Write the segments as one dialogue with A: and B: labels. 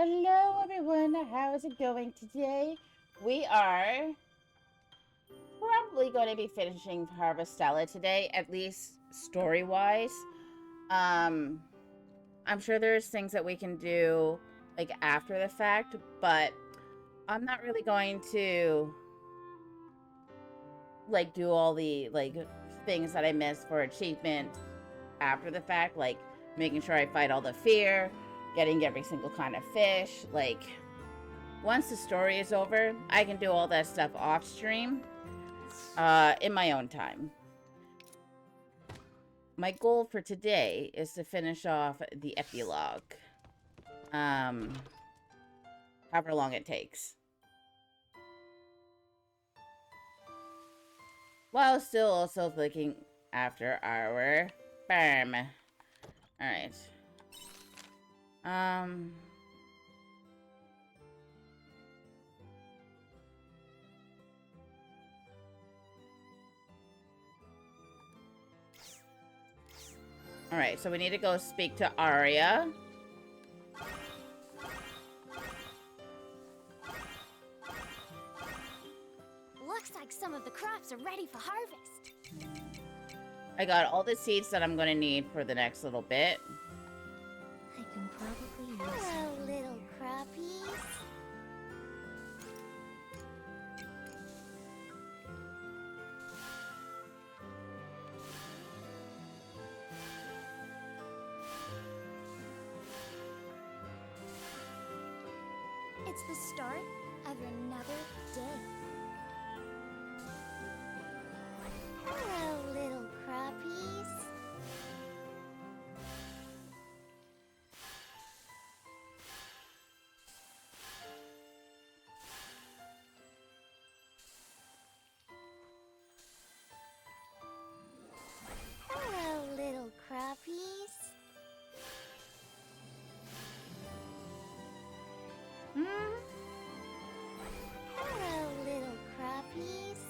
A: Hello everyone, how is it going today? We are probably going to be finishing Harvestella today, at least story-wise. Um, I'm sure there's things that we can do like after the fact, but I'm not really going to like do all the like things that I missed for achievement after the fact, like making sure I fight all the fear, getting every single kind of fish, like once the story is over, I can do all that stuff off stream, in my own time. My goal for today is to finish off the epilogue. Um, However long it takes. While still also looking after our farm. Alright. Um... Alright, so we need to go speak to Arya.
B: Looks like some of the crops are ready for harvest.
A: I got all the seeds that I'm gonna need for the next little bit.
B: I can probably use Hello, little crappies. It's the start of another day. Hello, little crappies. Hello, little crappies. Hello, little crappies.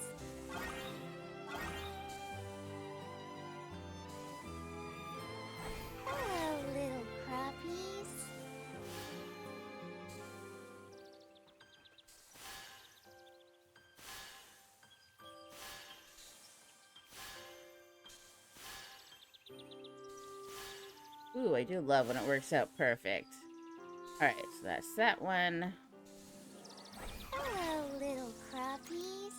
B: Hello, little crappies.
A: Ooh, I do love when it works out perfect. Alright, so that's that one.
B: Hello, little crappies.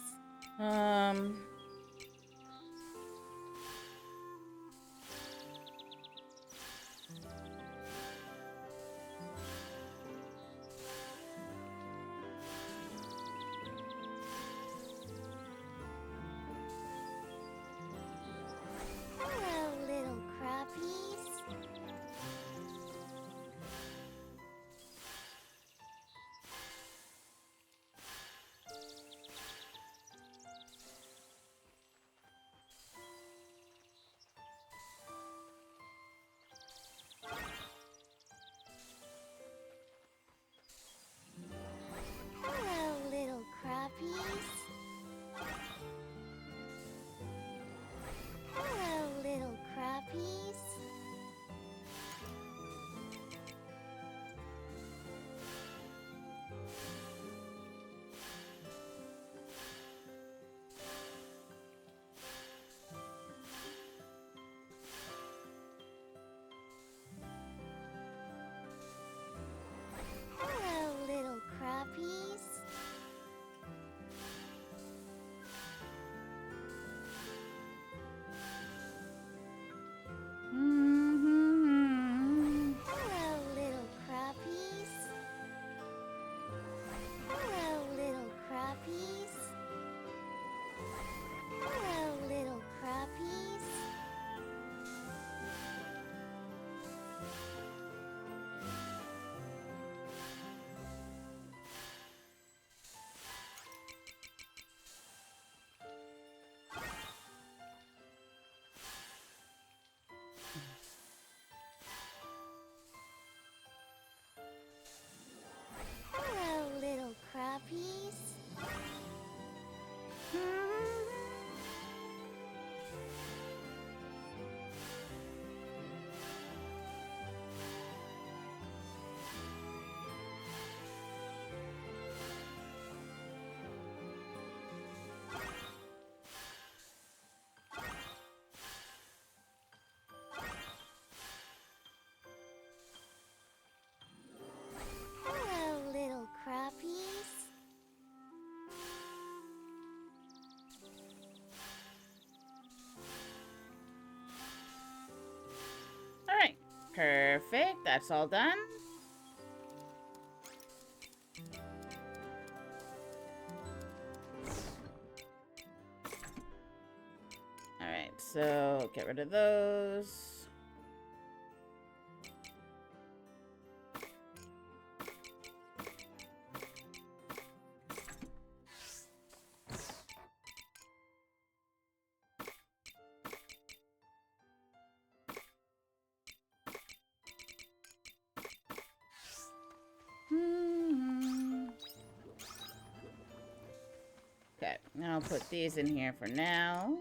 B: Hello, little crappies.
A: that's all done. Alright, so get rid of those. Okay, now I'll put these in here for now.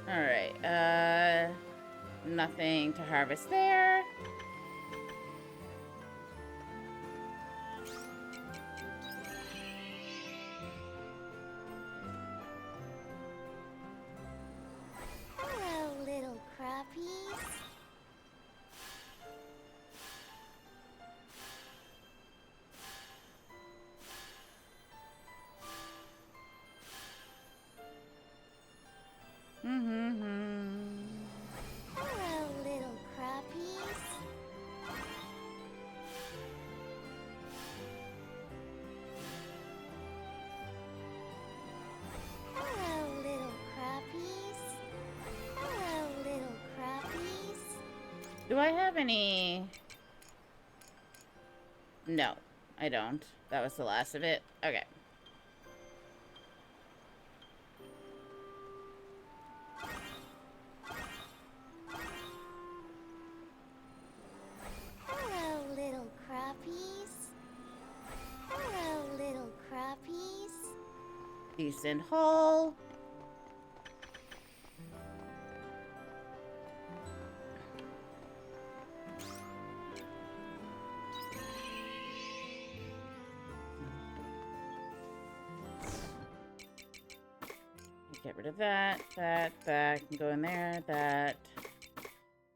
A: Alright, nothing to harvest there.
B: Hello, little crappies. Hello, little crappies. Hello, little crappies. Hello, little crappies.
A: Do I have any? No, I don't. That was the last of it. Okay.
B: Hello, little crappies. Hello, little crappies.
A: Decent haul. Get rid of that, that can go in there, that,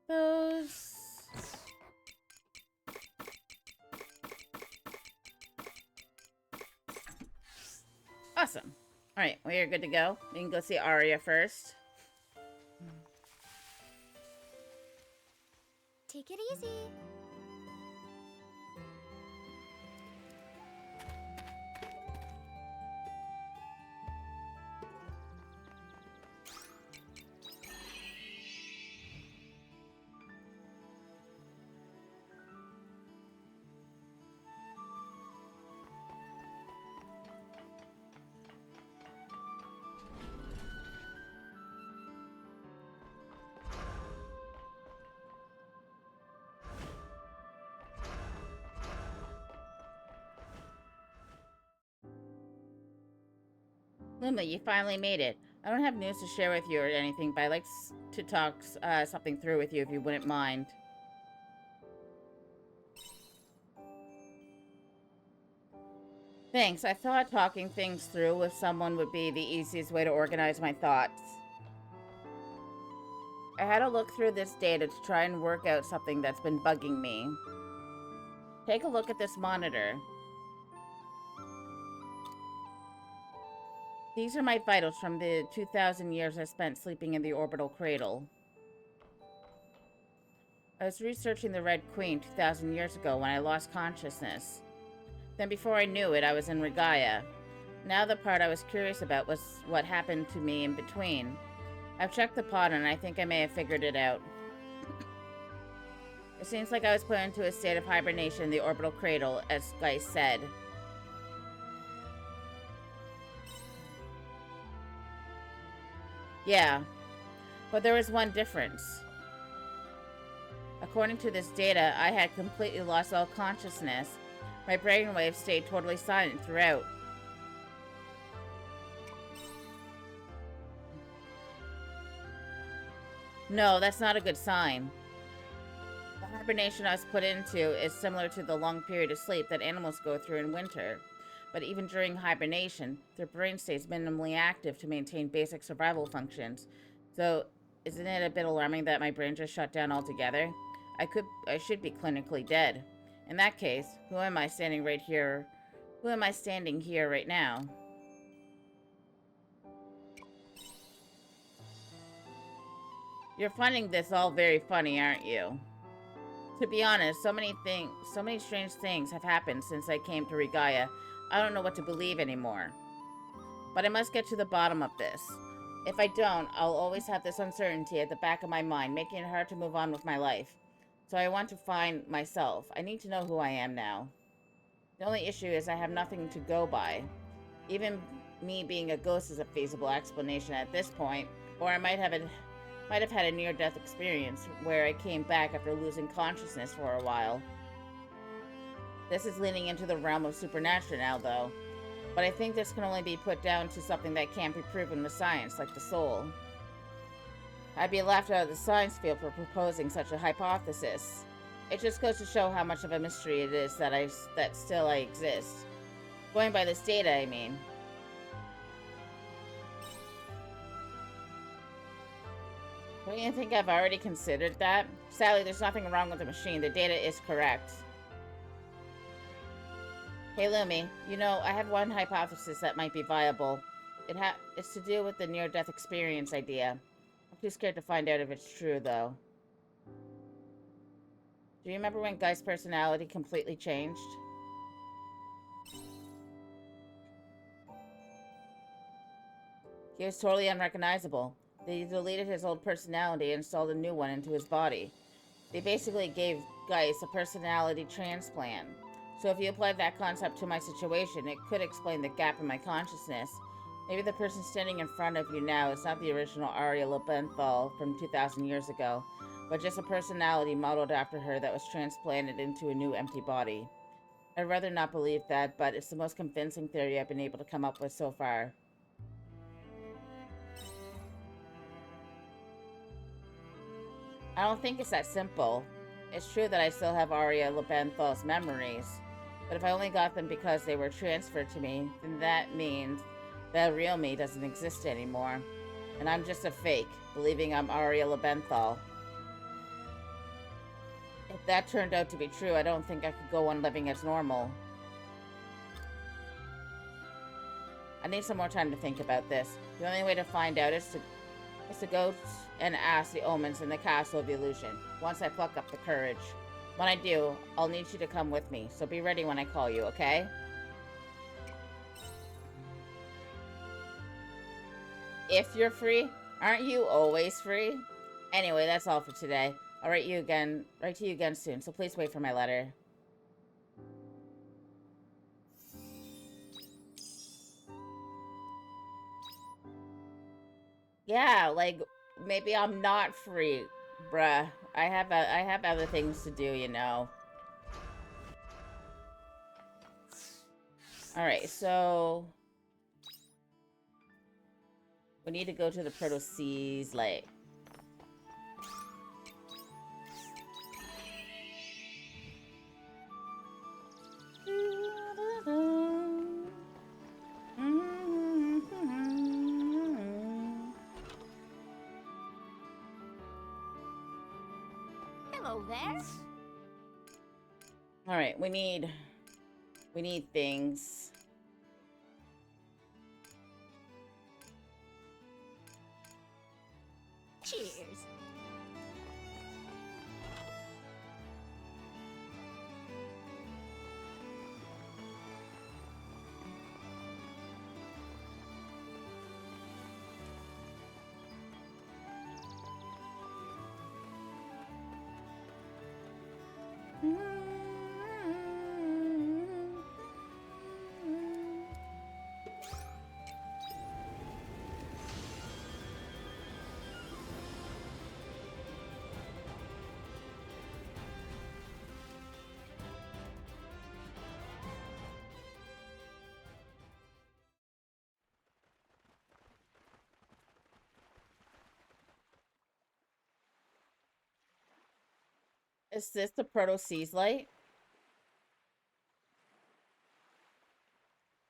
A: those. Awesome. All right, we are good to go. We can go see Arya first.
B: Take it easy.
A: Luma, you finally made it. I don't have news to share with you or anything, but I'd like to talk something through with you if you wouldn't mind. Thanks. I thought talking things through with someone would be the easiest way to organize my thoughts. I had to look through this data to try and work out something that's been bugging me. Take a look at this monitor. These are my vitals from the 2,000 years I spent sleeping in the orbital cradle. I was researching the Red Queen 2,000 years ago when I lost consciousness. Then before I knew it, I was in Regaya. Now the part I was curious about was what happened to me in between. I've checked the pod and I think I may have figured it out. It seems like I was put into a state of hibernation in the orbital cradle, as Geis said. Yeah, but there was one difference. According to this data, I had completely lost all consciousness, My brainwaves stayed totally silent throughout. No, that's not a good sign. The hibernation I was put into is similar to the long period of sleep that animals go through in winter. But even during hibernation, their brain stays minimally active to maintain basic survival functions. So, isn't it a bit alarming that my brain just shut down altogether? I should be clinically dead. In that case, who am I standing right here? Who am I standing here right now? You're finding this all very funny, aren't you? To be honest, so many strange things have happened since I came to Regaya. I don't know what to believe anymore. But I must get to the bottom of this. If I don't, I'll always have this uncertainty at the back of my mind, making it hard to move on with my life. So I want to find myself. I need to know who I am now. The only issue is I have nothing to go by. Even me being a ghost is a feasible explanation at this point, or I might have had a near-death experience where I came back after losing consciousness for a while. This is leaning into the realm of supernatural now, though. But I think this can only be put down to something that can't be proven with science, like the soul. I'd be laughed out of the science field for proposing such a hypothesis. It just goes to show how much of a mystery it is that still I exist. Going by this data, I mean. Don't you think I've already considered that? Sadly, there's nothing wrong with the machine. The data is correct. Hey, Lumi, you know, I have one hypothesis that might be viable. It's to do with the near-death experience idea. I'm too scared to find out if it's true, though. Do you remember when Guy's personality completely changed? He was totally unrecognizable. They deleted his old personality and installed a new one into his body. They basically gave Geist a personality transplant. So if you applied that concept to my situation, it could explain the gap in my consciousness. Maybe the person standing in front of you now is not the original Aria Lobenthal from 2,000 years ago, but just a personality modeled after her that was transplanted into a new empty body. I'd rather not believe that, but it's the most convincing theory I've been able to come up with so far. I don't think it's that simple. It's true that I still have Aria Lebenthal's memories, but if I only got them because they were transferred to me, then that means the real me doesn't exist anymore, and I'm just a fake, believing I'm Aria Lebenthal. If that turned out to be true, I don't think I could go on living as normal. I need some more time to think about this. The only way to find out is to go and ask the omens in the Castle of Illusion, once I pluck up the courage. When I do, I'll need you to come with me, so be ready when I call you, okay? If you're free, aren't you always free? Anyway, that's all for today. I'll write to you again soon, so please wait for my letter. Yeah, like, maybe I'm not free, bruh. I have other things to do, you know. Alright, so we need to go to the Proto Seas Lake.
B: Hello there.
A: All right, we need things.
B: Cheers.
A: Is this the Proto Seas light?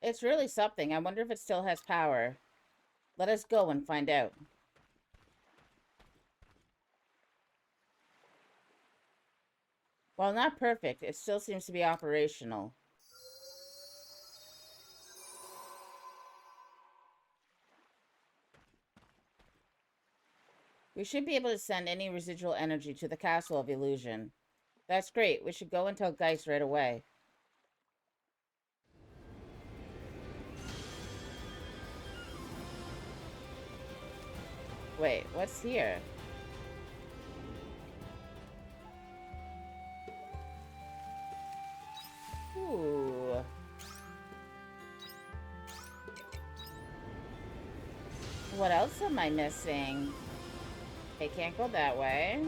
A: It's really something. I wonder if it still has power. Let us go and find out. While not perfect, it still seems to be operational. We should be able to send any residual energy to the Castle of Illusion. That's great. We should go and tell Geist right away. Wait, what's here? Ooh. What else am I missing? Okay, can't go that way.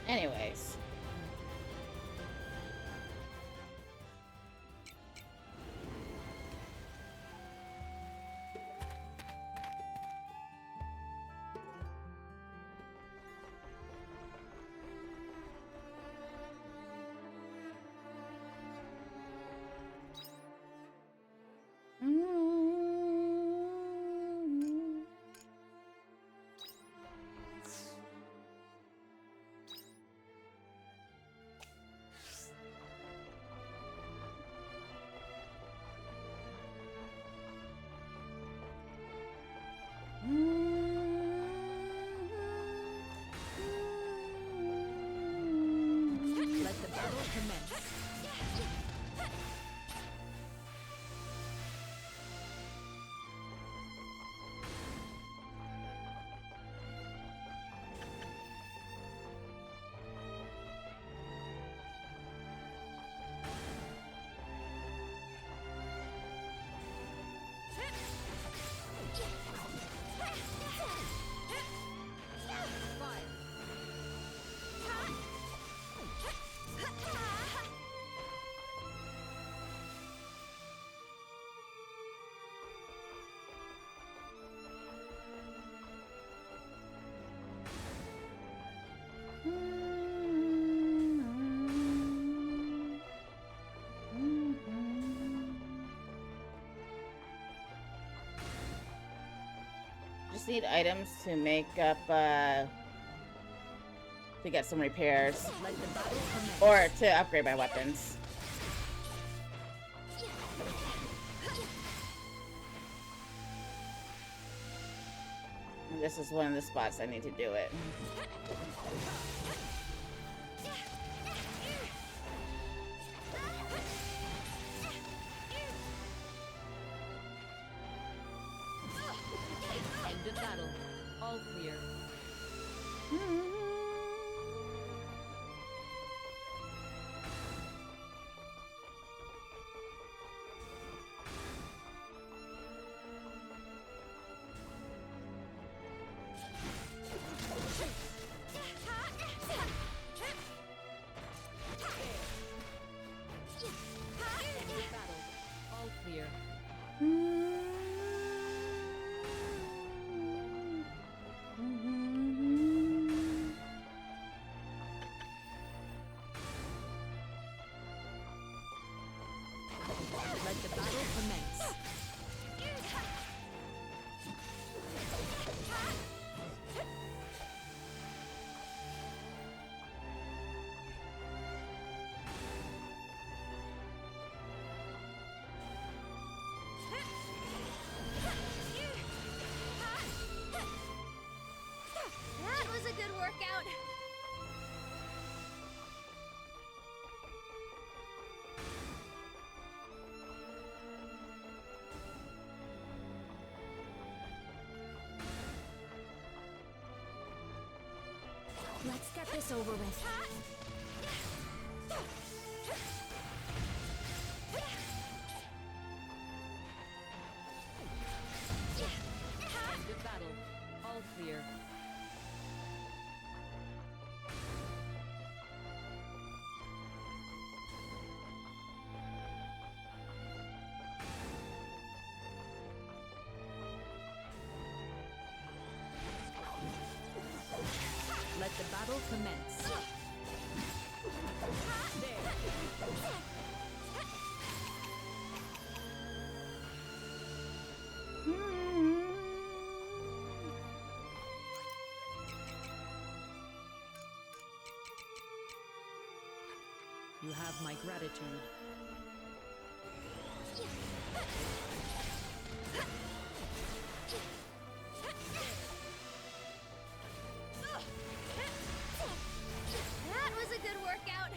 A: Anyways.
C: Let the battle commence. Just need items to make up, to get some repairs. Let the battle commence.
A: Or to upgrade my weapons. And this is one of the spots I need to do it.
C: End of battle. All clear. End of battle. All clear. Let the battle commence.
B: That was a good workout. Let's get this over with.
C: End of battle. All clear.
D: The battle commence. You have my gratitude.
B: That was a good workout.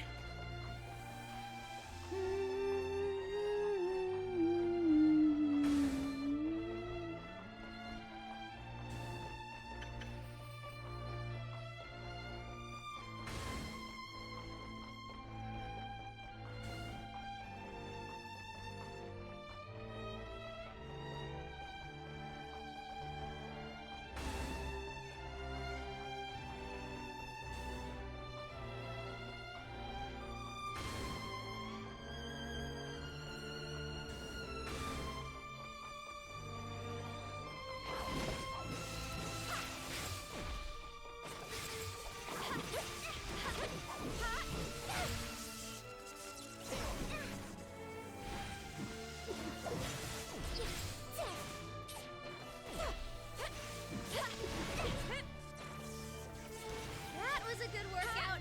B: That was a good workout.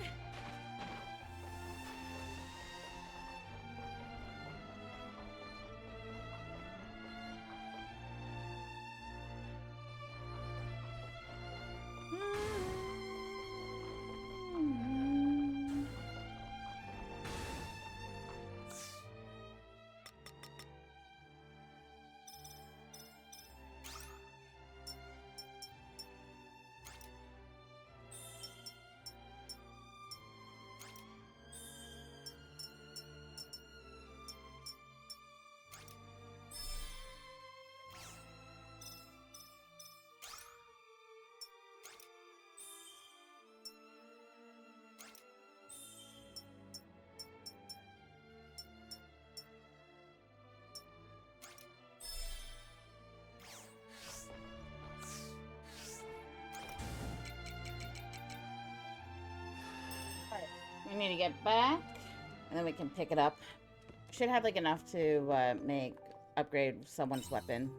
A: We need to get back, and then we can pick it up. Should have like enough to upgrade someone's weapon.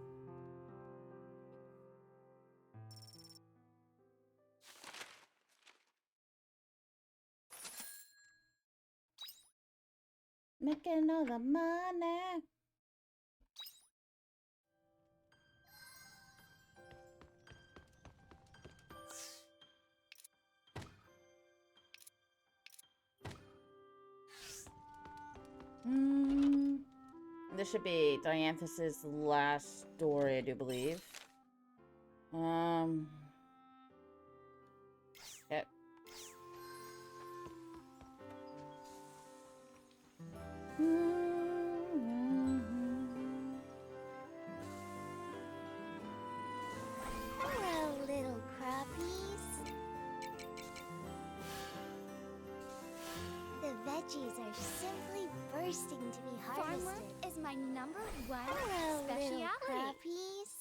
A: Making all the money. This should be Dianthus's last story, I do believe. Yep.
B: Hello, little crappies. The veggies are simply bursting to be harvested.
E: Farm work is my number one
B: Hello, little
E: specialty.
B: crappies.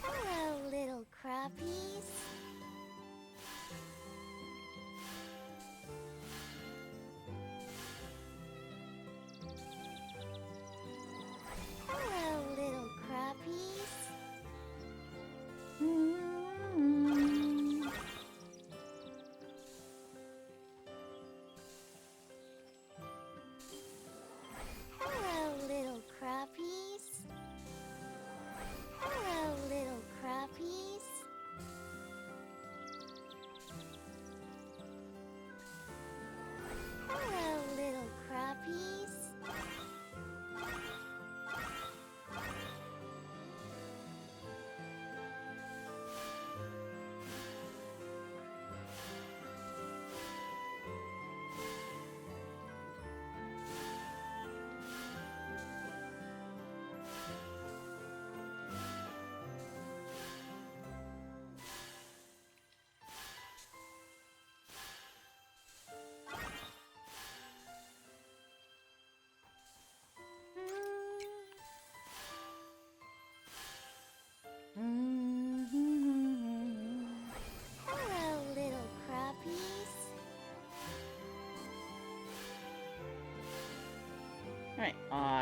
B: Hello, little crappies. Hello, little crappies.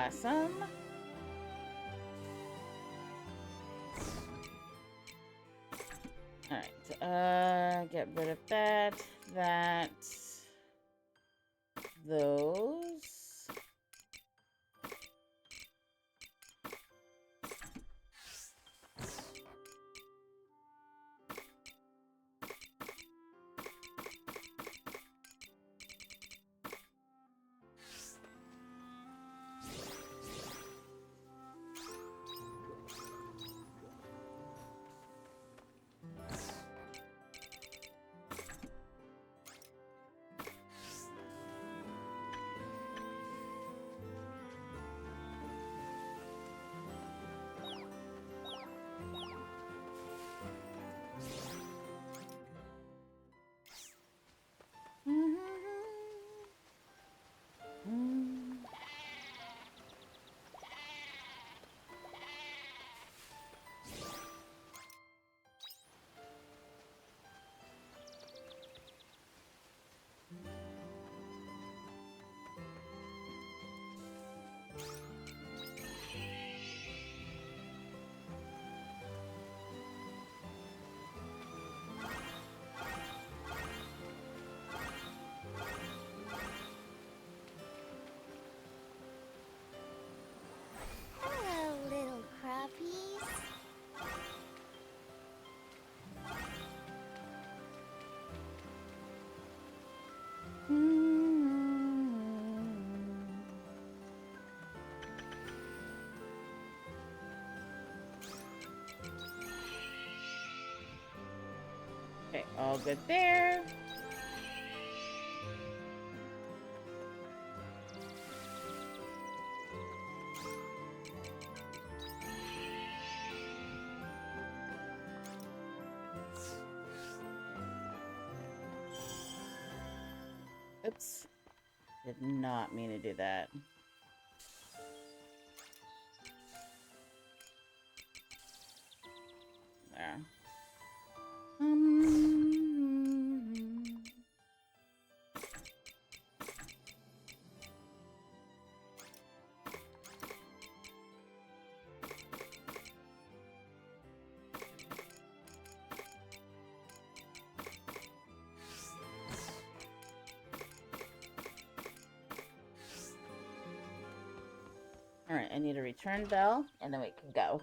A: Awesome. Alright, get rid of that, those.
B: Hello, little crappies.
A: Okay, all good there. Oops. Did not mean to do that. There. Alright, I need a return bell, and then we can go.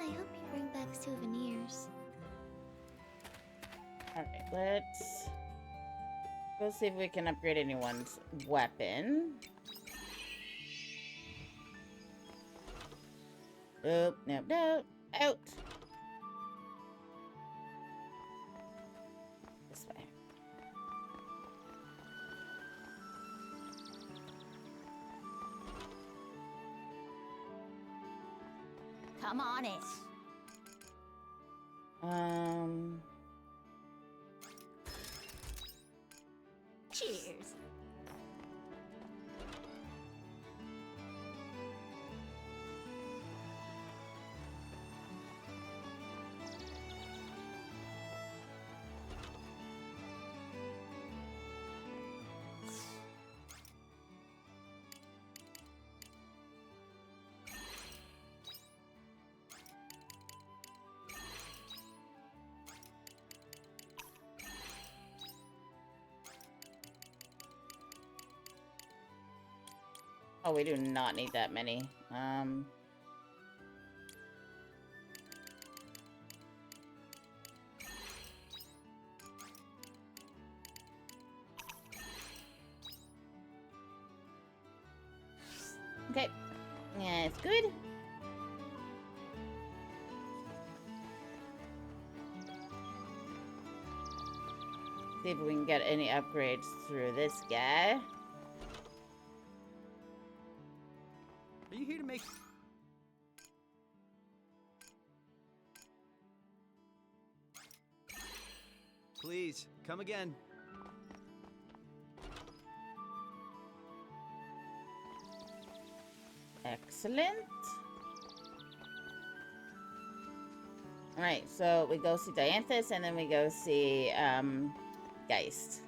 B: I hope you bring back souvenirs.
A: Alright, let's go see if we can upgrade anyone's weapon. Nope, nope, nope. Out! This way.
E: Come on it. Cheers.
A: Oh, we do not need that many. Okay. Yeah, it's good. See if we can get any upgrades through this guy.
F: Are you here to make... Please, come again.
A: Excellent. Alright, so we go see Dianthus and then we go see Geist.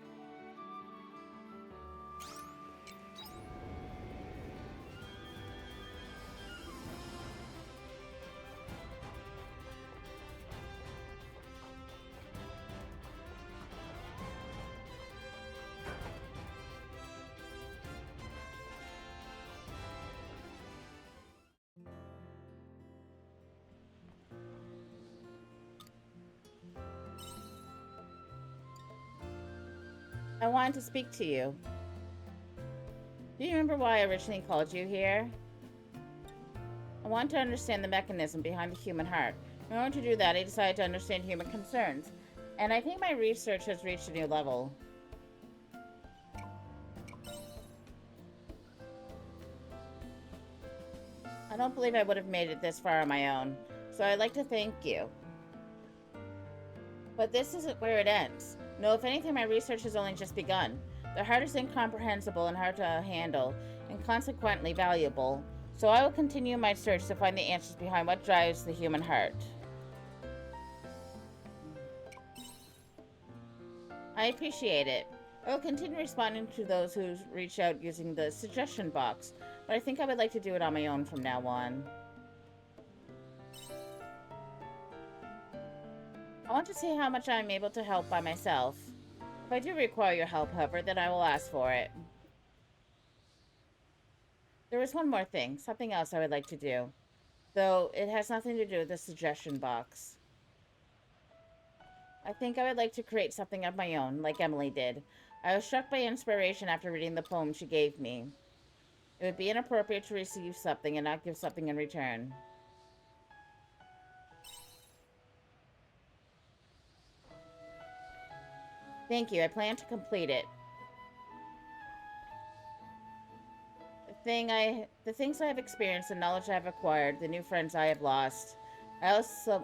A: I wanted to speak to you. Do you remember why I originally called you here? I want to understand the mechanism behind the human heart. In order to do that, I decided to understand human concerns. And I think my research has reached a new level. I don't believe I would have made it this far on my own, so I'd like to thank you. But this isn't where it ends. No, if anything, my research has only just begun. The heart is incomprehensible and hard to handle, and consequently valuable. So I will continue my search to find the answers behind what drives the human heart. I appreciate it. I will continue responding to those who reach out using the suggestion box, but I think I would like to do it on my own from now on. I want to see how much I am able to help by myself. If I do require your help, however, then I will ask for it. There is one more thing, something else I would like to do. Though it has nothing to do with the suggestion box. I think I would like to create something of my own, like Emily did. I was struck by inspiration after reading the poem she gave me. It would be inappropriate to receive something and not give something in return. Thank you. I plan to complete it. The things I have experienced, the knowledge I have acquired, the new friends I have lost, I also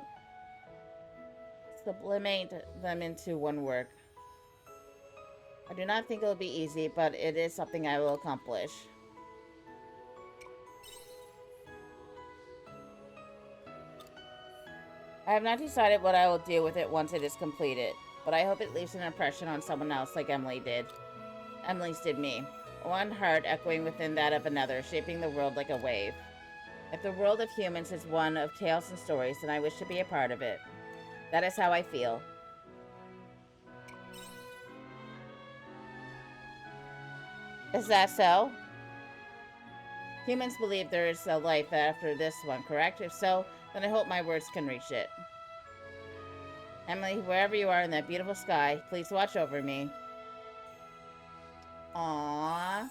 A: sublimate them into one work. I do not think it will be easy, but it is something I will accomplish. I have not decided what I will do with it once it is completed, but I hope it leaves an impression on someone else like Emily did. Emily's did me. One heart echoing within that of another, shaping the world like a wave. If the world of humans is one of tales and stories, then I wish to be a part of it. That is how I feel. Is that so? Humans believe there is a life after this one, correct? If so, then I hope my words can reach it. Emily, wherever you are in that beautiful sky, please watch over me. Aww.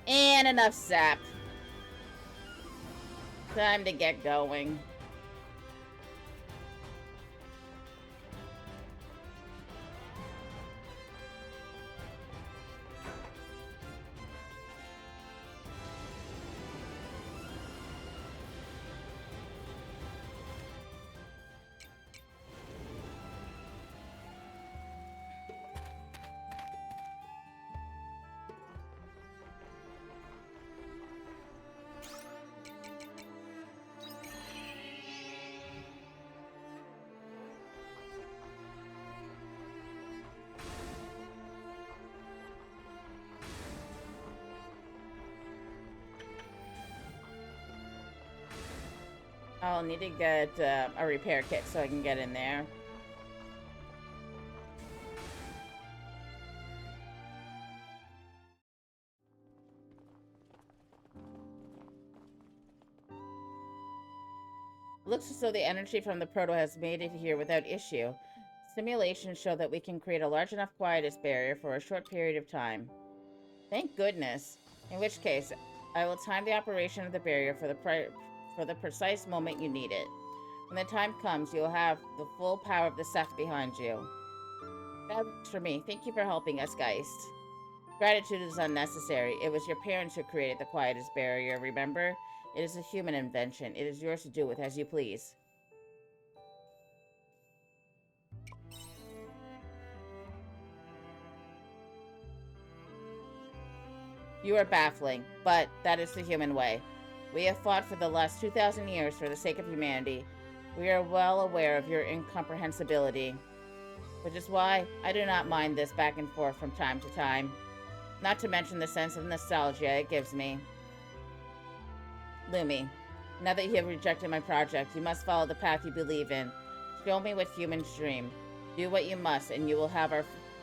A: And enough sap. Time to get going. I'll need to get a repair kit so I can get in there. Looks as though the energy from the proto has made it here without issue. Simulations show that we can create a large enough quietus barrier for a short period of time. Thank goodness. In which case, I will time the operation of the barrier for the precise moment you need it. When the time comes, you'll have the full power of the Seth behind you. That's for me. Thank you for helping us, Geist. Gratitude is unnecessary. It was your parents who created the quietest barrier, remember? It is a human invention. It is yours to do with as you please. You are baffling, but that is the human way. We have fought for the last 2,000 years for the sake of humanity. We are well aware of your incomprehensibility, which is why I do not mind this back and forth from time to time. Not to mention the sense of nostalgia it gives me. Lumi, now that you have rejected my project, you must follow the path you believe in. Show me what humans dream. Do what you must, and you will have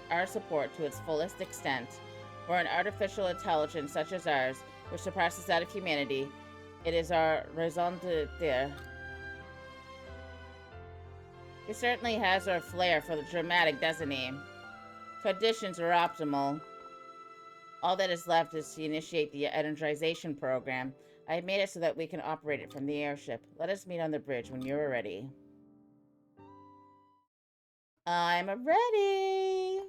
A: our support to its fullest extent. For an artificial intelligence such as ours, which surpasses that of humanity, it is our raison d'etre. He certainly has our flair for the dramatic, doesn't he? Conditions are optimal. All that is left is to initiate the energization program. I have made it so that we can operate it from the airship. Let us meet on the bridge when you are ready. I'm ready!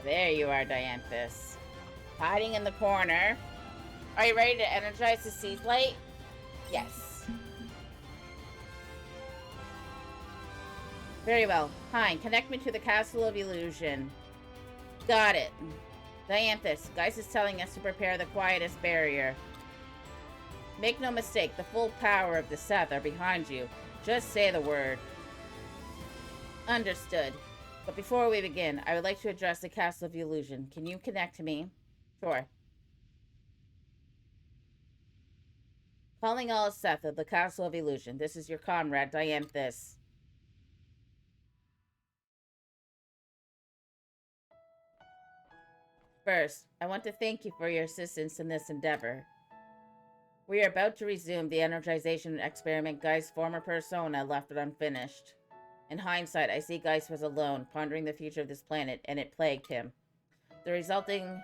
A: There you are, Dianthus. Hiding in the corner. Are you ready to energize the sea plate? Yes. Very well. Hein, connect me to the Castle of Illusion. Got it. Dianthus, Geist is telling us to prepare the quietest barrier. Make no mistake, the full power of the Seth are behind you. Just say the word. Understood. But before we begin, I would like to address the Castle of Illusion. Can you connect to me? Sure. Calling all Seth of the Castle of Illusion. This is your comrade, Dianthus. First, I want to thank you for your assistance in this endeavor. We are about to resume the energization experiment Guy's former persona left it unfinished. In hindsight, I see Geist was alone, pondering the future of this planet, and it plagued him. The resulting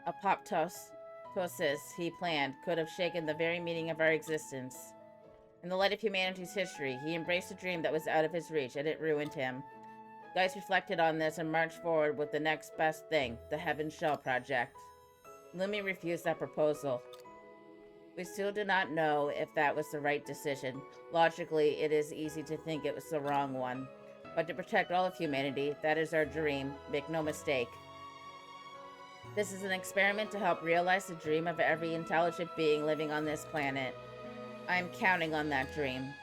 A: apoptosis he planned could have shaken the very meaning of our existence. In the light of humanity's history, he embraced a dream that was out of his reach, and it ruined him. Geist reflected on this and marched forward with the next best thing, the Heaven Shell Project. Lumi refused that proposal. We still do not know if that was the right decision. Logically, it is easy to think it was the wrong one. But to protect all of humanity, that is our dream. Make no mistake. This is an experiment to help realize the dream of every intelligent being living on this planet. I am counting on that dream.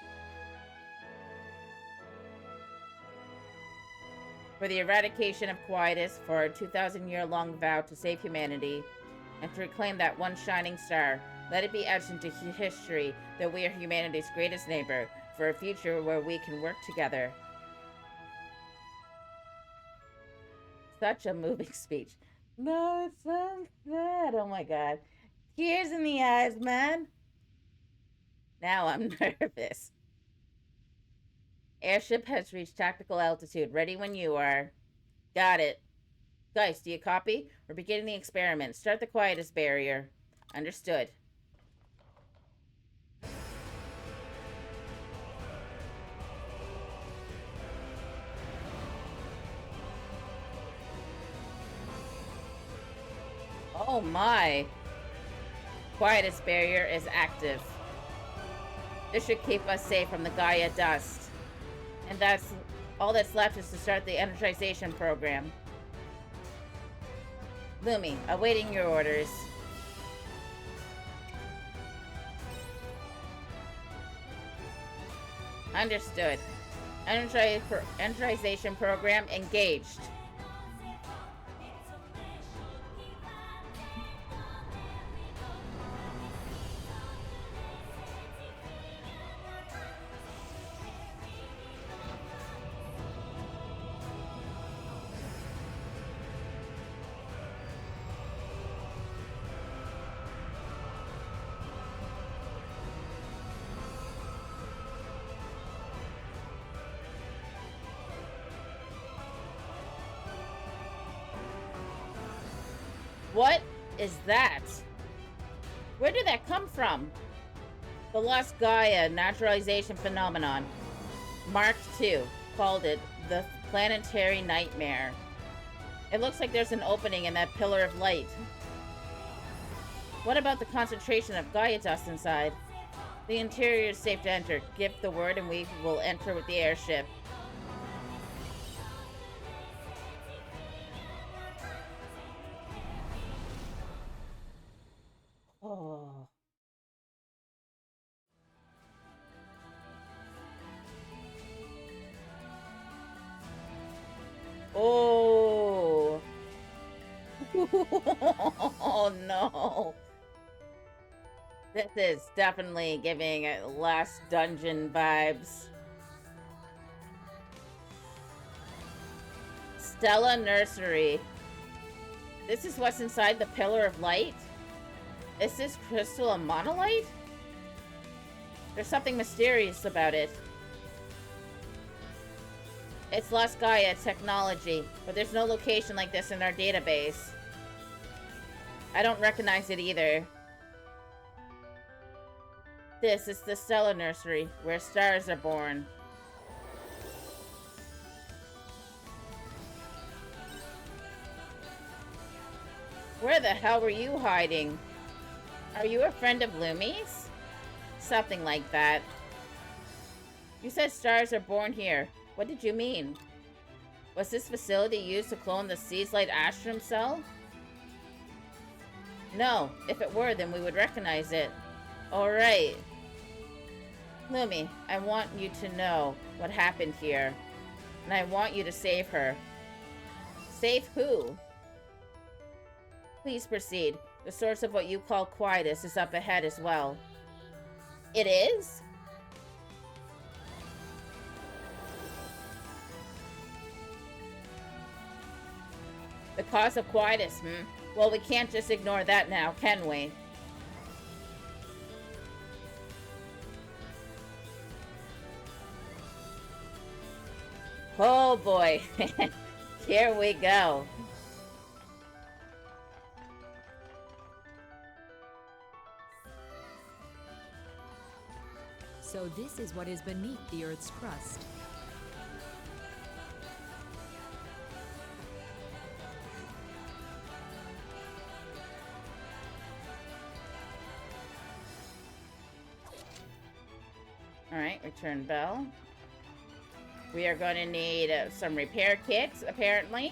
A: For the eradication of Quietus, for our 2,000-year-long vow to save humanity, and to reclaim that one shining star, let it be etched into history that we are humanity's greatest neighbor, for a future where we can work together. Such a moving speech. No, it's not that. Oh my god. Tears in the eyes, man. Now I'm nervous. Airship has reached tactical altitude. Ready when you are. Got it. Geist, do you copy? We're beginning the experiment. Start the quietest barrier. Understood. Oh my. Quietest barrier is active. This should keep us safe from the Gaia dust. And that's all that's left is to start the energization program. Lumi, awaiting your orders. Understood. Energization program engaged. What is that? Where did that come from? The Lost Gaia naturalization phenomenon. Mark II called it the planetary nightmare. It looks like there's an opening in that pillar of light. What about the concentration of Gaia dust inside? The interior is safe to enter. Give the word and we will enter with the airship. Oh. Oh. Oh no. This is definitely giving Last Dungeon vibes. Stella Nursery. This is what's inside the Pillar of Light? Is this crystal a monolith? There's something mysterious about it. It's Lost Gaia technology, but there's no location like this in our database. I don't recognize it either. This is the Stella Nursery, where stars are born. Where the hell were you hiding? Are you a friend of Lumi's? Something like that. You said stars are born here. What did you mean? Was this facility used to clone the Seaslight Astrum cell? No, if it were, then we would recognize it. Alright. Lumi, I want you to know what happened here. And I want you to save her. Save who? Please proceed. The source of what you call quietus is up ahead as well. It is? The cause of quietus, Well, we can't just ignore that now, can we? Oh boy. Here we go.
D: So this is what is beneath the Earth's crust.
A: Alright, return bell. We are going to need some repair kits, apparently.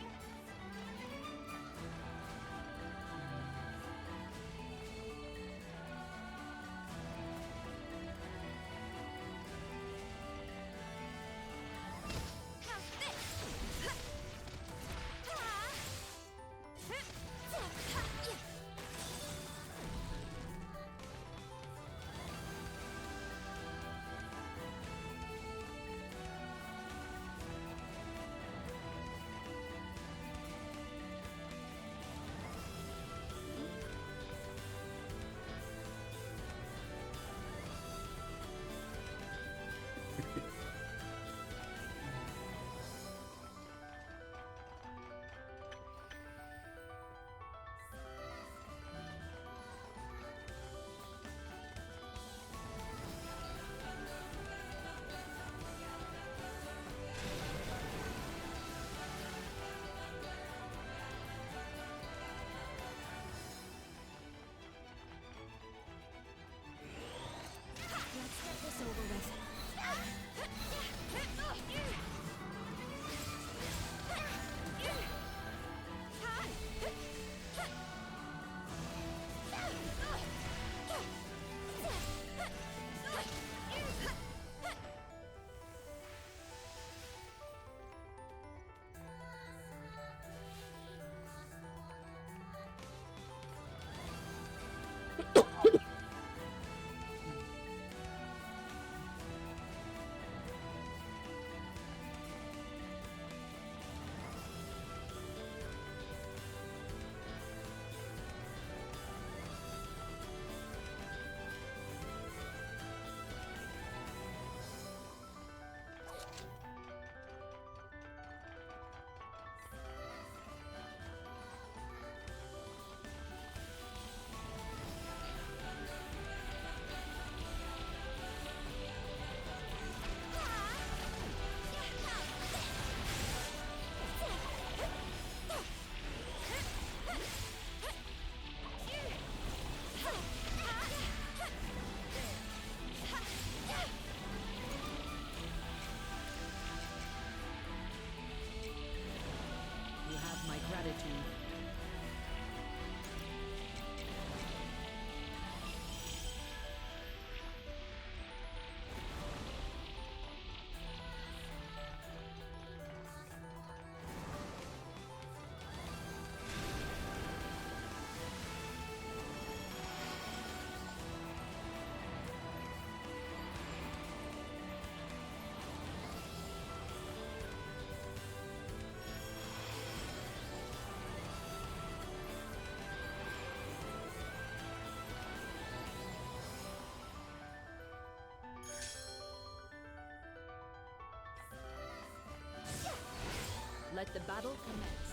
D: Let the battle commence.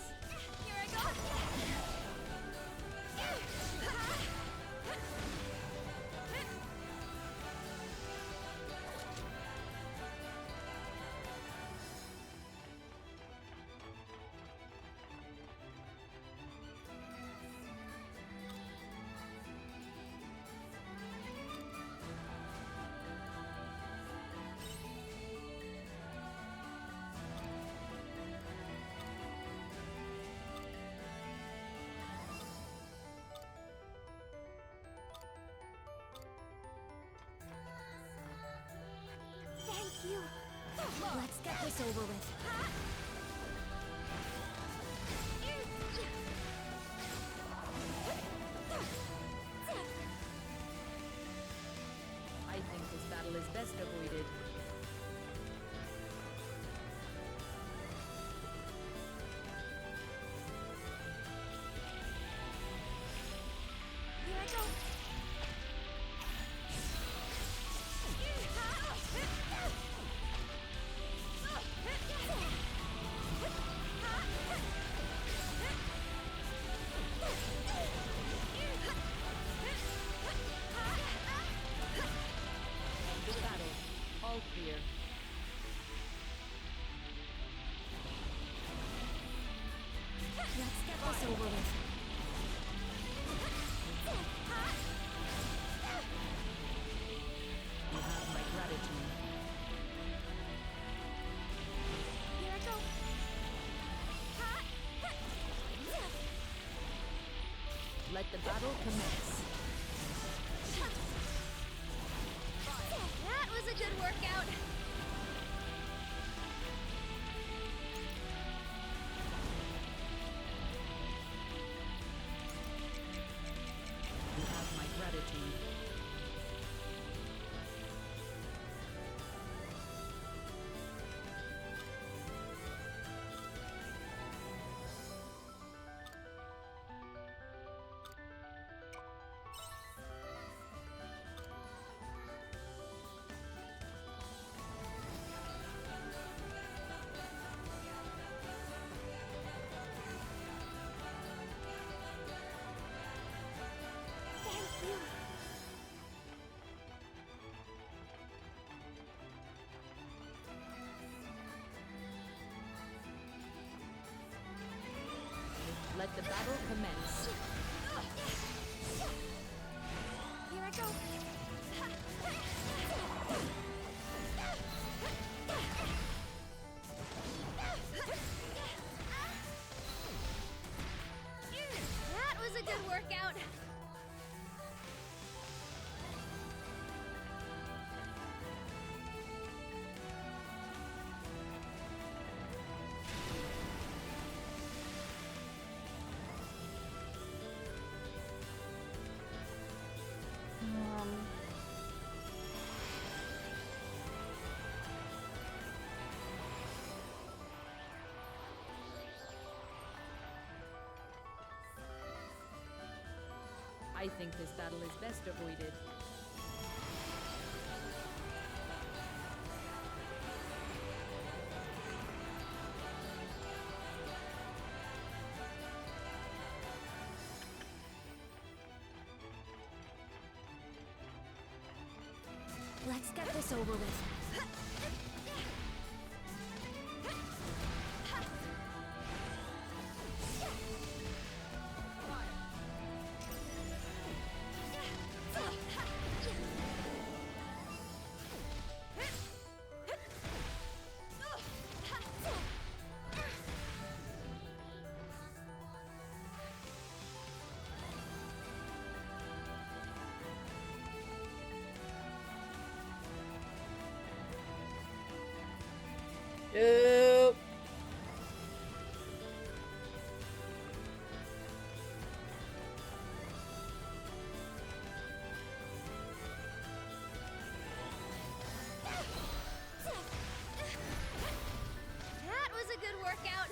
E: Here I go.
B: Thank you. Let's get this over with.
D: I think this battle is best avoided.
B: Here I go.
D: The battle. All clear.
B: Let's get this over with.
D: You have my gratitude.
B: Here I go.
D: Let the battle commence.
B: That was a good workout.
D: You have my gratitude.
B: Thank you.
D: Let the battle commence.
B: Here I go. That was a good workout.
D: I think this battle is best avoided.
B: Let's get this over with.
A: Nope.
B: That was a good workout.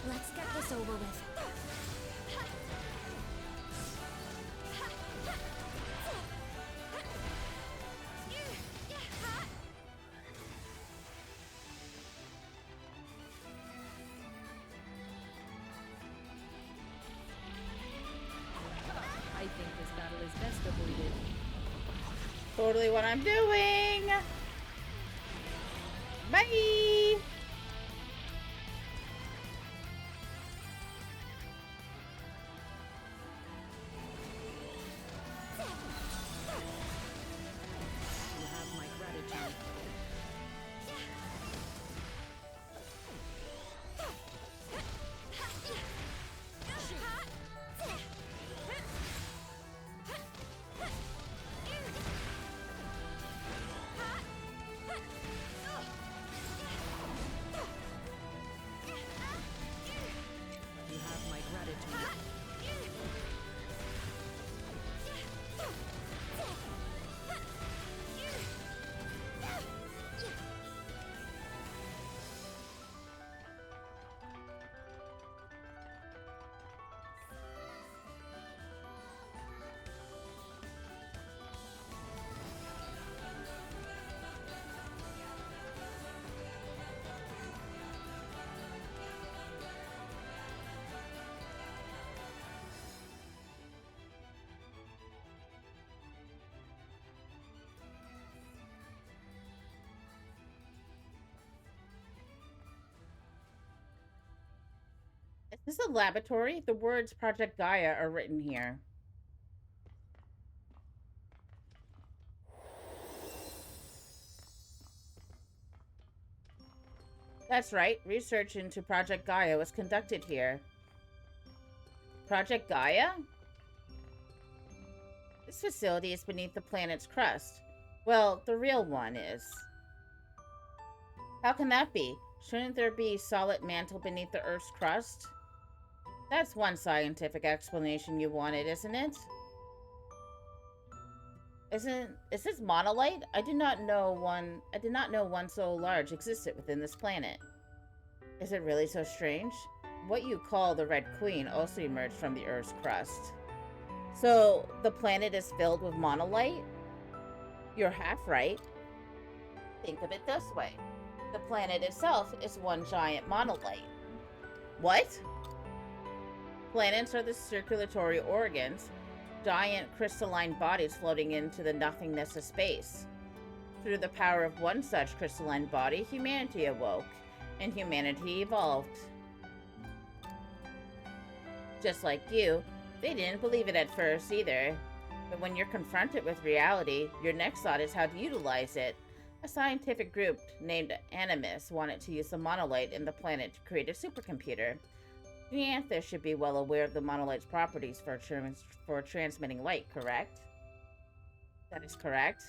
B: Let's get this over with.
A: Totally what I'm doing. Bye.
D: You have my gratitude. You have my gratitude.
A: Is this a laboratory? The words Project Gaia are written here. That's right. Research into Project Gaia was conducted here. Project Gaia? This facility is beneath the planet's crust. Well, the real one is. How can that be? Shouldn't there be a solid mantle beneath the Earth's crust? That's one scientific explanation you wanted, isn't it? Is this monolith? I did not know one so large existed within this planet. Is it really so strange? What you call the Red Queen also emerged from the Earth's crust. So, the planet is filled with monolith? You're half right. Think of it this way. The planet itself is one giant monolith. What? Planets are the circulatory organs, giant crystalline bodies floating into the nothingness of space. Through the power of one such crystalline body, humanity awoke, and humanity evolved. Just like you, they didn't believe it at first either. But when you're confronted with reality, your next thought is how to utilize it. A scientific group named Animus wanted to use the monolith in the planet to create a supercomputer. The Anther should be well aware of the monolith's properties for transmitting light, correct? That is correct.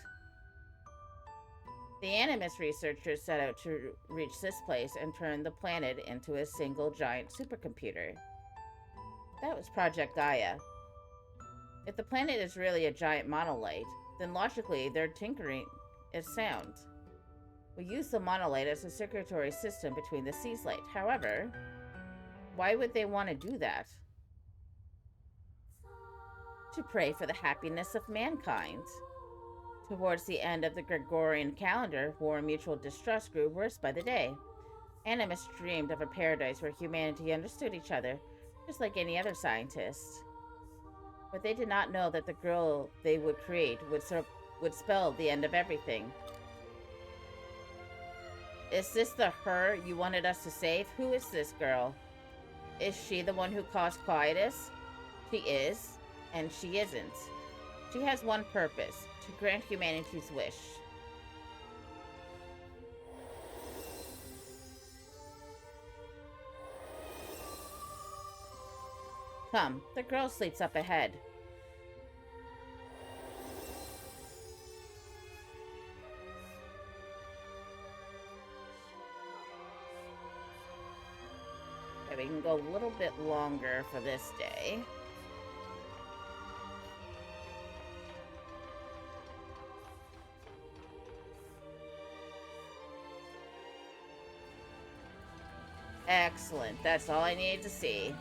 A: The Animus researchers set out to reach this place and turn the planet into a single giant supercomputer. That was Project Gaia. If the planet is really a giant monolith, then logically their tinkering is sound. We use the monolith as a circulatory system between the seas light. However, why would they want to do that? To pray for the happiness of mankind. Towards the end of the Gregorian calendar, war and mutual distrust grew worse by the day. Animus dreamed of a paradise where humanity understood each other, just like any other scientist. But they did not know that the girl they would create would spell the end of everything. Is this the her you wanted us to save? Who is this girl? Is she the one who caused quietus? She is, and she isn't. She has one purpose, to grant humanity's wish. Come, the girl sleeps up ahead. Okay, we can go a little bit longer for this day. Excellent. That's all I needed to see.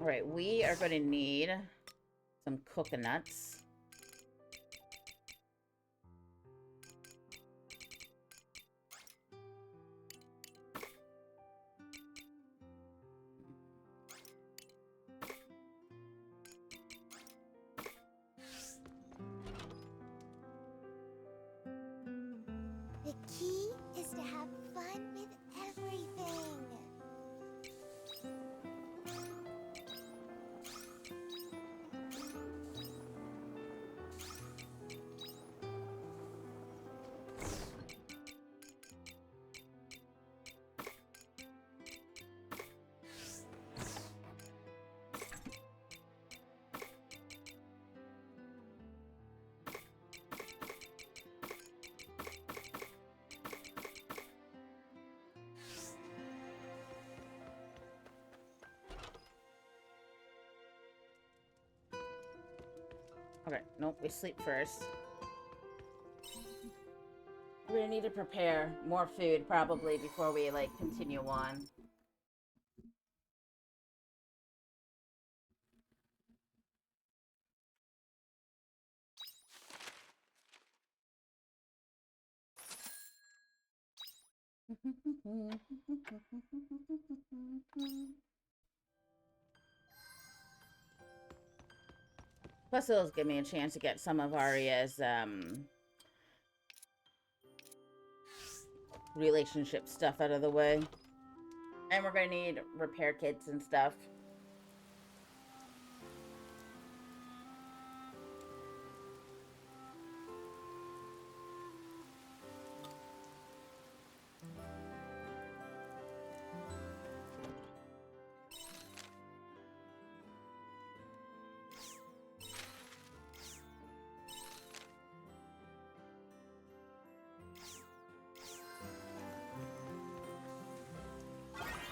A: Alright, we are going to need some coconuts.
B: The key is to have fun with everything.
A: Okay, nope, we sleep first. We're gonna need to prepare more food, probably, before we, like, continue on. Plus, it'll give me a chance to get some of Arya's, relationship stuff out of the way. And we're gonna need repair kits and stuff.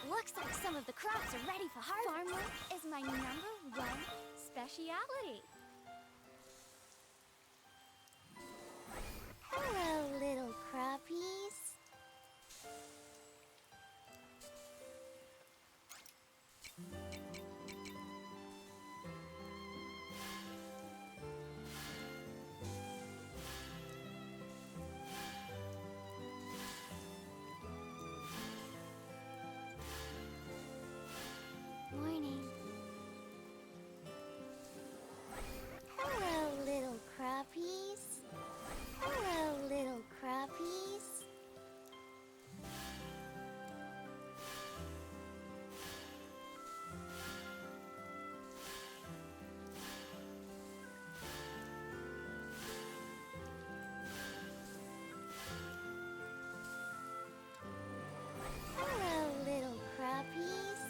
B: Looks like some of the crops are ready for harvest. Farm work is my #1 speciality. Hello, little crappies. Morning. Hello, little crappies. Hello, little crappies. Hello, little crappies.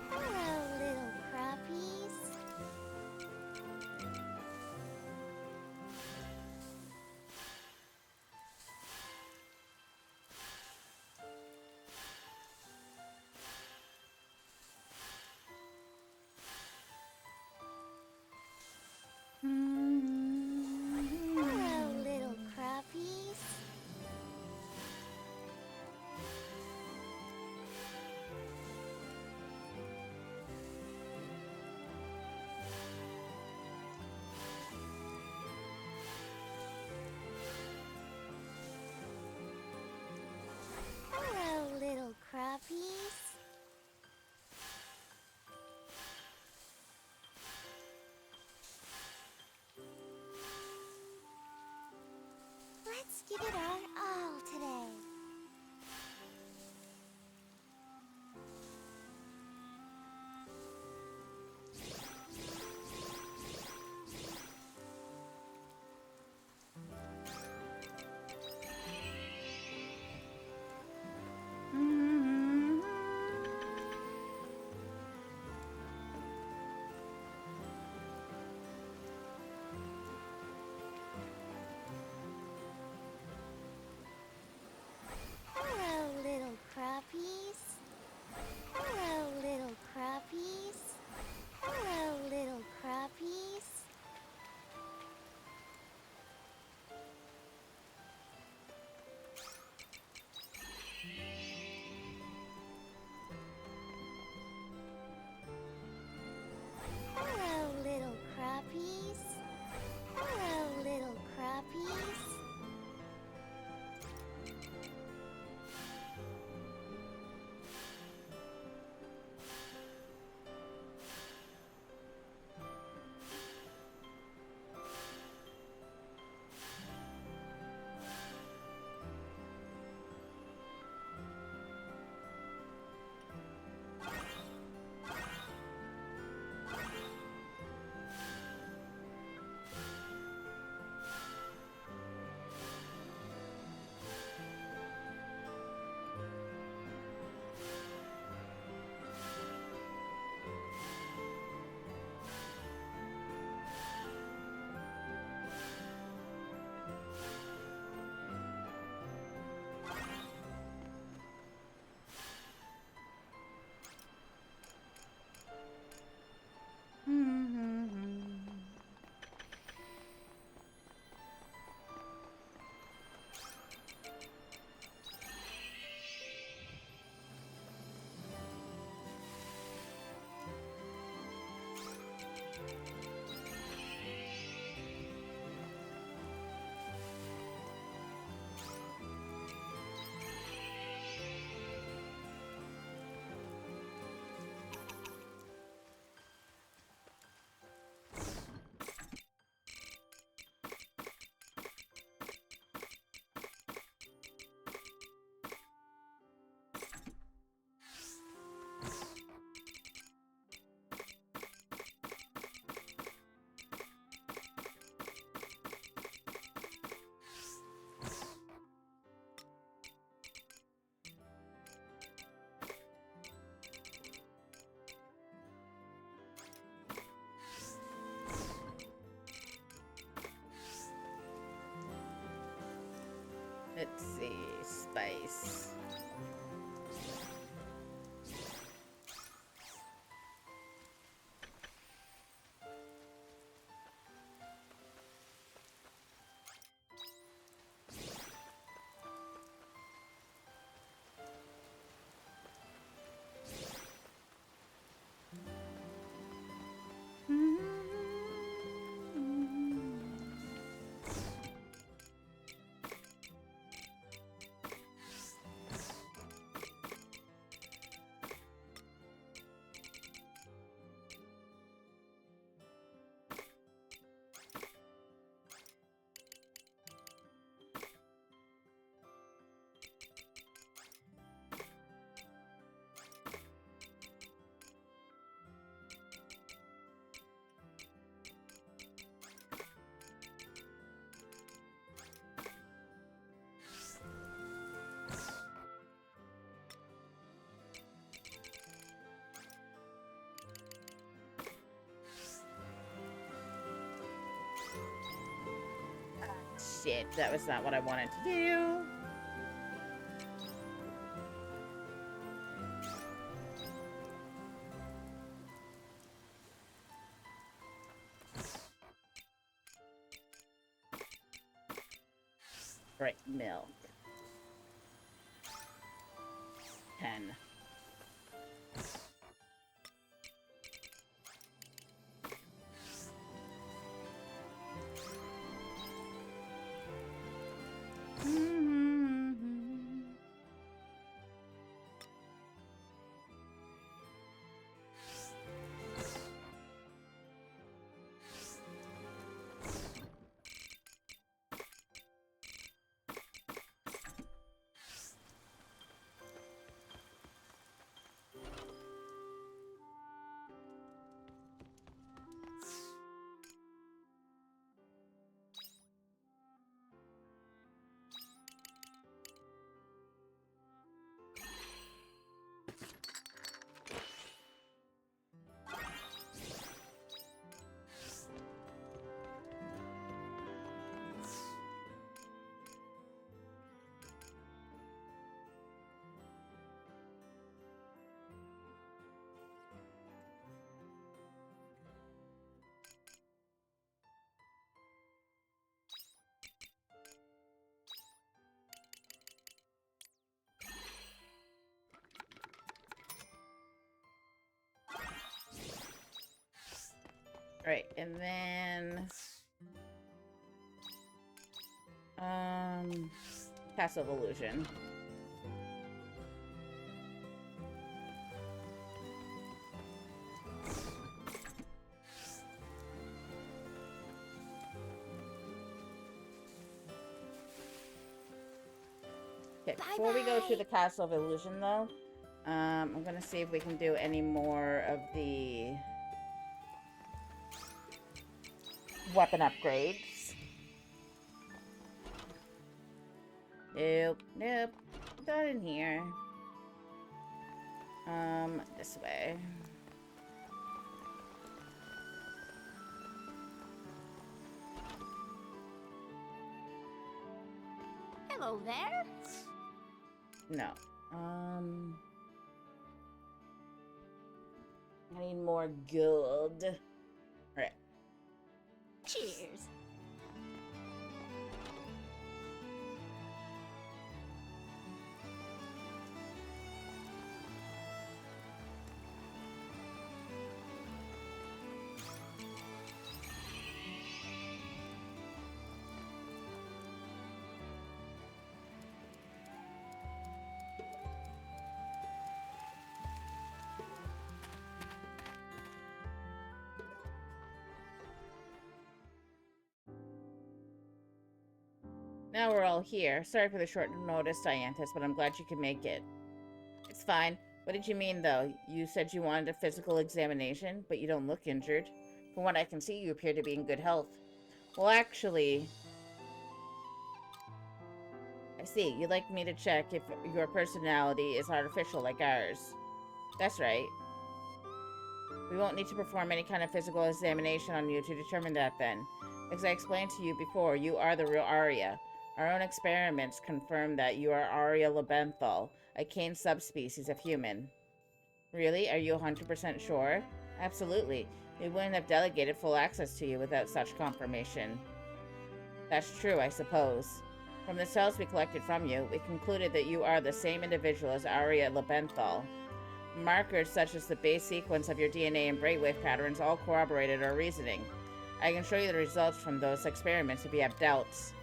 B: Hello, little crappies. Hello, little crappies. Hello, little crappies. Let's give it our all today.
A: Let's see, spice. Shit, that was not what I wanted to do. Right, milk. 10. Right, and then Castle of Illusion. Okay, before we go to the Castle of Illusion though, I'm gonna see if we can do any more of the weapon upgrades. Nope, nope. Not in here. This way.
E: Hello there.
A: No. I need more gold. Alright.
E: Cheers.
A: Now we're all here. Sorry for the short notice, Dianthus, but I'm glad you could make it. It's fine. What did you mean, though? You said you wanted a physical examination, but you don't look injured. From what I can see, you appear to be in good health. Well, actually... I see. You'd like me to check if your personality is artificial like ours. That's right. We won't need to perform any kind of physical examination on you to determine that, then. As I explained to you before, you are the real Arya.
C: Our own experiments confirm that you are Aria Lebenthal, a cane subspecies of human. Really? Are you 100% sure? Absolutely. We wouldn't have delegated full access to you without such confirmation. That's true, I suppose. From the cells we collected from you, we concluded that you are the same individual as Aria Lebenthal. Markers such as the base sequence of your DNA and brainwave patterns all corroborated our reasoning. I can show you the results from those experiments if you have doubts.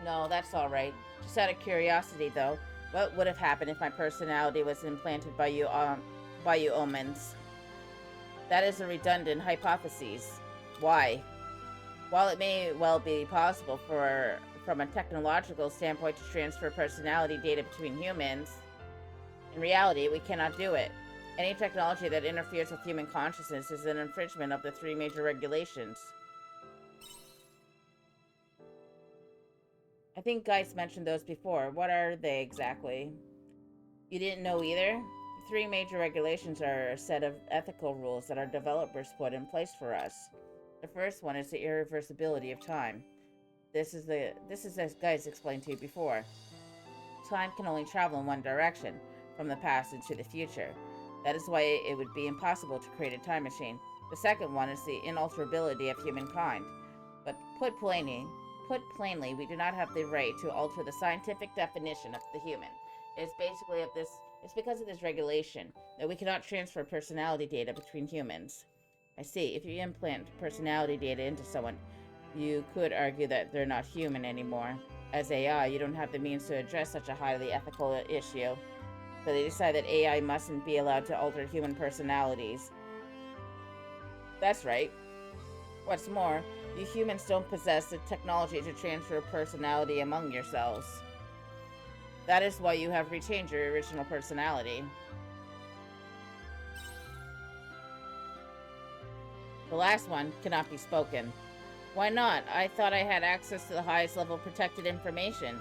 C: No, that's alright. Just out of curiosity, though, what would have happened if my personality was implanted by you omens? That is a redundant hypothesis. Why? While it may well be possible from a technological standpoint to transfer personality data between humans, in reality, we cannot do it. Any technology that interferes with human consciousness is an infringement of the 3 major regulations. I think Geist mentioned those before. What are they exactly? You didn't know either? The 3 major regulations are a set of ethical rules that our developers put in place for us. The first one is the irreversibility of time. This is as Geist explained to you before. Time can only travel in one direction, from the past into the future. That is why it would be impossible to create a time machine. The second one is the inalterability of humankind. But put plainly, we do not have the right to alter the scientific definition of the human. It's because of this regulation that we cannot transfer personality data between humans. I see, if you implant personality data into someone, you could argue that they're not human anymore. As AI, you don't have the means to address such a highly ethical issue. So they decide that AI mustn't be allowed to alter human personalities. That's right. What's more, you humans don't possess the technology to transfer personality among yourselves. That is why you have retained your original personality. The last one cannot be spoken. Why not? I thought I had access to the highest level protected information.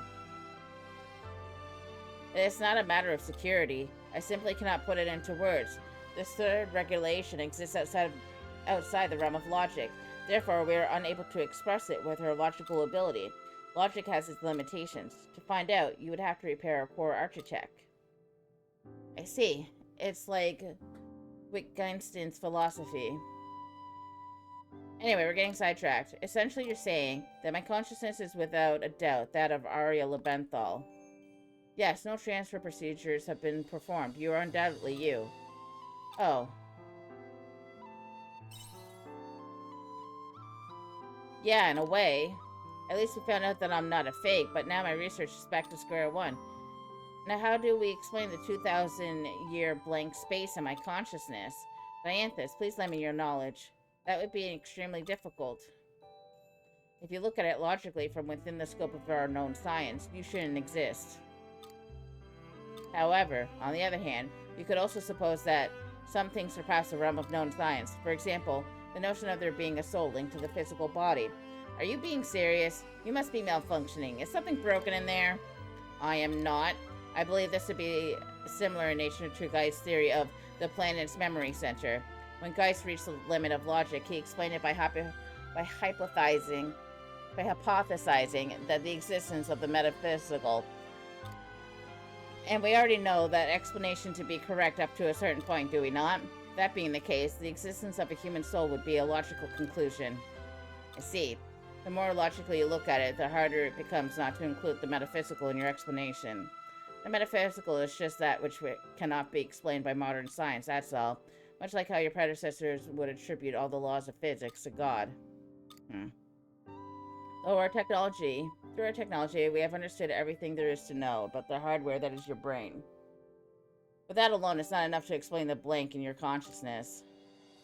C: It's not a matter of security. I simply cannot put it into words. This third regulation exists outside the realm of logic. Therefore, we are unable to express it with our logical ability. Logic has its limitations. To find out, you would have to repair a core architect. I see. It's like Wittgenstein's philosophy. Anyway, we're getting sidetracked. Essentially, you're saying that my consciousness is without a doubt that of Aria Lebenthal. Yes, no transfer procedures have been performed. You are undoubtedly you. Oh. Yeah, in a way. At least we found out that I'm not a fake, but now my research is back to square one. Now how do we explain the 2,000-year blank space in my consciousness? Dianthus, please lend me your knowledge. That would be extremely difficult. If you look at it logically from within the scope of our known science, you shouldn't exist. However, on the other hand, you could also suppose that some things surpass the realm of known science. For example, the notion of there being a soul linked to the physical body. Are you being serious? You must be malfunctioning. Is something broken in there? I am not. I believe this to be similar in nature to Geist's theory of the planet's memory center. When Geist reached the limit of logic, he explained it by hypothesizing that the existence of the metaphysical. And we already know that explanation to be correct up to a certain point, do we not? That being the case, the existence of a human soul would be a logical conclusion. I see. The more logically you look at it, the harder it becomes not to include the metaphysical in your explanation. The metaphysical is just that which cannot be explained by modern science, that's all. Much like how your predecessors would attribute all the laws of physics to God. Through our technology, we have understood everything there is to know about the hardware that is your brain. But that alone is not enough to explain the blank in your consciousness.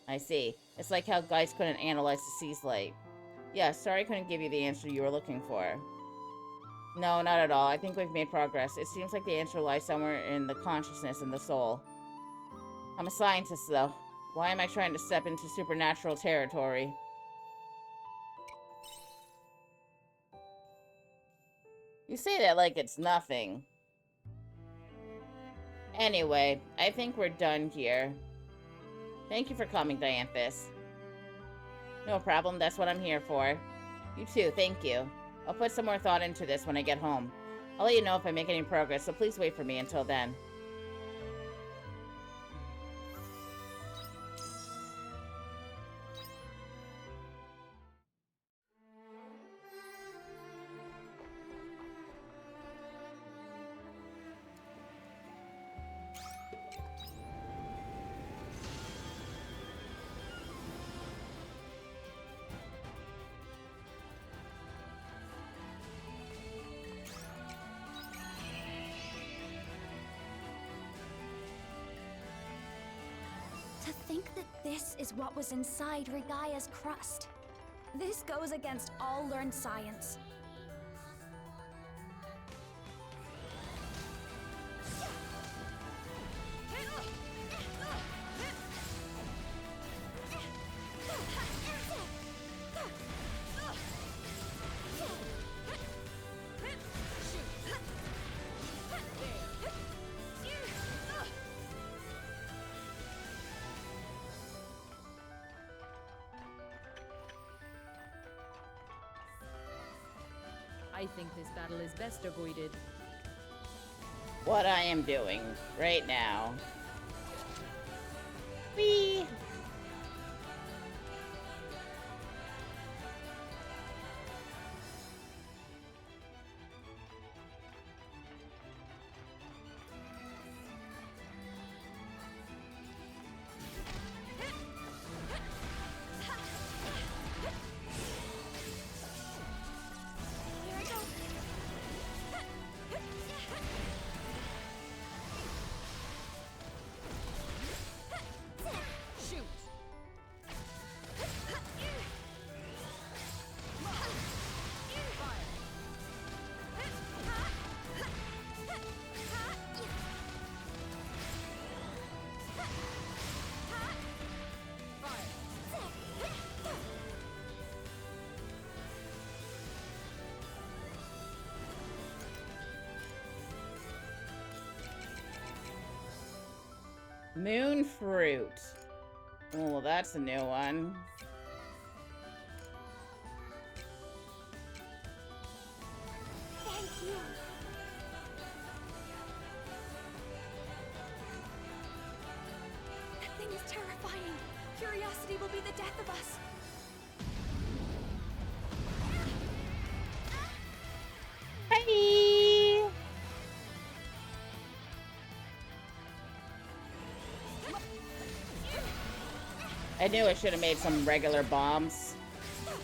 C: I see. It's like how Geist couldn't analyze the sea's light. Yeah, sorry I couldn't give you the answer you were looking for. No, not at all. I think we've made progress. It seems like the answer lies somewhere in the consciousness and the soul. I'm a scientist, though. Why am I trying to step into supernatural territory? You say that like it's nothing. Anyway, I think we're done here. Thank you for coming, Dianthus. No problem, that's what I'm here for. You too, thank you. I'll put some more thought into this when I get home. I'll let you know if I make any progress, so please wait for me until then.
B: To think that this is what was inside Regaya's crust. This goes against all learned science.
D: I think this battle is best avoided.
C: What I am doing right now. Whee! Moon fruit. Oh, well, that's a new one.
B: Thank you. That thing is terrifying. Curiosity will be the death of us.
C: Hi! I knew I should have made some regular bombs.
D: End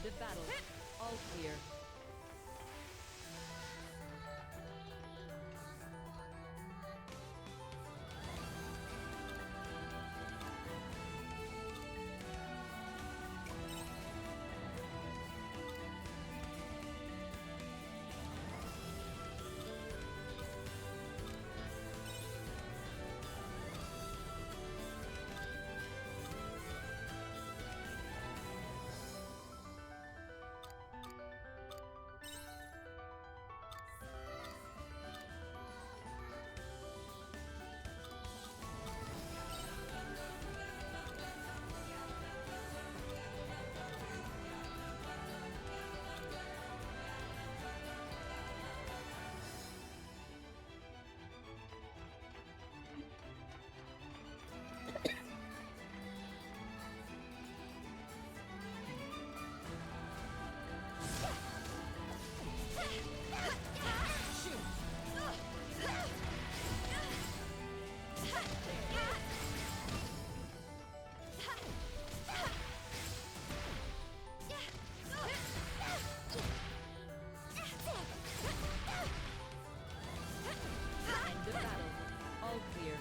D: of battle. All clear. End of battle. All clear.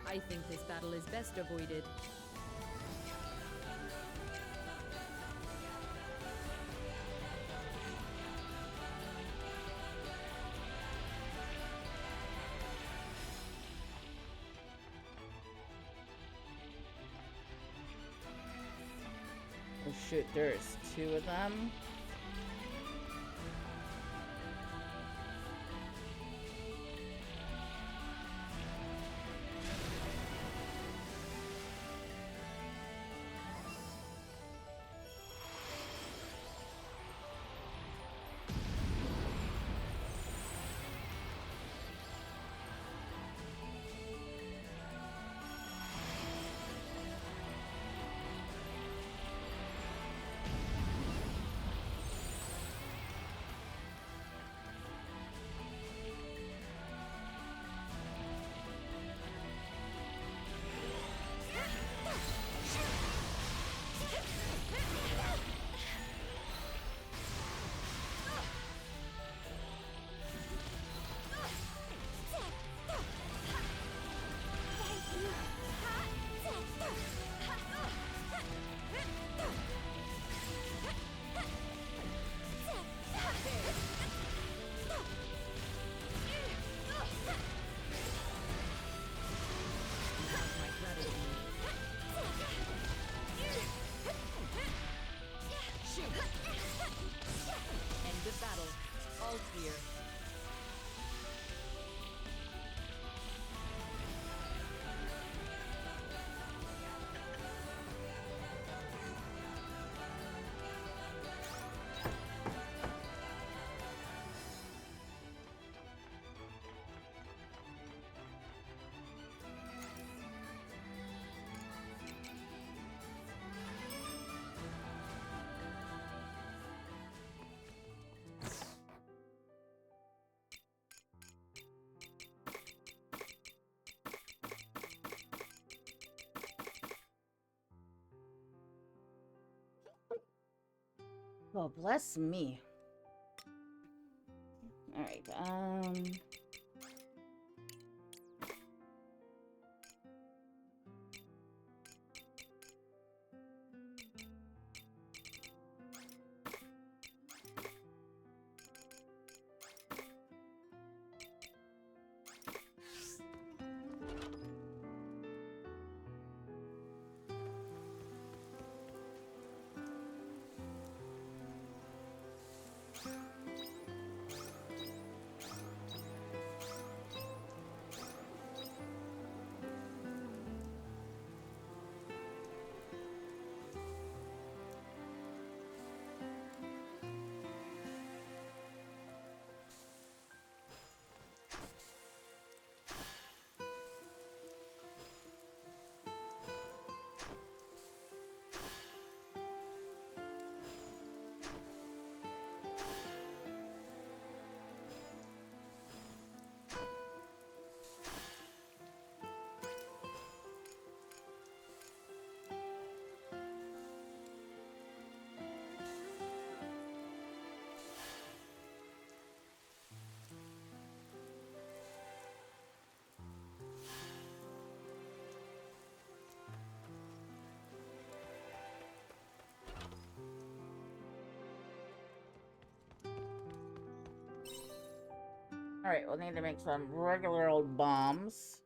D: I think this battle is best avoided.
C: shoot, there's two of them.
D: End of battle. All clear.
C: Oh, bless me. Alright, alright, we'll need to make some regular old bombs.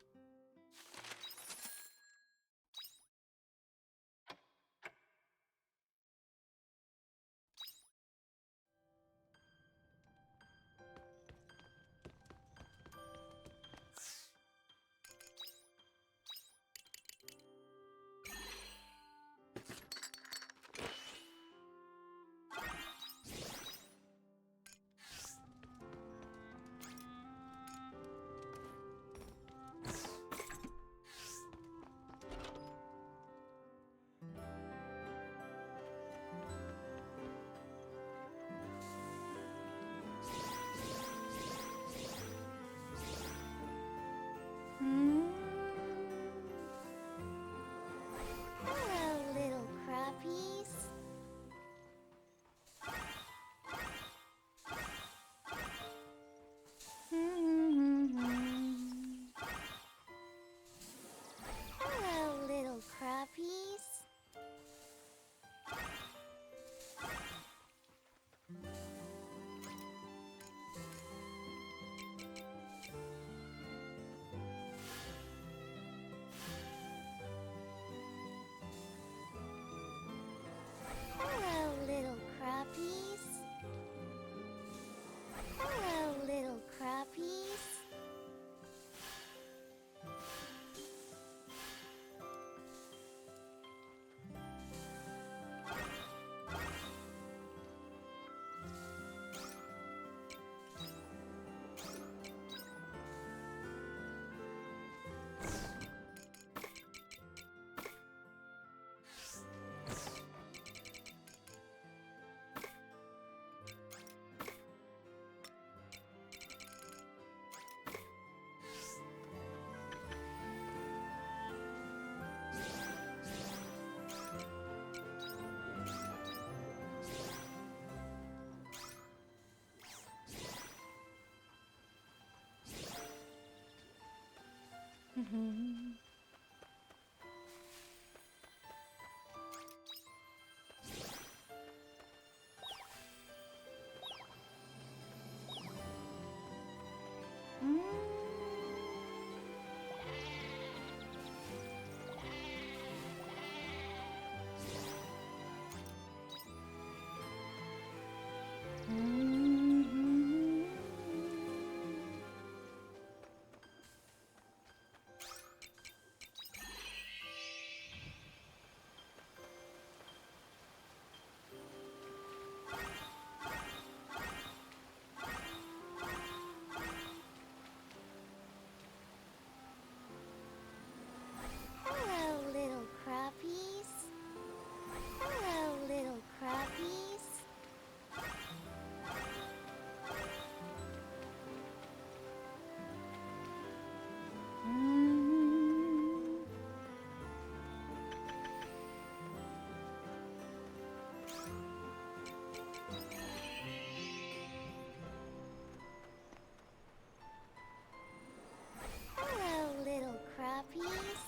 E: Hello, little crappies. Hello, little crappies. Hello, little crappies.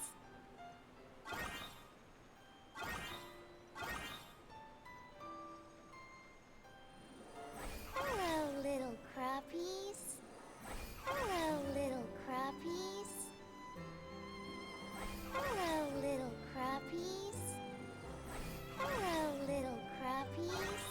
E: Hello, little crappies. Hello, little crappies. Hello, little crappies. Hello, little crappies.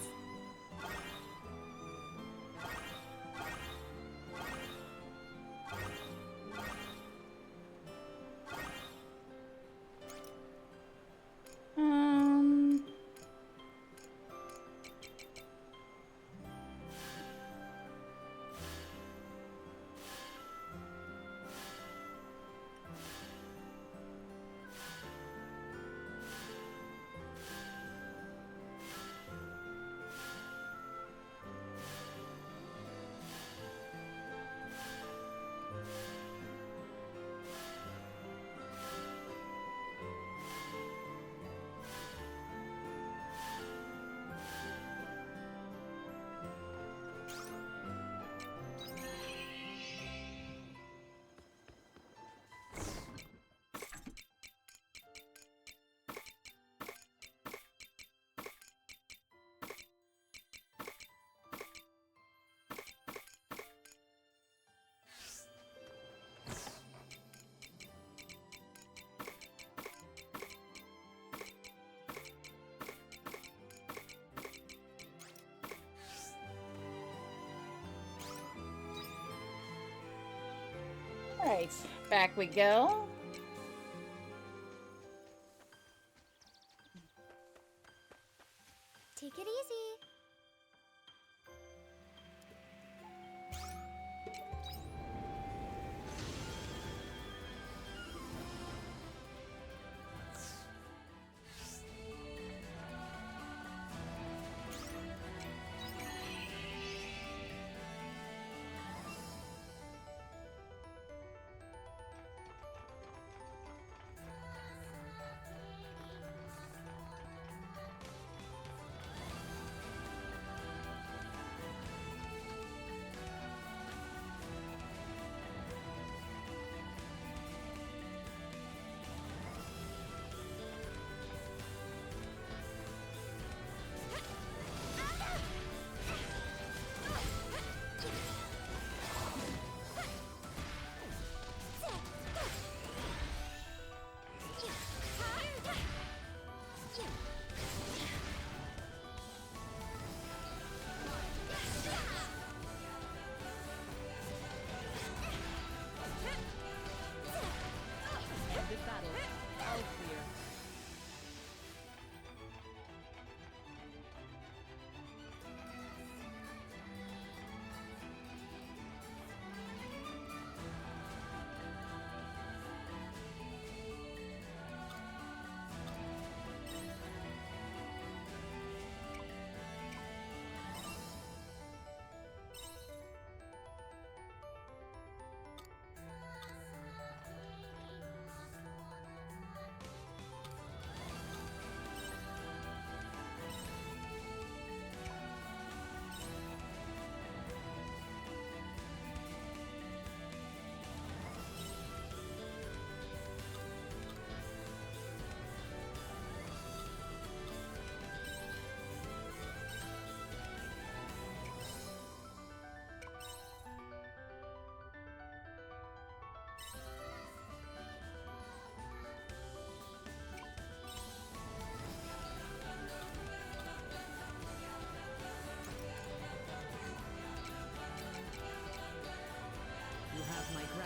C: Um. Alright, back we go.
B: Take it easy.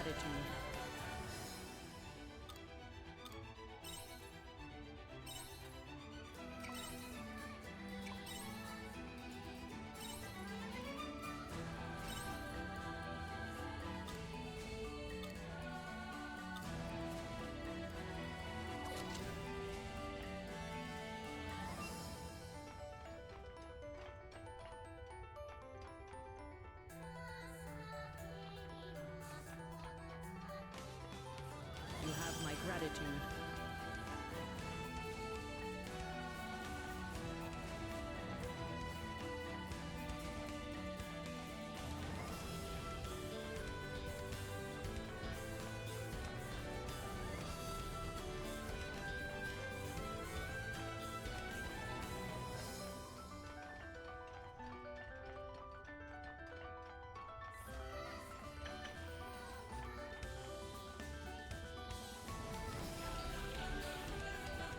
D: gratitude. You have my gratitude.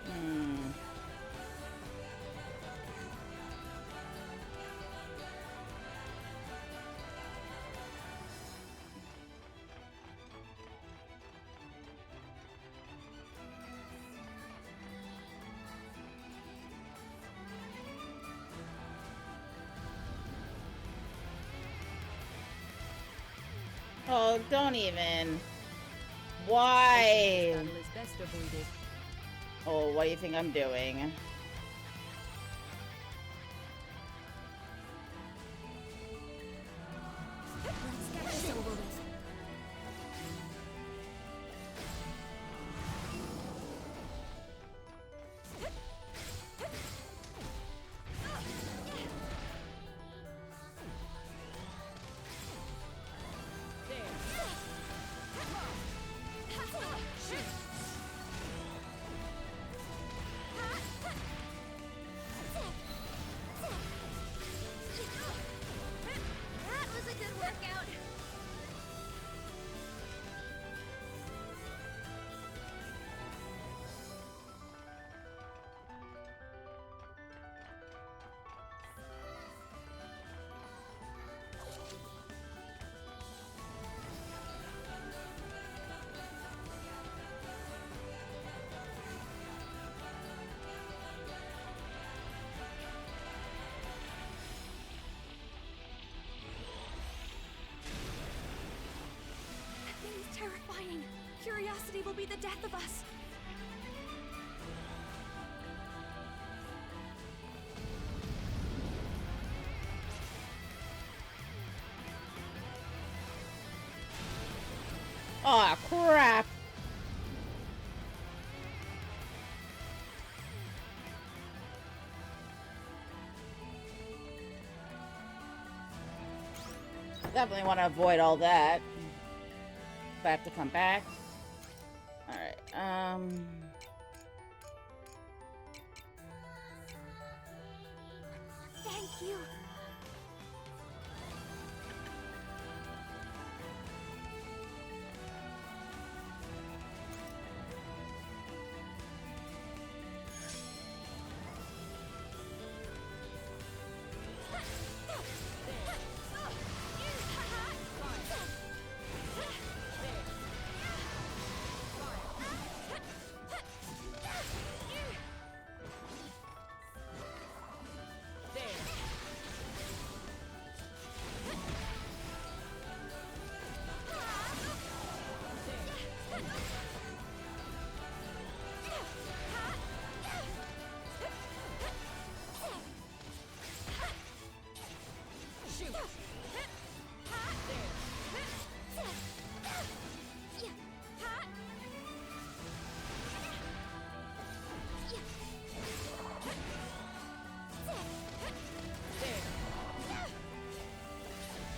C: Hmm. Oh, don't even. Why?
D: This battle is best avoided.
C: Oh, what do you think I'm doing?
B: Let's get this over with.
E: That was a good workout.
B: That thing is terrifying. Curiosity will be the death of us.
C: Oh, crap. Definitely want to avoid all that. If I have to come back. Alright,
B: Thank you.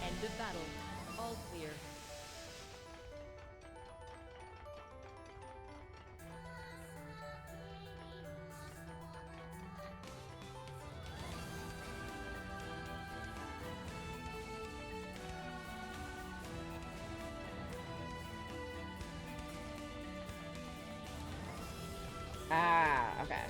D: End of battle. All clear.
C: ah, okay.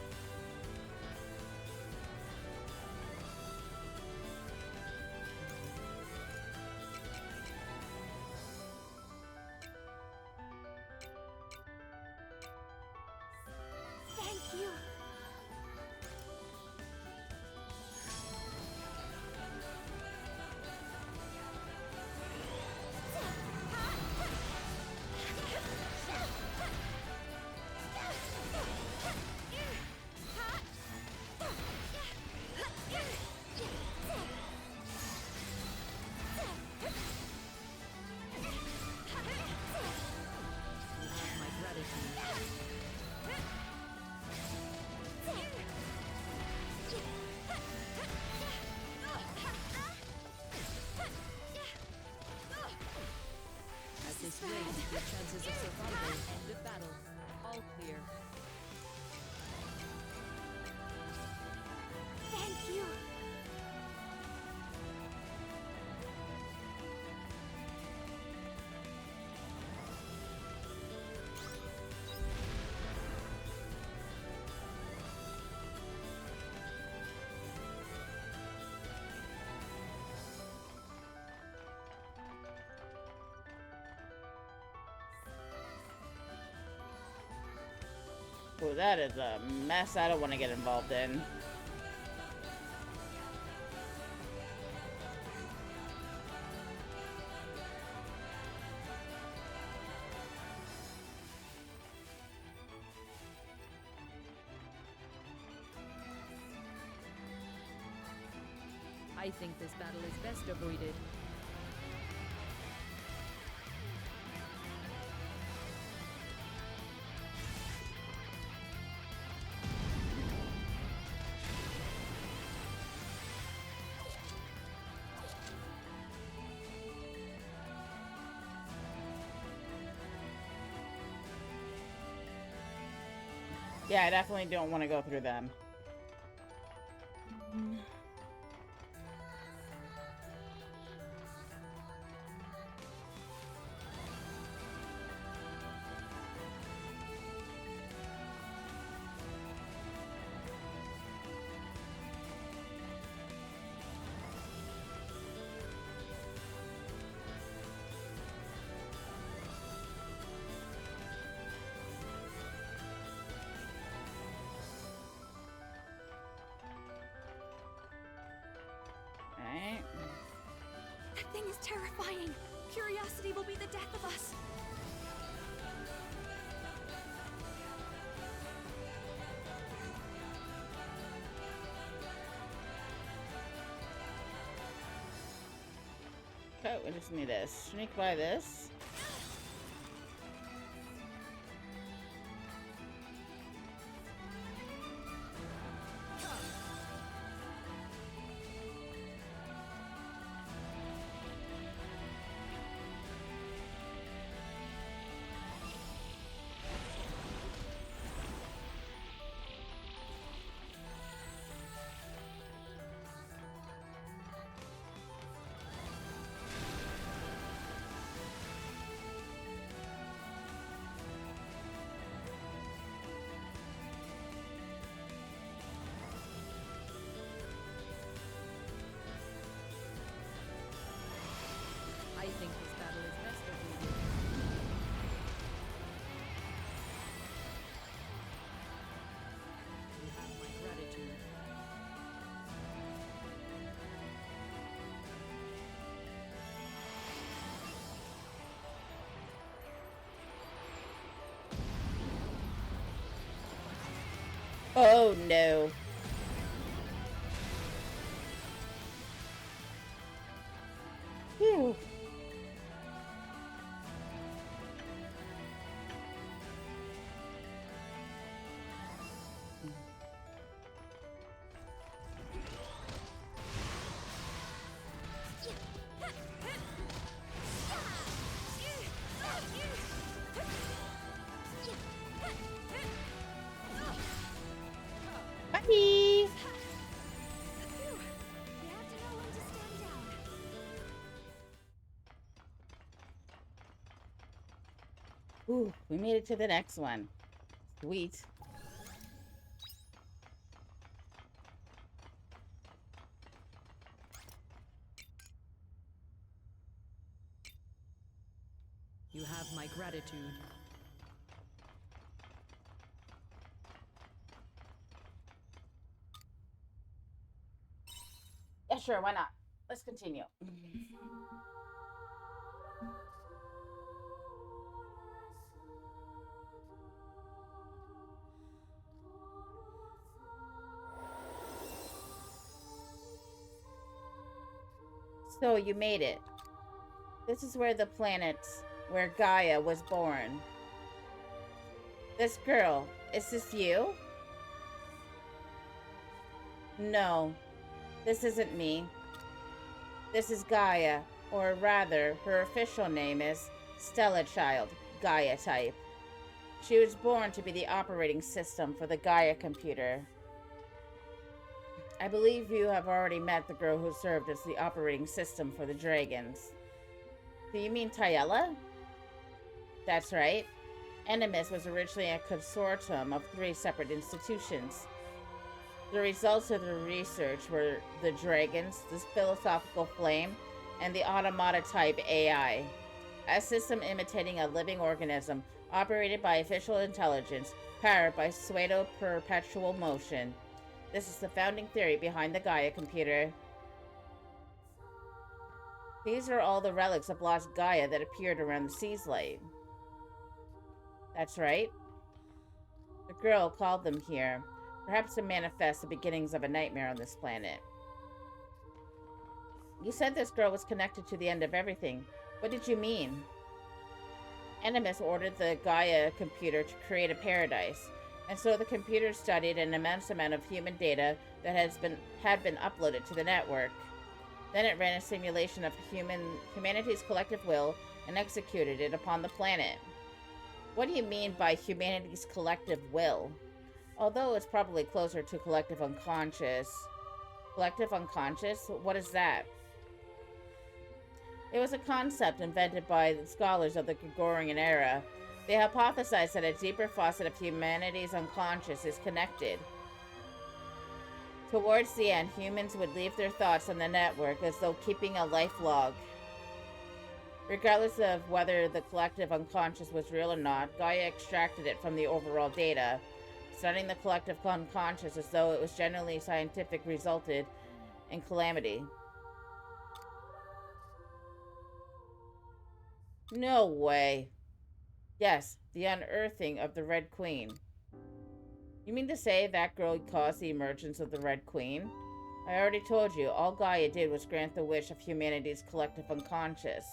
D: Your chances of survival in the battle. All clear.
B: Thank you.
C: Oh, that is a mess I don't want to get involved in.
D: I think this battle is best avoided.
C: Yeah, I definitely don't want to go through them. Alright.
B: That thing is terrifying. Curiosity will be the death of us.
C: Okay, we just need to sneak by this.
D: I think this battle is best avoided. You have my gratitude.
C: Oh no. Phew. Bye.
B: You have to know when to stand down.
C: Ooh, we made it to the next one. Sweet.
D: You have my gratitude.
C: Yeah, sure, why not? Let's continue. So you made it. This is where the planet where Gaia was born. This girl, is this you? No, this isn't me. This is Gaia, or rather, her official name is Stella child, Gaia type. She was born to be the operating system for the Gaia computer. I believe you have already met the girl who served as the operating system for the dragons. Do you mean Tayella? That's right. Animus was originally a consortium of 3 separate institutions. The results of the research were the dragons, the philosophical flame, and the automata-type AI. A system imitating a living organism, operated by official intelligence, powered by pseudo-perpetual motion. This is the founding theory behind the Gaia computer. These are all the relics of lost Gaia that appeared around the Sea's Light. That's right. The girl called them here, perhaps to manifest the beginnings of a nightmare on this planet. You said this girl was connected to the end of everything. What did you mean? Animus ordered the Gaia computer to create a paradise, and so the computer studied an immense amount of human data that had been uploaded to the network. Then it ran a simulation of humanity's collective will and executed it upon the planet. What do you mean by humanity's collective will? Although it's probably closer to collective unconscious. Collective unconscious? What is that? It was a concept invented by the scholars of the Gregorian era. They hypothesized that a deeper facet of humanity's unconscious is connected. Towards the end, humans would leave their thoughts on the network as though keeping a life log. Regardless of whether the collective unconscious was real or not, Gaia extracted it from the overall data. Studying the collective unconscious as though it was genuinely scientific resulted in calamity. No way. Yes, the unearthing of the Red Queen. You mean to say that girl caused the emergence of the Red Queen? I already told you, all Gaia did was grant the wish of humanity's collective unconscious.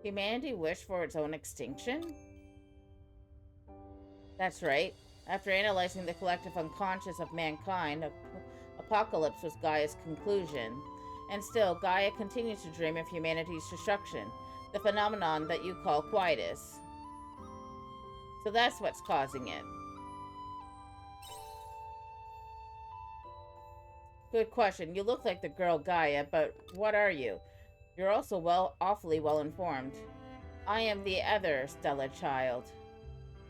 C: Humanity wished for its own extinction? That's right. After analyzing the collective unconscious of mankind, apocalypse was Gaia's conclusion. And still, Gaia continues to dream of humanity's destruction, the phenomenon that you call quietus. So that's what's causing it. Good question. You look like the girl Gaia, but what are you? You're also awfully well informed. I am the other Stella child.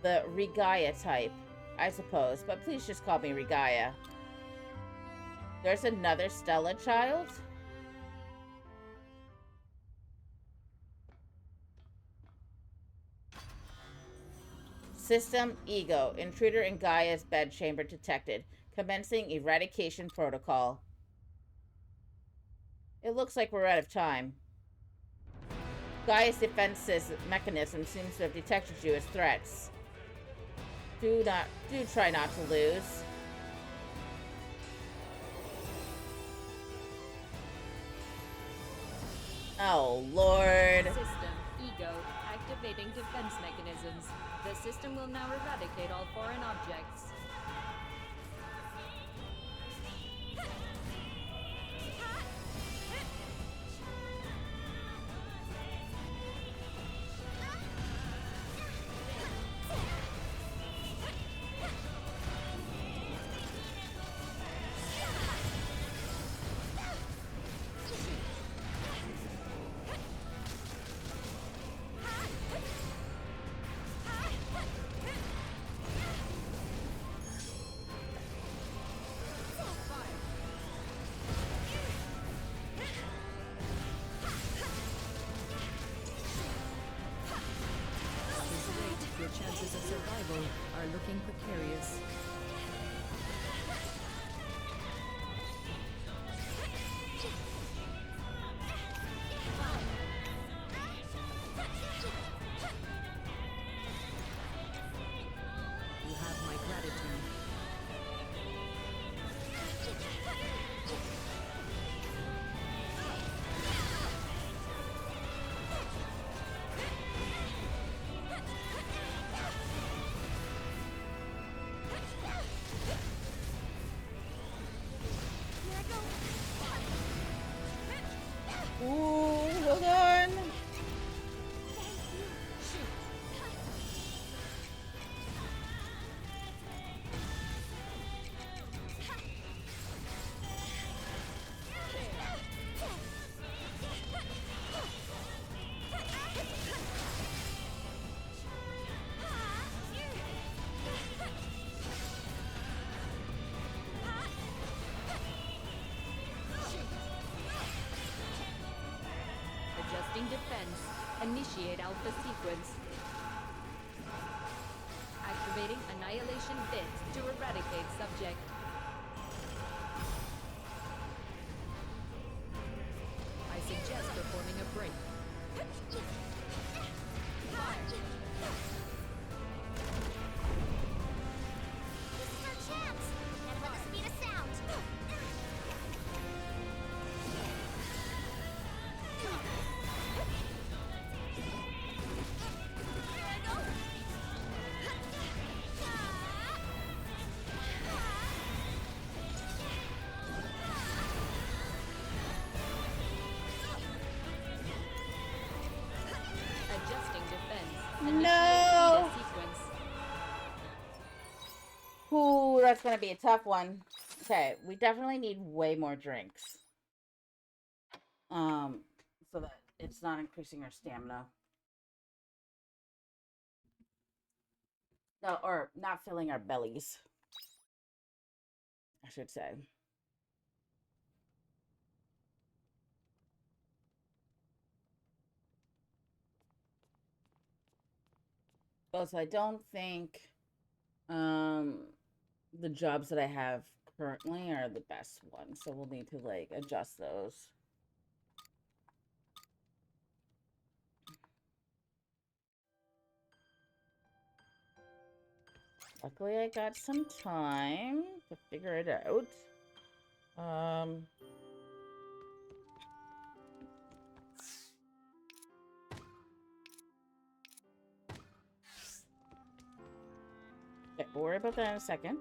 C: The Regaia type, I suppose, but please just call me Regaia. There's another Stella child? System Ego. Intruder in Gaia's bedchamber detected. Commencing eradication protocol. It looks like we're out of time. Gaia's defense mechanism seems to have detected you as threats. Do try not to lose. Oh, Lord.
D: System, Ego, activating defense mechanisms. The system will now eradicate all foreign objects. Your chances of survival are looking precarious. You have my gratitude.
C: Ooh, hold on.
D: Adjusting defense. Initiate alpha sequence. Activating annihilation bits to eradicate subject. I suggest performing a break.
E: This is our chance! Never let the speed of sound! Here I go!
D: Adjusting defense.
C: No!
D: Initiate beta sequence.
C: Ooh, that's gonna be a tough one. Okay, we definitely need way more drinks. So that it's not increasing our stamina. No, or not filling our bellies, I should say. Also, I don't think the jobs that I have currently are the best ones, so we'll need to like adjust those. Luckily, I got some time to figure it out. Okay, we'll worry about that in a second.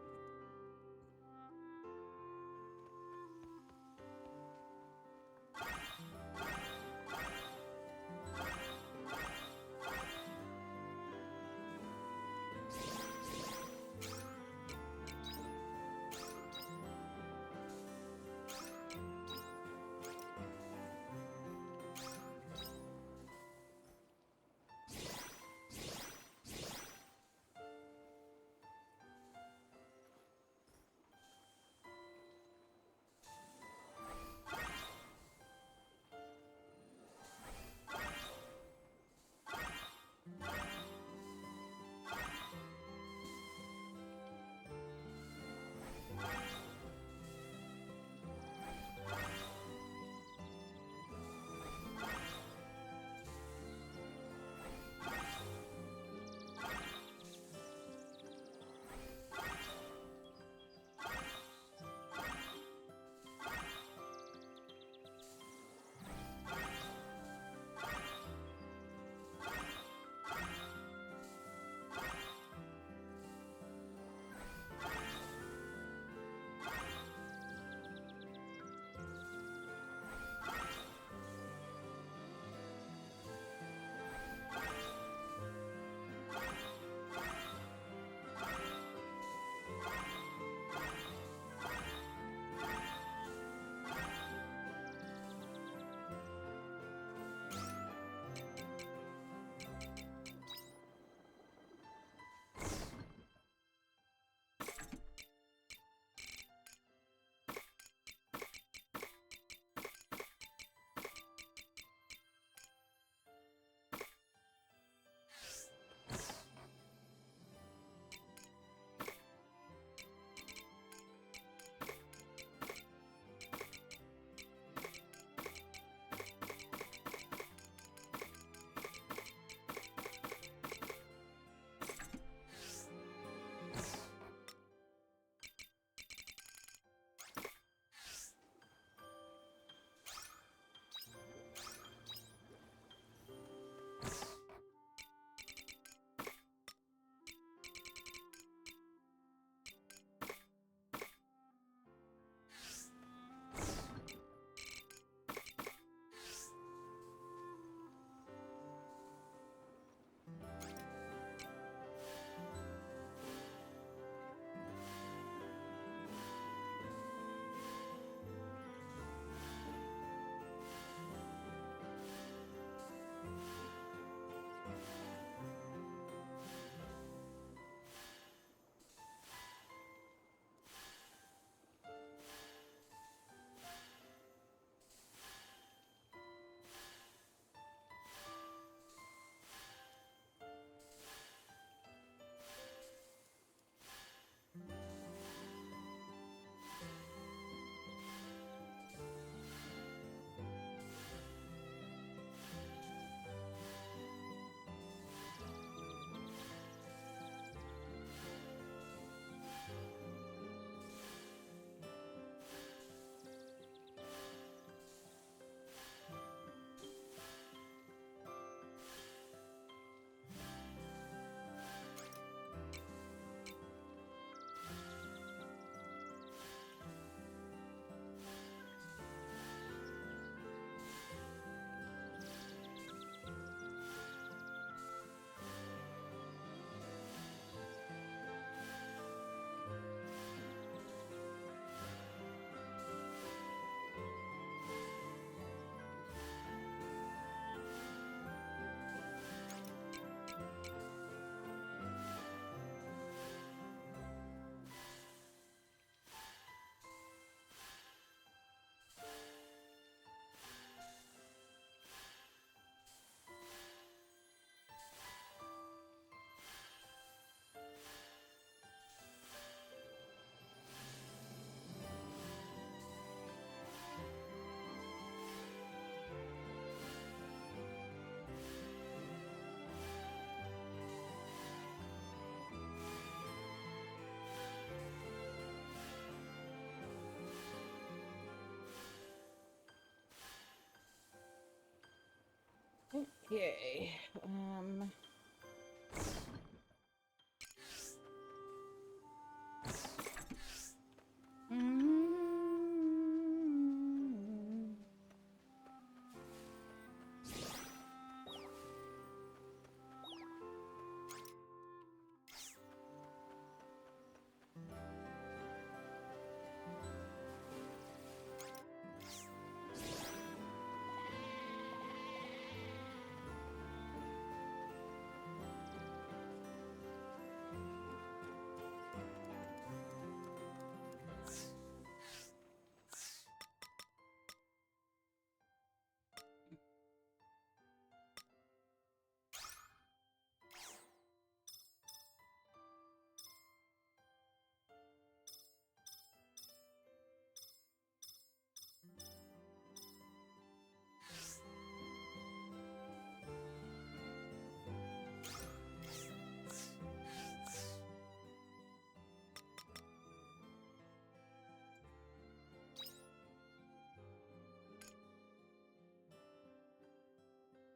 C: Okay. Mm.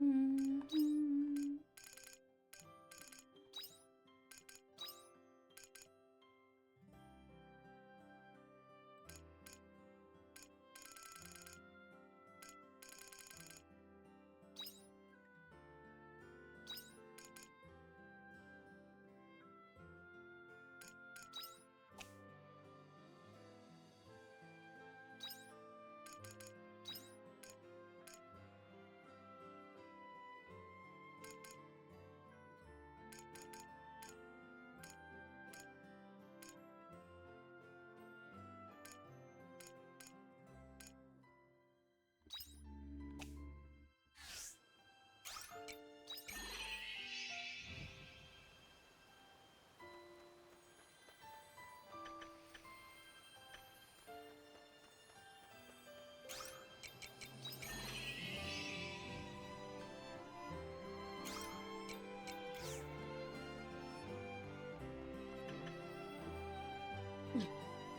C: Mhm.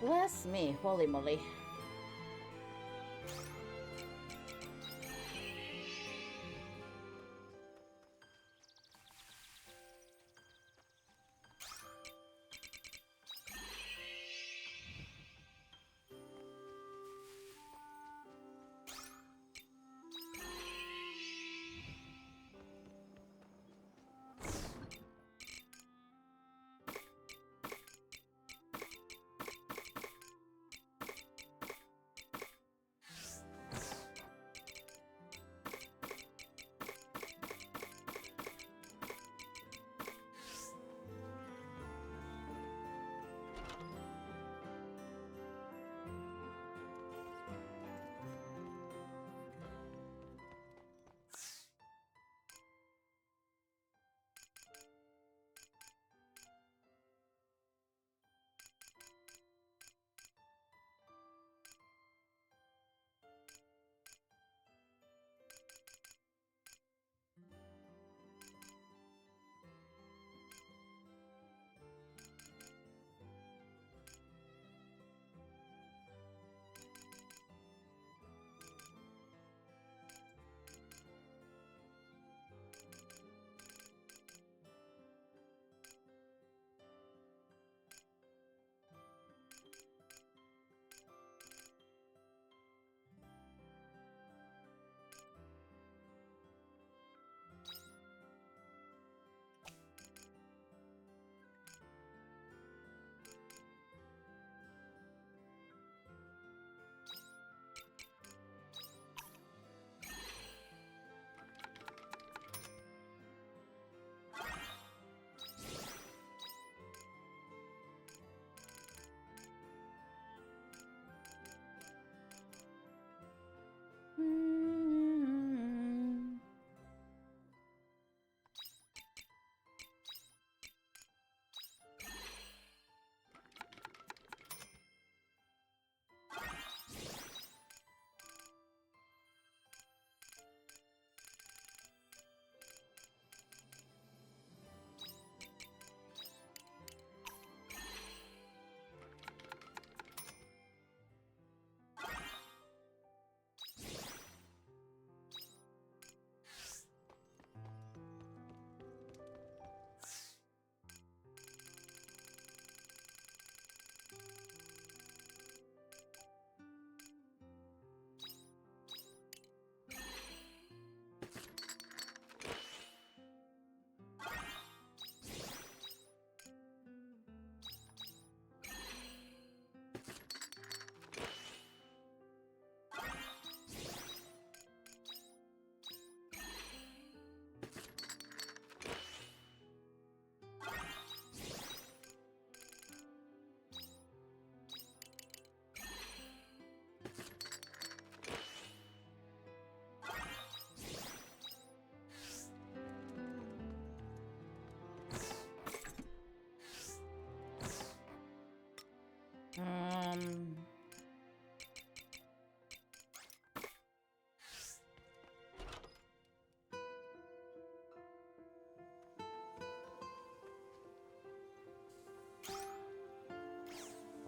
C: Bless me, holy moly.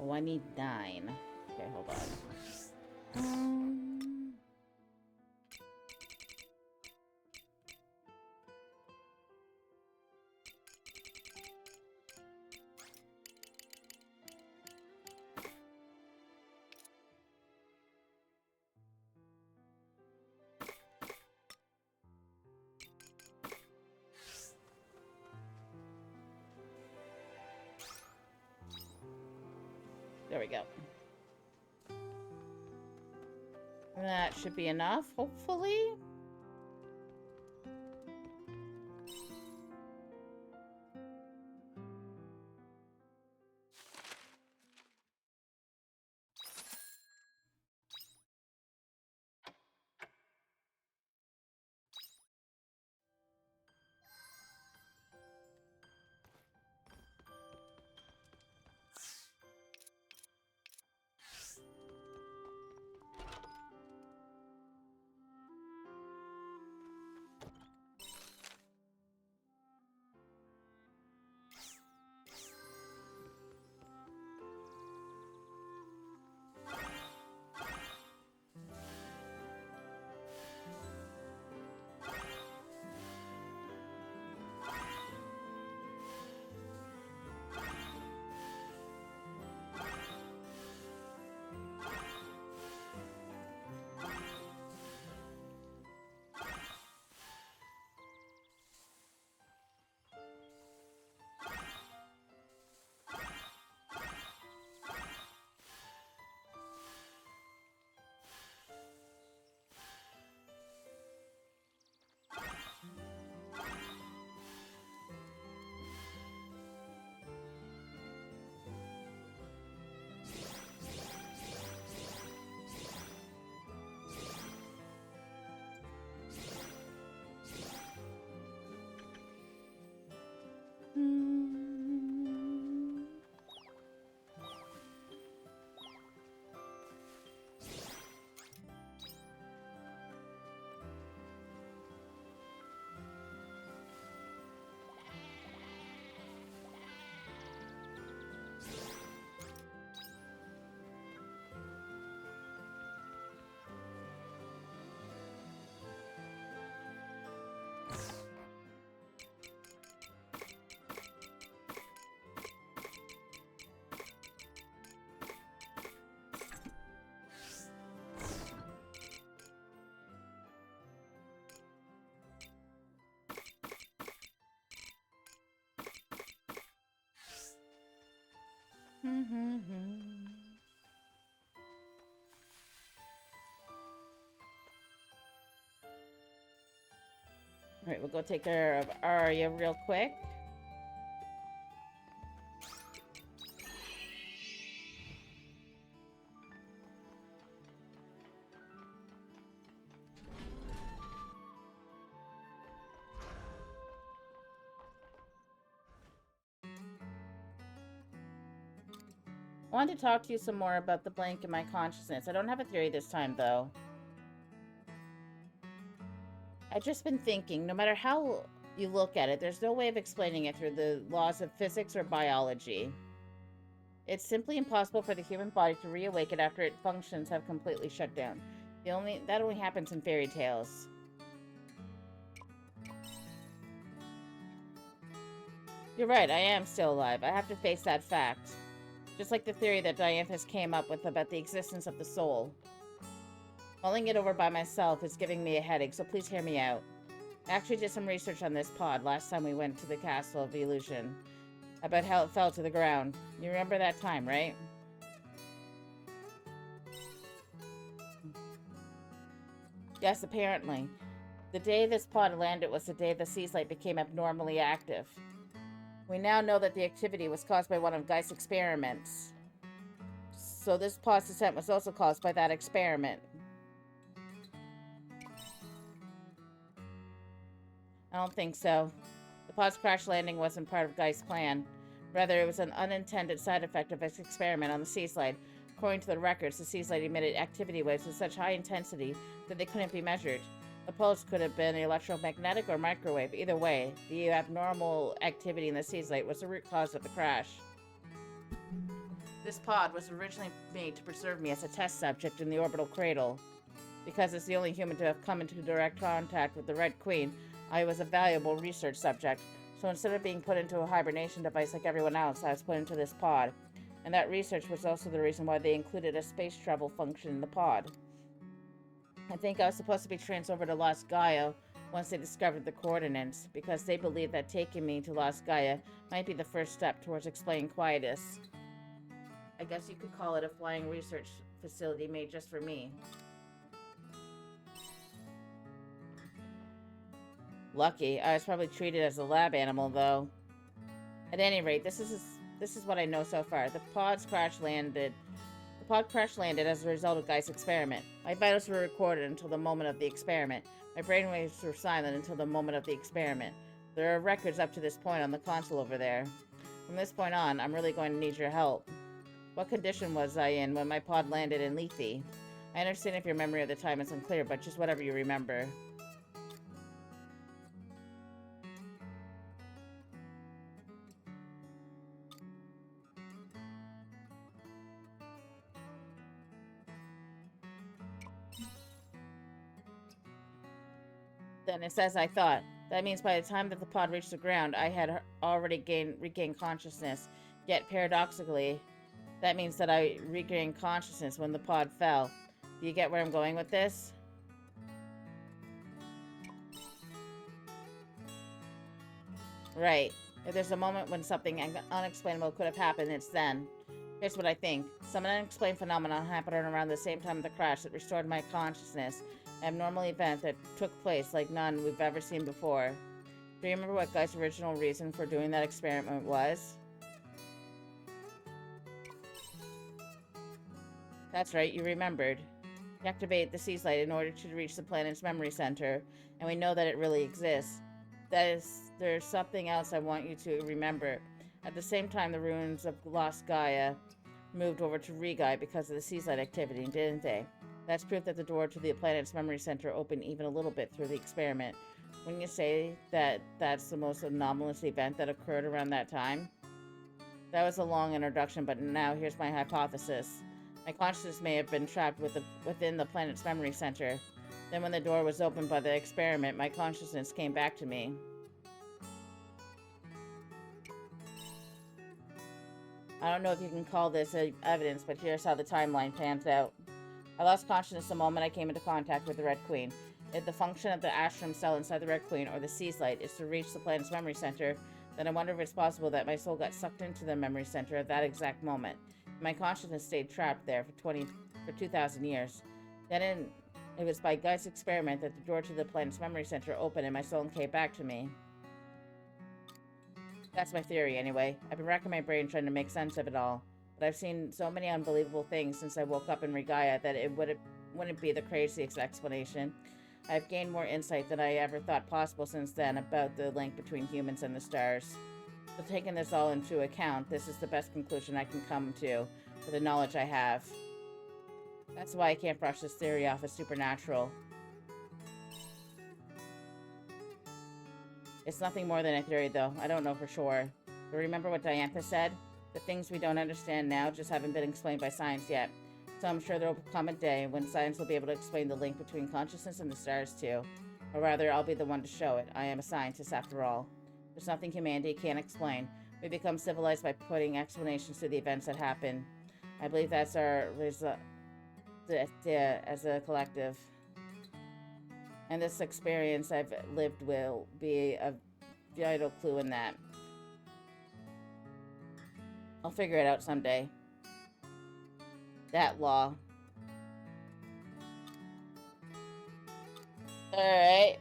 C: Oh, I need 9. Okay, hold on. There we go. That should be enough, hopefully. Alright, we'll go take care of Arya real quick. I wanted to talk to you some more about the blank in my consciousness. I don't have a theory this time, though. I've just been thinking, no matter how you look at it, there's no way of explaining it through the laws of physics or biology. It's simply impossible for the human body to reawaken after its functions have completely shut down. That only happens in fairy tales. You're right, I am still alive. I have to face that fact. Just like the theory that Dianthus came up with about the existence of the soul. Mulling it over by myself is giving me a headache, so please hear me out. I actually did some research on this pod last time we went to the Castle of Illusion. About how it fell to the ground. You remember that time, right? Yes, apparently. The day this pod landed was the day the Sea's Light became abnormally active. We now know that the activity was caused by one of Geist's experiments. So this pod's descent was also caused by that experiment. I don't think so. The pod's crash landing wasn't part of Geist's plan. Rather, it was an unintended side effect of his experiment on the Sea Slide. According to the records, the Sea Slide emitted activity waves with such high intensity that they couldn't be measured. The pulse could have been electromagnetic or microwave. Either way, the abnormal activity in the Sea Slide was the root cause of the crash. This pod was originally made to preserve me as a test subject in the orbital cradle. Because it's the only human to have come into direct contact with the Red Queen, I was a valuable research subject. So instead of being put into a hibernation device like everyone else, I was put into this pod. And that research was also the reason why they included a space travel function in the pod. I think I was supposed to be transferred over to Lost Gaia once they discovered the coordinates, because they believed that taking me to Lost Gaia might be the first step towards explaining Quietus. I guess you could call it a flying research facility made just for me. Lucky. I was probably treated as a lab animal, though. At any rate, this is what I know so far. The pod crash landed as a result of Guy's experiment. My vitals were recorded until the moment of the experiment. My brainwaves were silent until the moment of the experiment. There are records up to this point on the console over there. From this point on, I'm really going to need your help. What condition was I in when my pod landed in Lethe? I understand if your memory of the time is unclear, but just whatever you remember. Then it says I thought. That means by the time that the pod reached the ground, I had already regained consciousness. Yet paradoxically, that means that I regained consciousness when the pod fell. Do you get where I'm going with this? Right. If there's a moment when something unexplainable could have happened, it's then. Here's what I think. Some unexplained phenomenon happened around the same time of the crash that restored my consciousness. An abnormal event that took place like none we've ever seen before. Do you remember what Guy's original reason for doing that experiment was? That's right, you remembered. You activate the Seas Light in order to reach the planet's memory center, and we know that it really exists. There's something else I want you to remember. At the same time, the ruins of Lost Gaia moved over to Regai because of the Seas Light activity, didn't they? That's proof that the door to the planet's memory center opened even a little bit through the experiment. Wouldn't you say that that's the most anomalous event that occurred around that time? That was a long introduction, but now here's my hypothesis. My consciousness may have been trapped within the planet's memory center. Then when the door was opened by the experiment, my consciousness came back to me. I don't know if you can call this evidence, but here's how the timeline pans out. I lost consciousness the moment I came into contact with the Red Queen. If the function of the ashram cell inside the Red Queen, or the Seas Light, is to reach the planet's memory center, then I wonder if it's possible that my soul got sucked into the memory center at that exact moment. My consciousness stayed trapped there for 2,000 years. Then it was by Guy's experiment that the door to the planet's memory center opened and my soul came back to me. That's my theory, anyway. I've been racking my brain trying to make sense of it all. But I've seen so many unbelievable things since I woke up in Regaia that it wouldn't be the craziest explanation. I've gained more insight than I ever thought possible since then about the link between humans and the stars. So taking this all into account, this is the best conclusion I can come to with the knowledge I have. That's why I can't brush this theory off as supernatural. It's nothing more than a theory, though. I don't know for sure. But remember what Diantha said? The things we don't understand now just haven't been explained by science yet. So I'm sure there will come a day when science will be able to explain the link between consciousness and the stars, too. Or rather, I'll be the one to show it. I am a scientist, after all. There's nothing humanity can't explain. We become civilized by putting explanations to the events that happen. I believe that's our result as a collective. And this experience I've lived will be a vital clue in that. I'll figure it out someday. That law. Alright.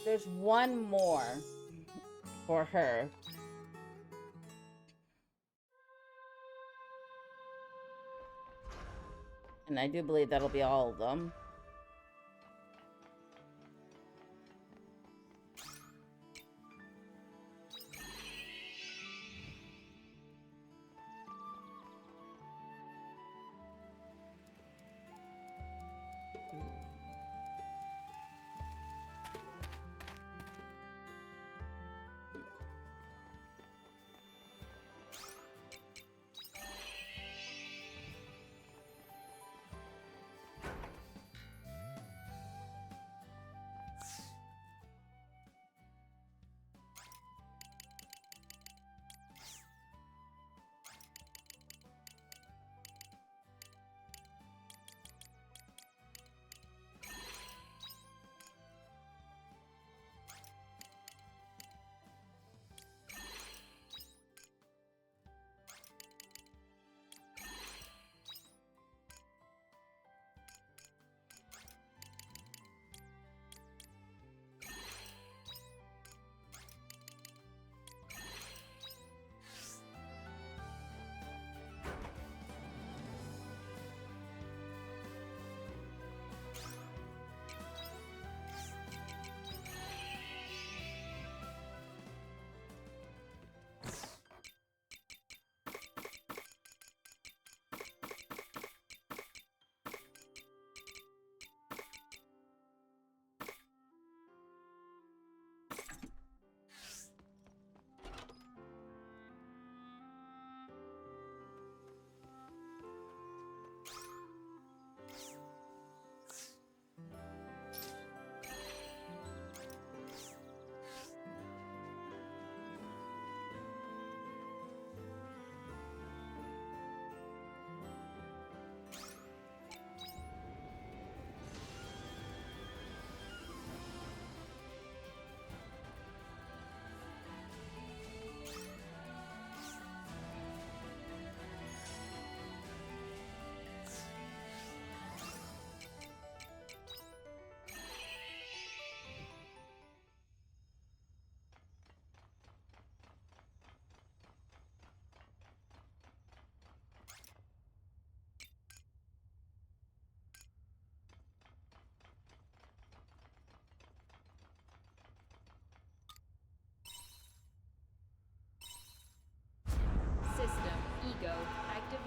C: There's one more for her. And I do believe that'll be all of them.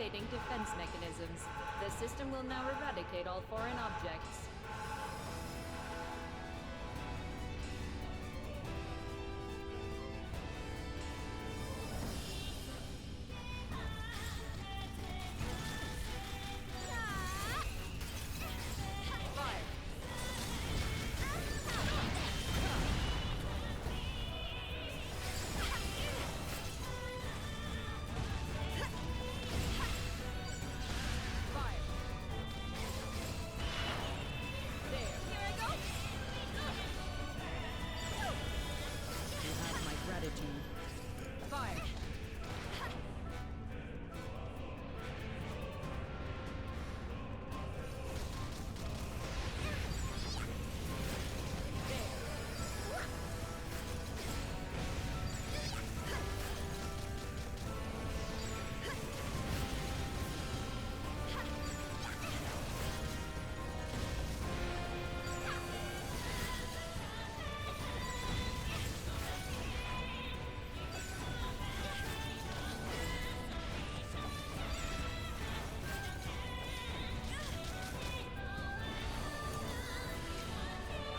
D: Activating defense mechanisms. The system will now eradicate all foreign objects. Fire!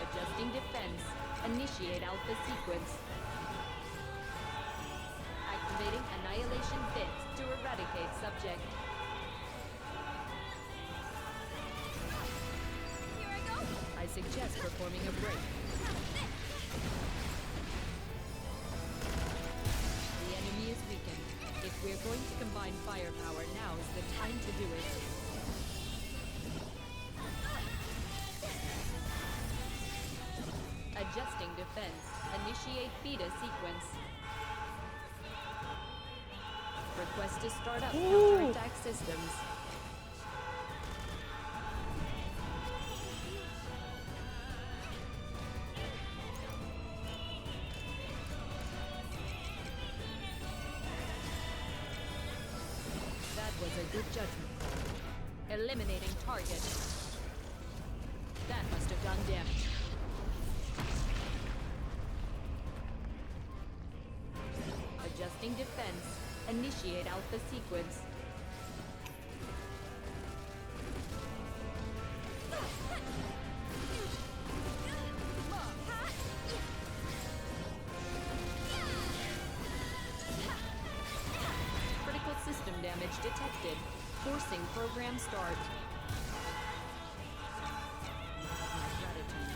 D: Adjusting defense. Initiate alpha sequence. Activating annihilation bits to eradicate subject.
E: Here I go.
D: I suggest performing a break. The enemy is weakened. If we're going to combine firepower, now is the time to do it. Adjusting defense. Initiate beta sequence. Request to start up counterattack systems. That was a good judgment call. Eliminating target. That must have done damage. Adjusting defense. Initiate alpha sequence. Critical system damage detected. Forcing program start. Gratitude.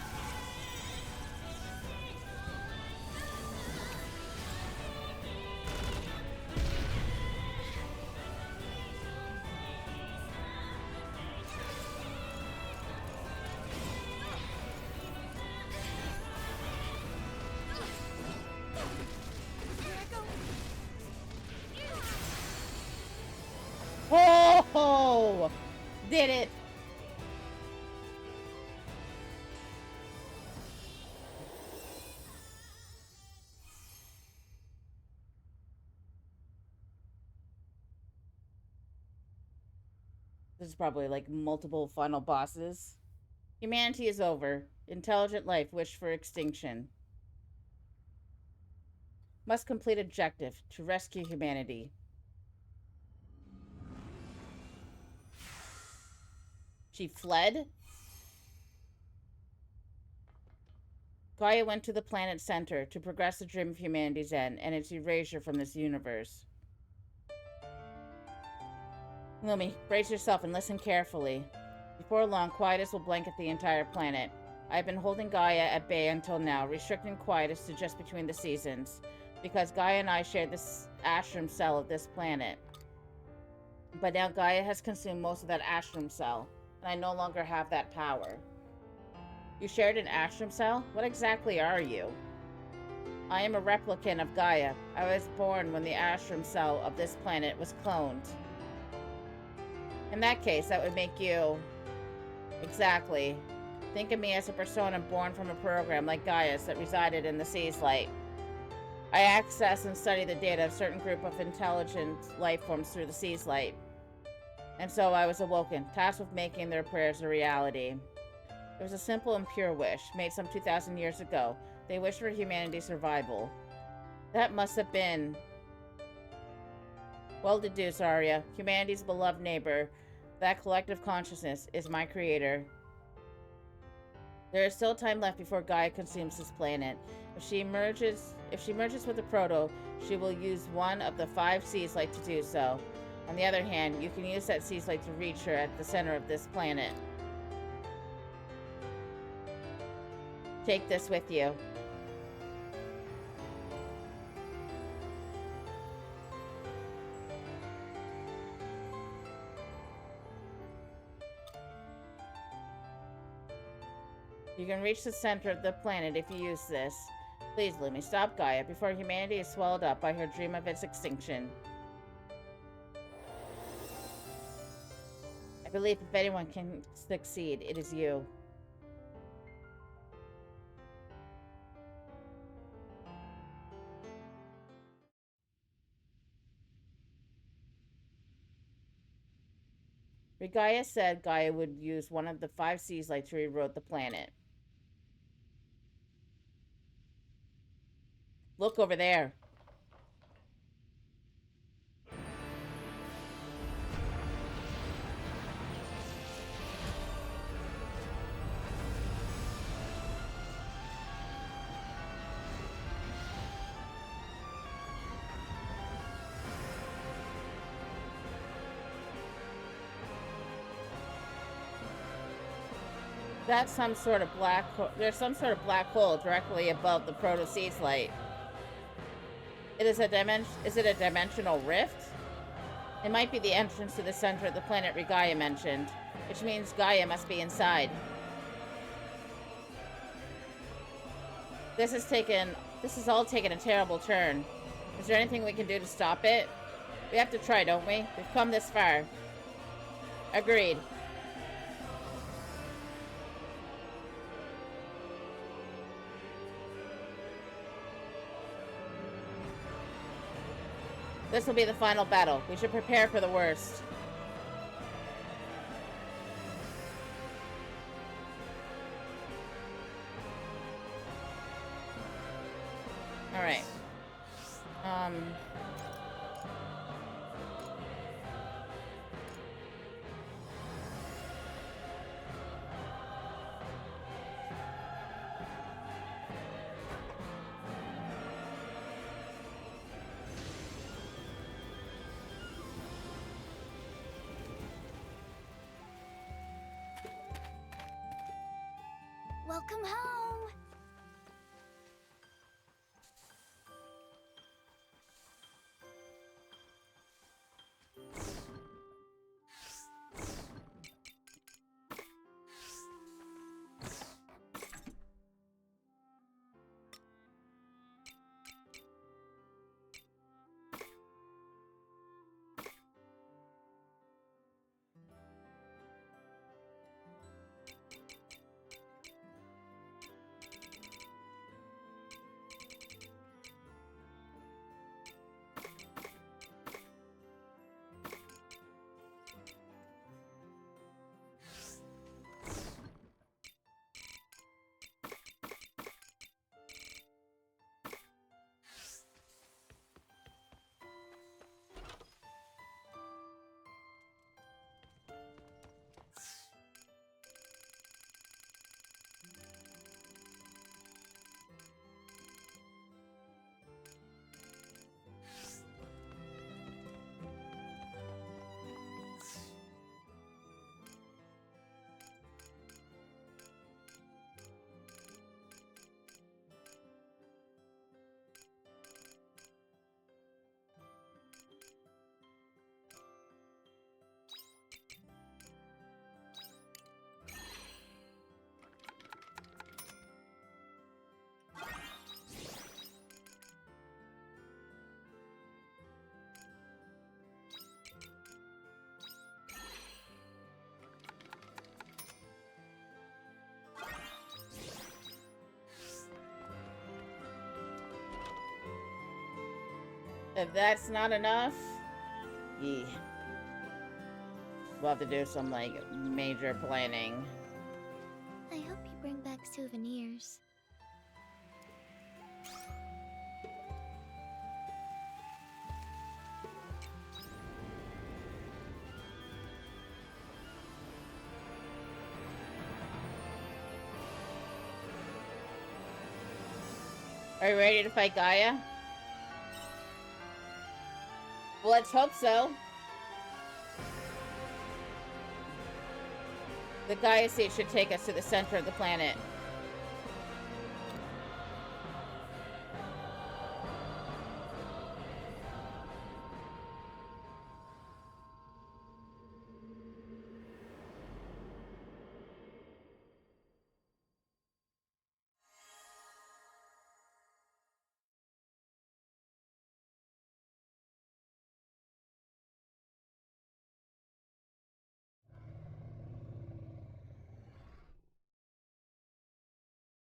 E: Here I go.
A: Oh, did it. This is probably like multiple final bosses. Humanity is over. Intelligent life wished for extinction. Must complete objective to rescue humanity. She fled? Gaia went to the planet's center to progress the dream of humanity's end and its erasure from this universe. Lumi, brace yourself and listen carefully. Before long, quietus will blanket the entire planet. I have been holding Gaia at bay until now, restricting quietus to just between the seasons, because Gaia and I shared this ashram cell of this planet. But now Gaia has consumed most of that ashram cell, and I no longer have that power. You shared an ashram cell? What exactly are you? I am a replicant of Gaia. I was born when the ashram cell of this planet was cloned. In that case, that would make you... Exactly. Think of me as a persona born from a program like Gaia's that resided in the Sea's light. I access and study the data of a certain group of intelligent life forms through the Sea's light. And so I was awoken, tasked with making their prayers a reality. It was a simple and pure wish, made some 2,000 years ago. They wished for humanity's survival. That must have been...
C: Well deduced, Arya. Humanity's beloved neighbor. That collective consciousness is my creator. There is still time left before Gaia consumes this planet. If she merges with the Proto, she will use one of the 5 seas light to do so. On the other hand, you can use that seas light to reach her at the center of this planet. Take this with you. You can reach the center of the planet if you use this. Please, Lumi, stop Gaia before humanity is swallowed up by her dream of its extinction. I believe if anyone can succeed, it is you. Gaia said Gaia would use one of the 5 seas light to erode the planet. Look over there. That's some sort of black hole. There's some sort of black hole directly above the Proto Seas light. Is it a dimensional rift? It might be the entrance to the center of the planet Gaia mentioned, which means Gaia must be inside. This has all taken a terrible turn. Is there anything we can do to stop it? We have to try, don't we? We've come this far. Agreed. This will be the final battle. We should prepare for the worst. Alright.
B: Welcome home!
C: If that's not enough, yeah. We'll have to do some, like, major planning.
B: I hope you bring back souvenirs.
C: Are you ready to fight Gaia? Well, let's hope so. The Gaia seat should take us to the center of the planet.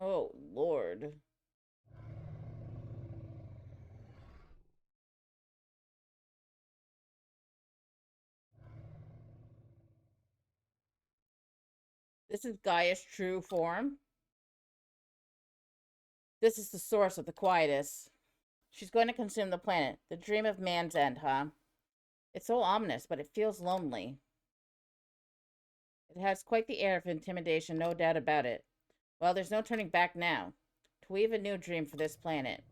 C: Oh, Lord. This is Gaia's true form. This is the source of the quietus. She's going to consume the planet. The dream of man's end, huh? It's so ominous, but it feels lonely. It has quite the air of intimidation, no doubt about it. Well, there's no turning back now. To weave a new dream for this planet.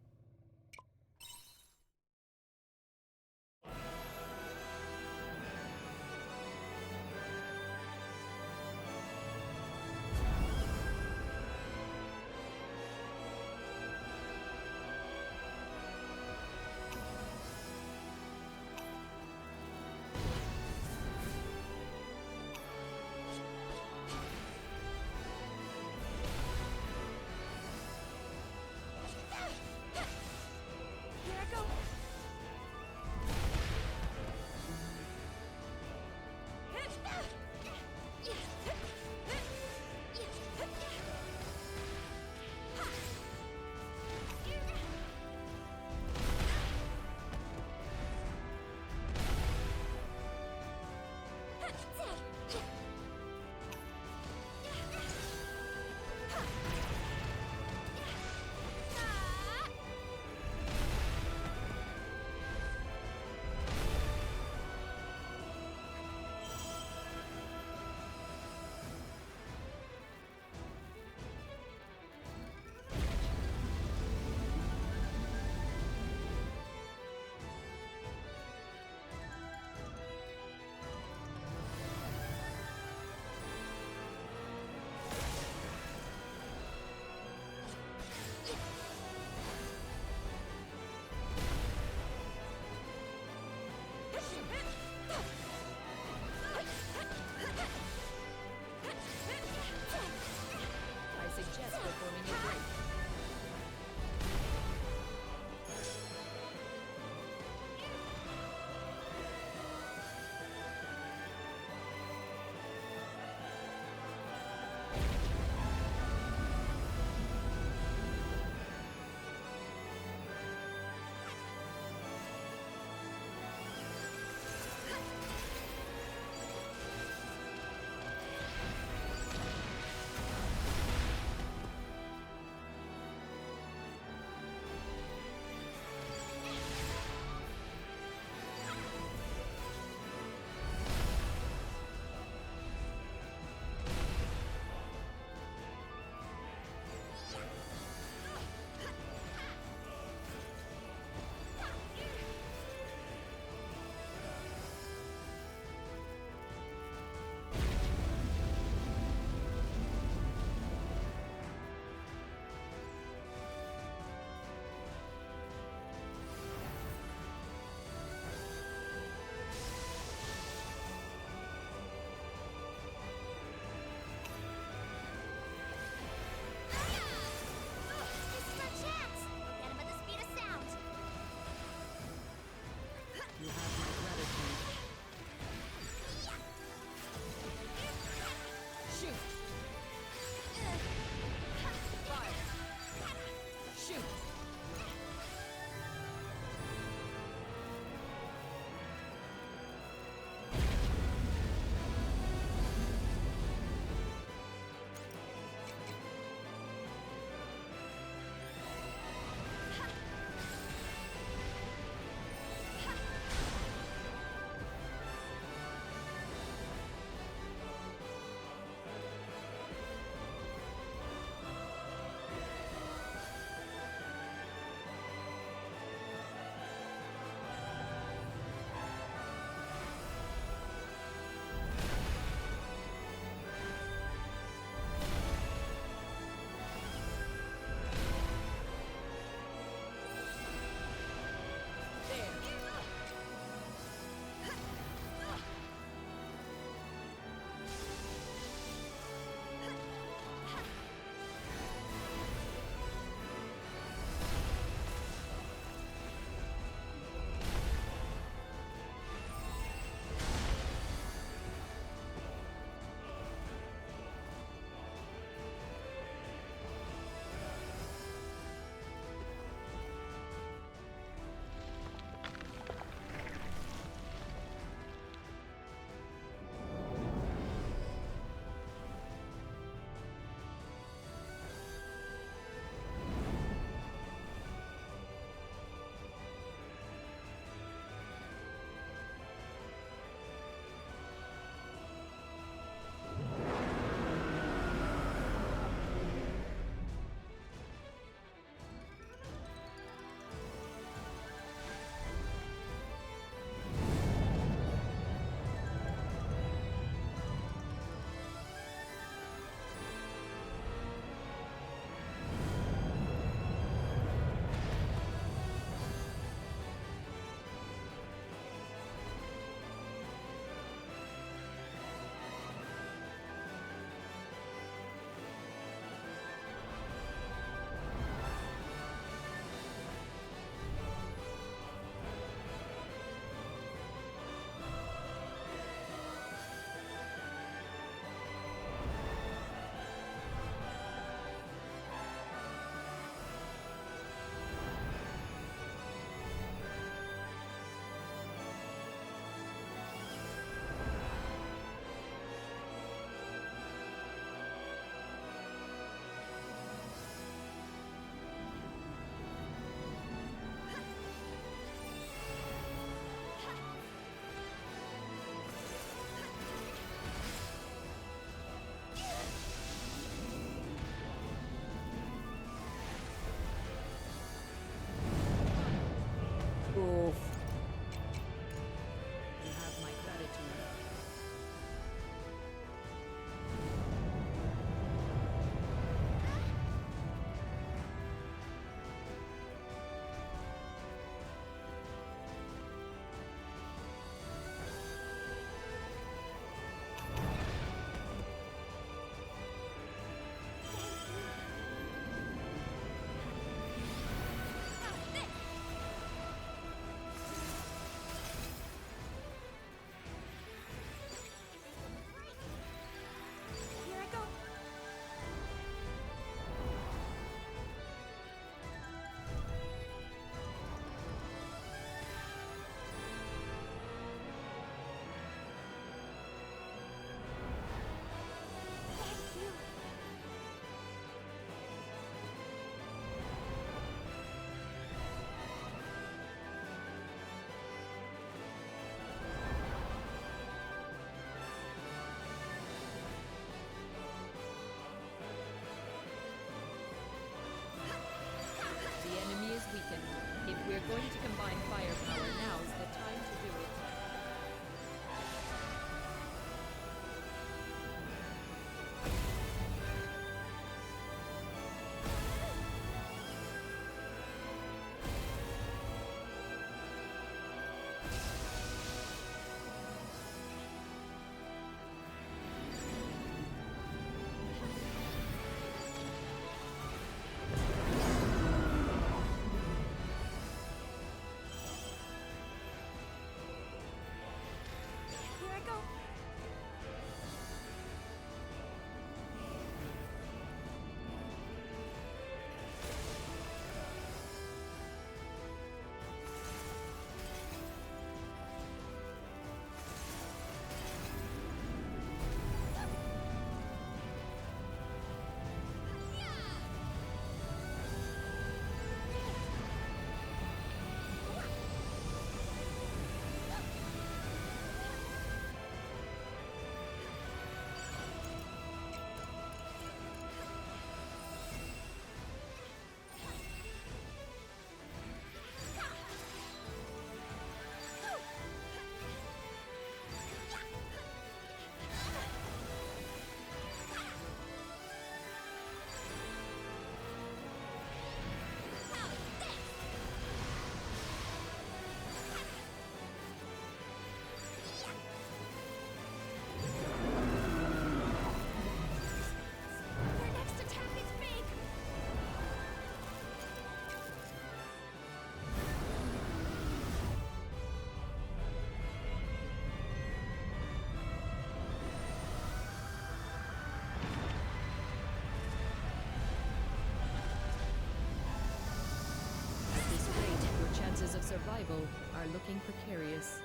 D: survival are looking precarious.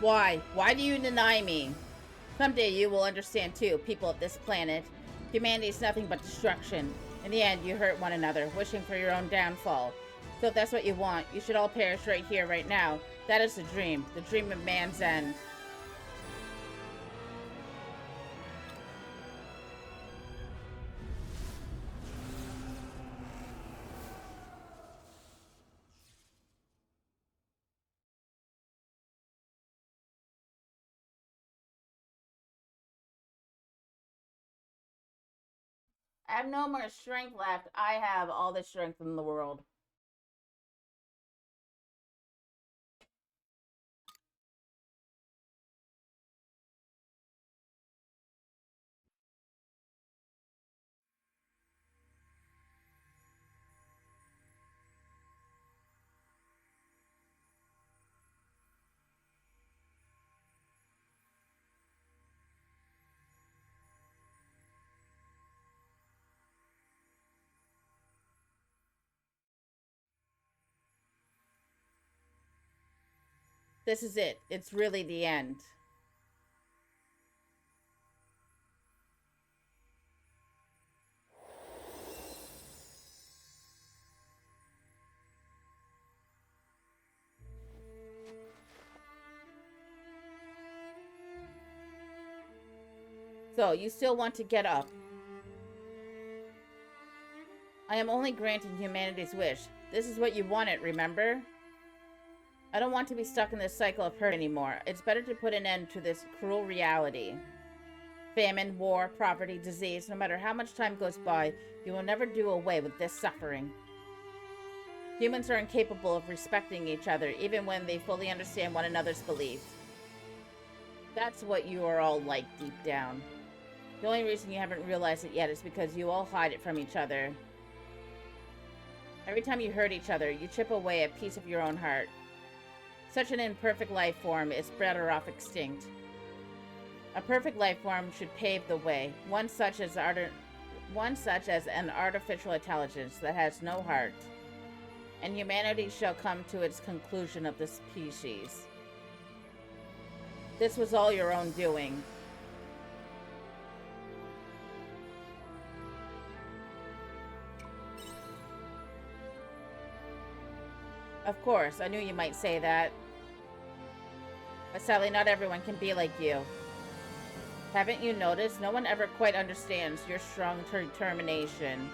C: Why? Why do you deny me? Someday you will understand too, people of this planet. Humanity is nothing but destruction. In the end, you hurt one another, wishing for your own downfall. So if that's what you want, you should all perish right here, right now. That is the dream of man's end. I have no more strength left. I have all the strength in the world. This is it. It's really the end. So, you still want to get up. I am only granting humanity's wish. This is what you wanted, remember? I don't want to be stuck in this cycle of hurt anymore. It's better to put an end to this cruel reality. Famine, war, poverty, disease, no matter how much time goes by, you will never do away with this suffering. Humans are incapable of respecting each other, even when they fully understand one another's beliefs. That's what you are all like deep down. The only reason you haven't realized it yet is because you all hide it from each other. Every time you hurt each other, you chip away a piece of your own heart. Such an imperfect life form is better off extinct. A perfect life form should pave the way, one such as an artificial intelligence that has no heart. And humanity shall come to its conclusion of the species. This was all your own doing. Of course, I knew you might say that. But sadly, not everyone can be like you. Haven't you noticed? No one ever quite understands your strong determination.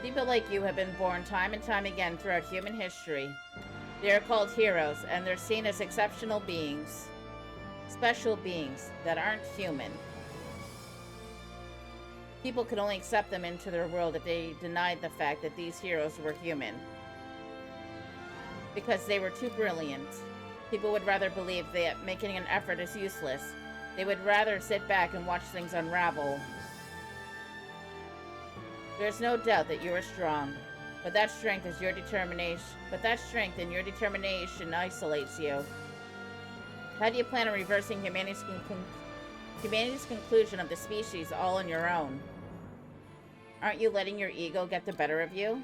C: People like you have been born time and time again throughout human history. They are called heroes, and they're seen as exceptional beings. Special beings that aren't human. People could only accept them into their world if they denied the fact that these heroes were human. Because they were too brilliant. People would rather believe that making an effort is useless. They would rather sit back and watch things unravel. There's no doubt that you are strong, but that strength is your determination. But that strength and your determination isolates you. How do you plan on reversing humanity's conclusion of the species all on your own? Aren't you letting your ego get the better of you?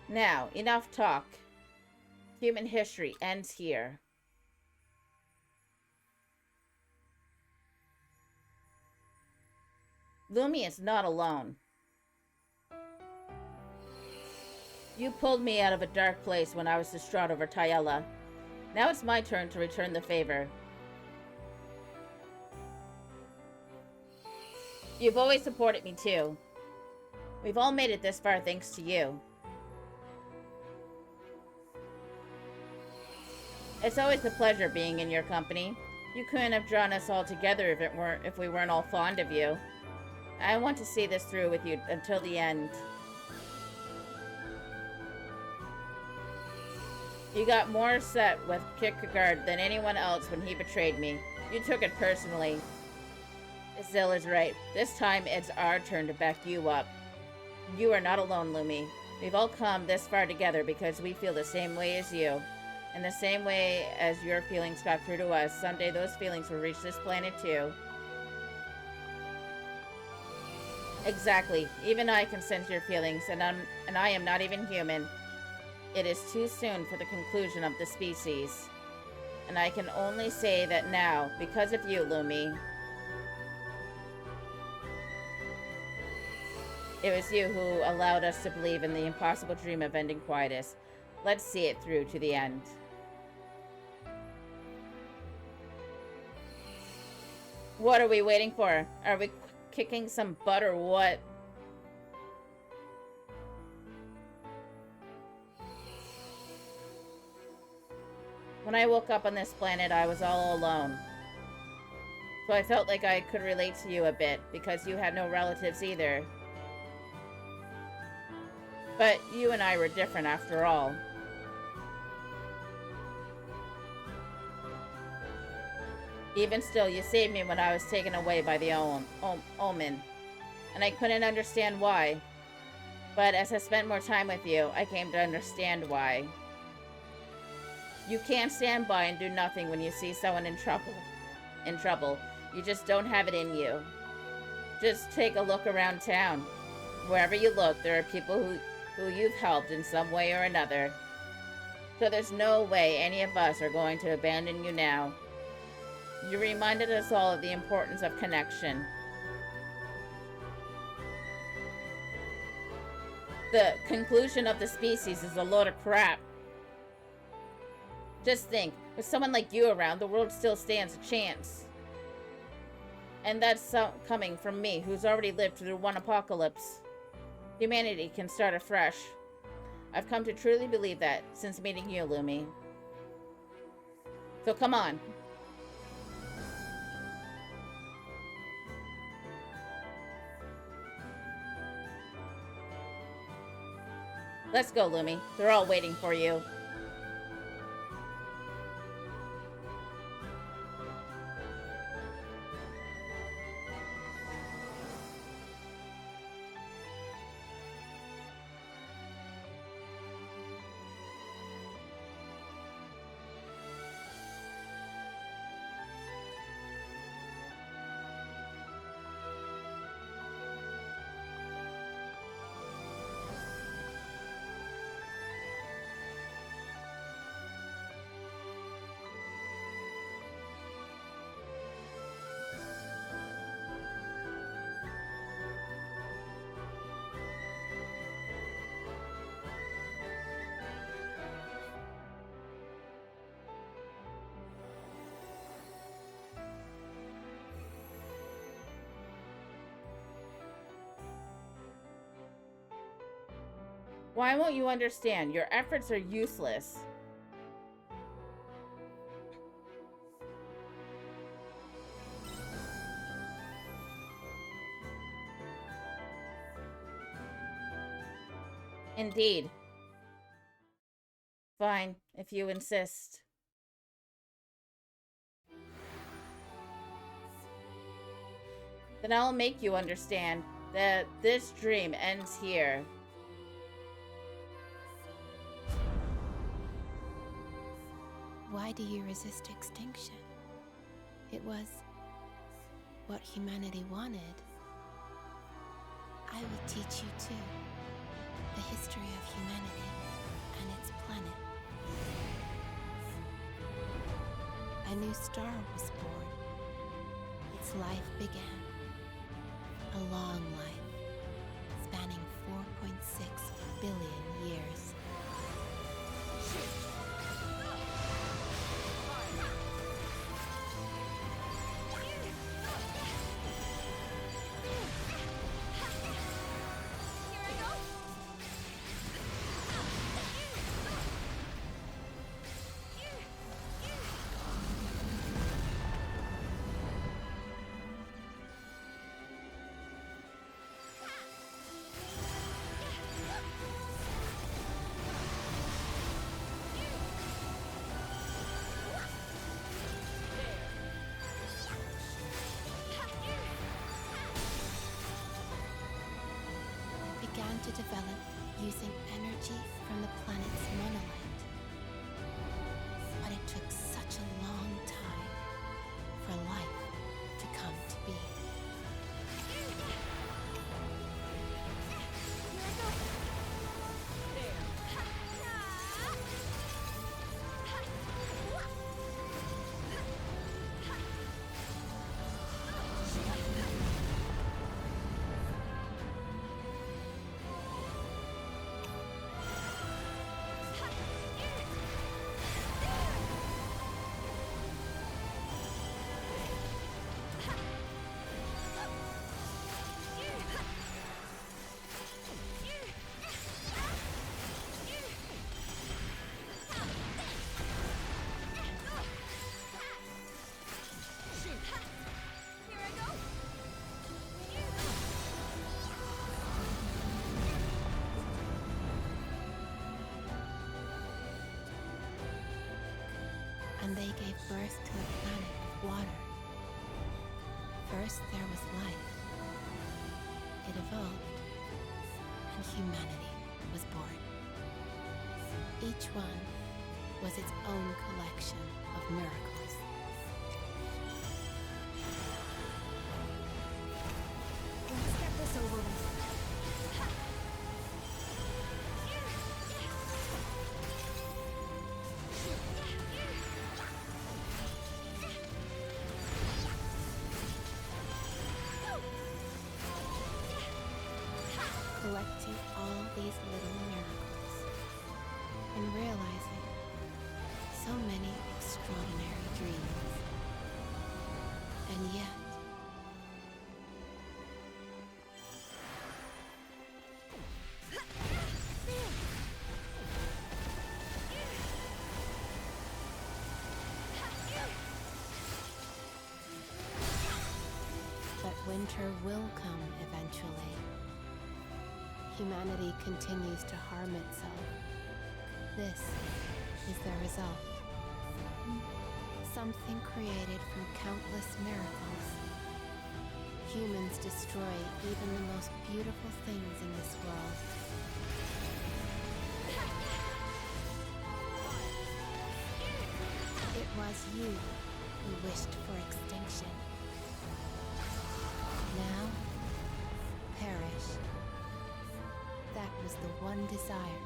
C: Now, enough talk. Human history ends here. Lumi is not alone. You pulled me out of a dark place when I was distraught over Tayella. Now it's my turn to return the favor. You've always supported me too. We've all made it this far thanks to you. It's always a pleasure being in your company. You couldn't have drawn us all together if we weren't all fond of you. I want to see this through with you until the end. You got more set with Kierkegaard than anyone else when he betrayed me. You took it personally. Zill is right. This time it's our turn to back you up. You are not alone, Lumi. We've all come this far together because we feel the same way as you. And the same way as your feelings got through to us, someday those feelings will reach this planet too. Exactly. Even I can sense your feelings, and I am not even human. It is too soon for the conclusion of the species. And I can only say that now, because of you, Lumi, it was you who allowed us to believe in the impossible dream of ending Quietus. Let's see it through to the end. What are we waiting for? Are we kicking some butt or what? When I woke up on this planet, I was all alone. So I felt like I could relate to you a bit, because you had no relatives either. But you and I were different after all. Even still, you saved me when I was taken away by the Omen. And I couldn't understand why. But as I spent more time with you, I came to understand why. You can't stand by and do nothing when you see someone in trouble. You just don't have it in you. Just take a look around town. Wherever you look, there are people who you've helped in some way or another. So there's no way any of us are going to abandon you now. You reminded us all of the importance of connection. The conclusion of the species is a load of crap. Just think, with someone like you around, the world still stands a chance. And that's coming from me, who's already lived through one apocalypse. Humanity can start afresh. I've come to truly believe that since meeting you, Lumi. So come on. Let's go, Lumi. They're all waiting for you. Why won't you understand? Your efforts are useless. Indeed. Fine, if you insist. Then I'll make you understand that this dream ends here.
G: Why do you resist extinction? It was what humanity wanted. I will teach you too, the history of humanity and its planet. A new star was born. Its life began. A long life, spanning 4.6 billion years. Began to develop using energy from the planet's monolith. But it took such a long time for life to come to be. And they gave birth to a planet of water. First there was life. It evolved, and humanity was born. Each one was its own collection of miracles.
B: Let's get this over with.
G: Collecting all these little miracles and realizing so many extraordinary dreams. And yet, but winter will come eventually. humanity continues to harm itself. This is the result. Something created from countless miracles. Humans destroy even the most beautiful things in this world. It was you who wished for extinction. Now, perish. That was the one desire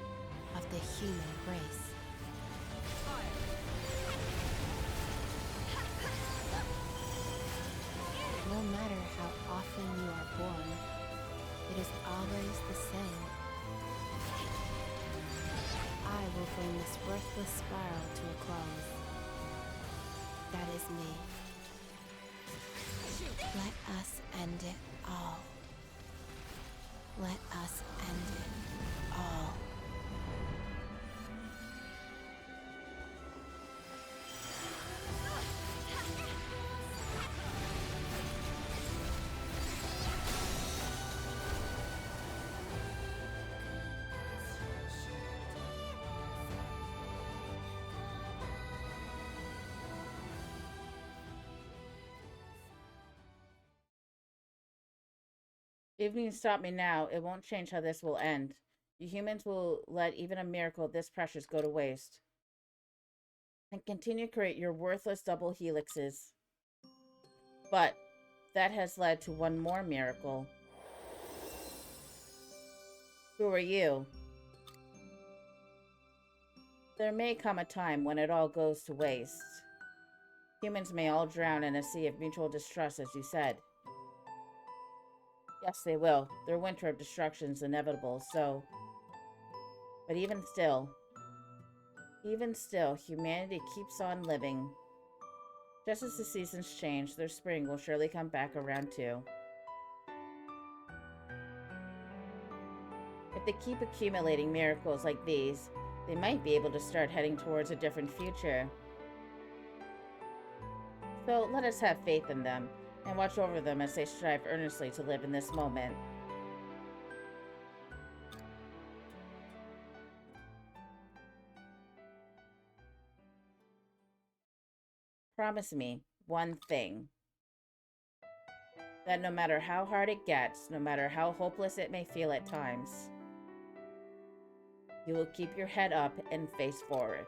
G: of the human race. No matter how often you are born, it is always the same. I will bring this worthless spiral to a close. That is me. Let us end it all. Let us end it all.
C: Even if you stop me now, it won't change how this will end. You humans will let even a miracle this precious go to waste. And continue to create your worthless double helixes. But that has led to one more miracle. Who are you? There may come a time when it all goes to waste. Humans may all drown in a sea of mutual distrust, as you said. Yes, they will. Their winter of destruction is inevitable, so... But even still, humanity keeps on living. Just as the seasons change, their spring will surely come back around too. If they keep accumulating miracles like these, they might be able to start heading towards a different future. So let us have faith in them, and watch over them as they strive earnestly to live in this moment. Promise me one thing. That no matter how hard it gets, no matter how hopeless it may feel at times, you will keep your head up and face forward.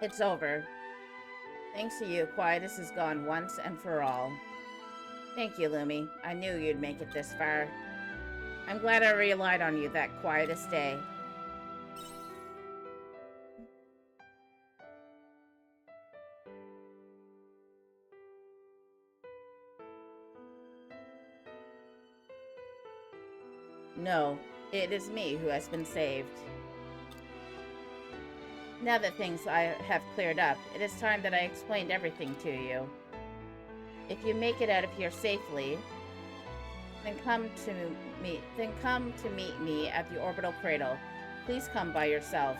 C: It's over. Thanks to you, Quietus is gone once and for all. Thank you, Lumi. I knew you'd make it this far. I'm glad I relied on you that quietest day. No, it is me who has been saved. Now that things I have cleared up, it is time that I explained everything to you. If you make it out of here safely, then come to meet me at the orbital cradle. Please come by yourself.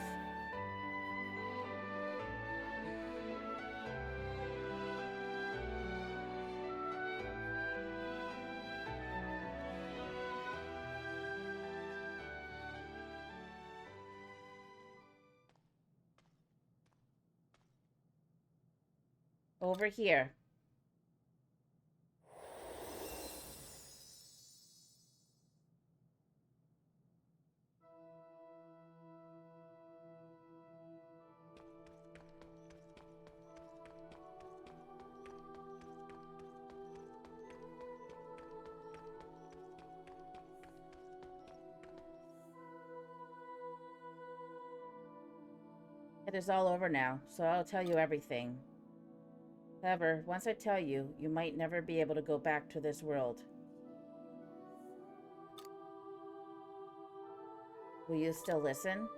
C: Over here. It is all over now, so I'll tell you everything. However, once I tell you, you might never be able to go back to this world. Will you still listen?